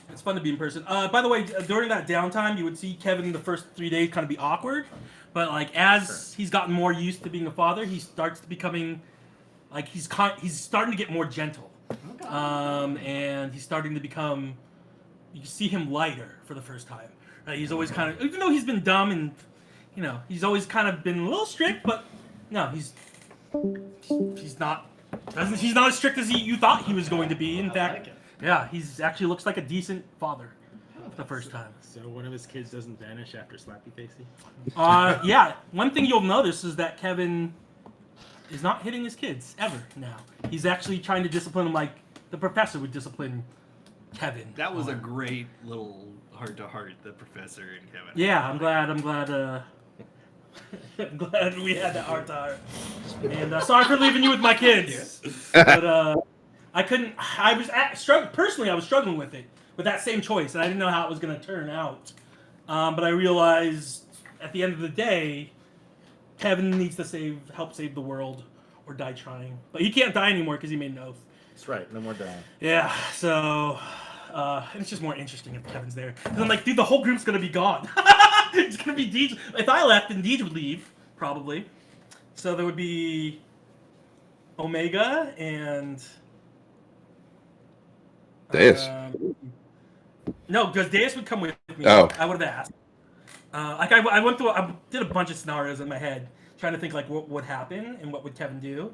S2: It's fun to be in person. By the way, during that downtime, you would see Kevin the first 3 days kind of be awkward, but like as he's gotten more used to being a father, he starts to becoming like he's starting to get more gentle, and he's starting to become. You can see him lighter for the first time. He's always kind of, even though he's been dumb and he's always kind of been a little strict, but no, he's not. He's not as strict as you thought he was going to be. In fact. Yeah, he's actually looks like a decent father the first time.
S11: So one of his kids doesn't vanish after Slappy Facey?
S2: Yeah, one thing you'll notice is that Kevin is not hitting his kids ever now. He's actually trying to discipline them like the professor would discipline Kevin.
S4: That was a great little heart-to-heart, the professor and Kevin.
S2: Yeah, I'm glad I'm glad we had that heart-to-heart. And sorry for leaving you with my kids. But I couldn't. I was personally. I was struggling with that same choice, and I didn't know how it was going to turn out. But I realized at the end of the day, Kevin needs to help save the world, or die trying. But he can't die anymore because he made an oath.
S3: That's right. No more dying.
S2: Yeah. So it's just more interesting if Kevin's there. Because I'm like, dude, the whole group's going to be gone. It's going to be Deej. If I left, then Deej would leave probably. So there would be Omega and.
S6: Deus.
S2: No, because Deus would come with me.
S6: Oh.
S2: I would have asked. I went through. I did a bunch of scenarios in my head, trying to think like what would happen and what would Kevin do.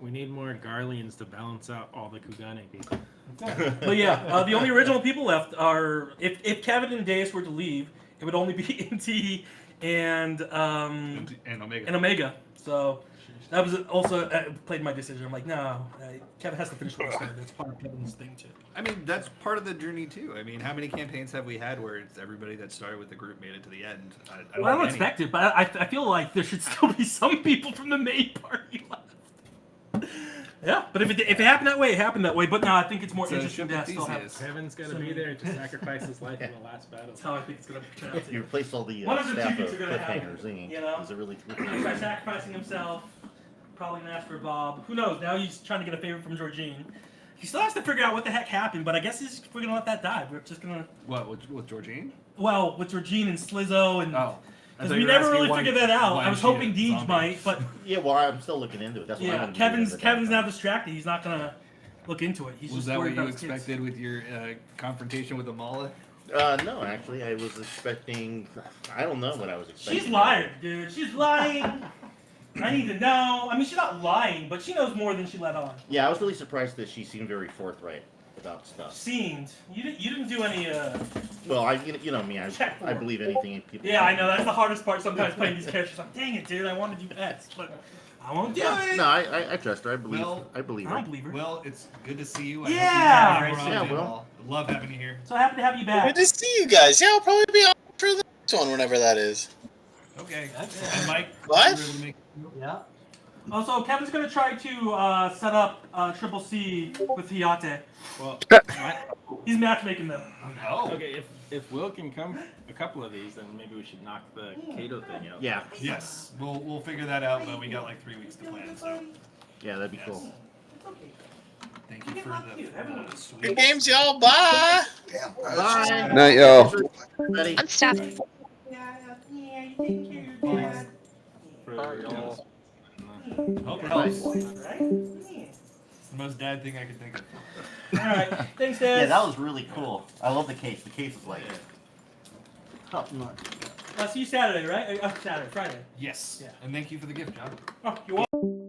S11: We need more Garleans to balance out all the Kugane people.
S2: But yeah, the only original people left are if Kevin and Deus were to leave, it would only be NT and Omega. So. That was also played my decision. I'm like, no, Kevin has to finish what he started. That's part of Kevin's thing too.
S4: I mean, that's part of the journey too. I mean, how many campaigns have we had where it's everybody that started with the group made it to the end? I
S2: don't expect it, but I feel like there should still be some people from the main party left. Yeah, but if it happened that way, it happened that way. But no, I think it's more interesting to still have.
S11: Kevin's gonna be there to sacrifice his life in the last battle.
S2: That's how I think it's gonna turn out.
S3: You replace all the
S2: one of the
S3: staff
S2: two
S3: of
S2: things are gonna happen.
S3: Cliffhangers Inc.
S2: You know,
S3: Is it really
S2: by sacrificing himself. Probably gonna ask for Bob. Who knows? Now he's trying to get a favor from Georgine. He still has to figure out what the heck happened, but I guess we're gonna let that die. We're just gonna.
S4: What with Georgine?
S2: Well, with Georgine and Slizzo and.
S4: Oh.
S2: Because we never really figured that out. I was hoping Deej might, but.
S3: Yeah, well, I'm still looking into it. That's what I'm
S2: Kevin's now distracted. He's not gonna look into it. He's
S4: was
S2: just
S4: that what
S2: worried
S4: you
S2: about his
S4: expected
S2: kids.
S4: with your confrontation with Amala?
S3: No, actually, I was expecting. I don't know what I was expecting.
S2: She's lying, dude. She's lying. I need to know. I mean, she's not lying, but she knows more than she let on.
S3: Yeah, I was really surprised that she seemed very forthright about stuff.
S2: Seemed. You didn't do any.
S3: Well, you know me. I believe anything people.
S2: Yeah, I know. That's the hardest part sometimes playing these characters. I'm dang it, dude. I want to do best, but I won't do it.
S3: No, I trust her. I believe. I believe her.
S2: I don't believe her.
S4: Well, it's good to see you.
S3: Well,
S4: love having you here.
S2: So happy to have you back.
S8: Good to see you guys. Yeah, I'll probably be on for the next one whenever that is.
S4: Okay. And Mike.
S8: What?
S2: Yeah. Also, Kevin's gonna try to set up Triple C with Hiate.
S11: Well,
S2: he's matchmaking them.
S4: Oh.
S11: Okay, if Will can come a couple of these, then maybe we should knock the Kato thing out.
S3: Yeah.
S4: Yes. We'll figure that out, but we got like 3 weeks to plan. So.
S3: Yeah, that'd be cool.
S4: Thank you for the
S8: Good games, y'all. Bye.
S13: Damn.
S5: Bye.
S6: Night, y'all.
S3: Ready?
S10: I'm stop.
S2: Yeah, you take care of your dad.
S4: Hope it
S3: Nice.
S4: helps.
S2: Right? Yeah.
S4: It's the most dad thing I could think of.
S2: All right. Thanks, Dad.
S3: Yeah, that was really cool. I love the case. The case is like top notch.
S2: I'll see you Saturday, right? Saturday, Friday.
S4: Yes.
S2: Yeah.
S4: And thank you for the gift, John.
S2: Oh, you're welcome.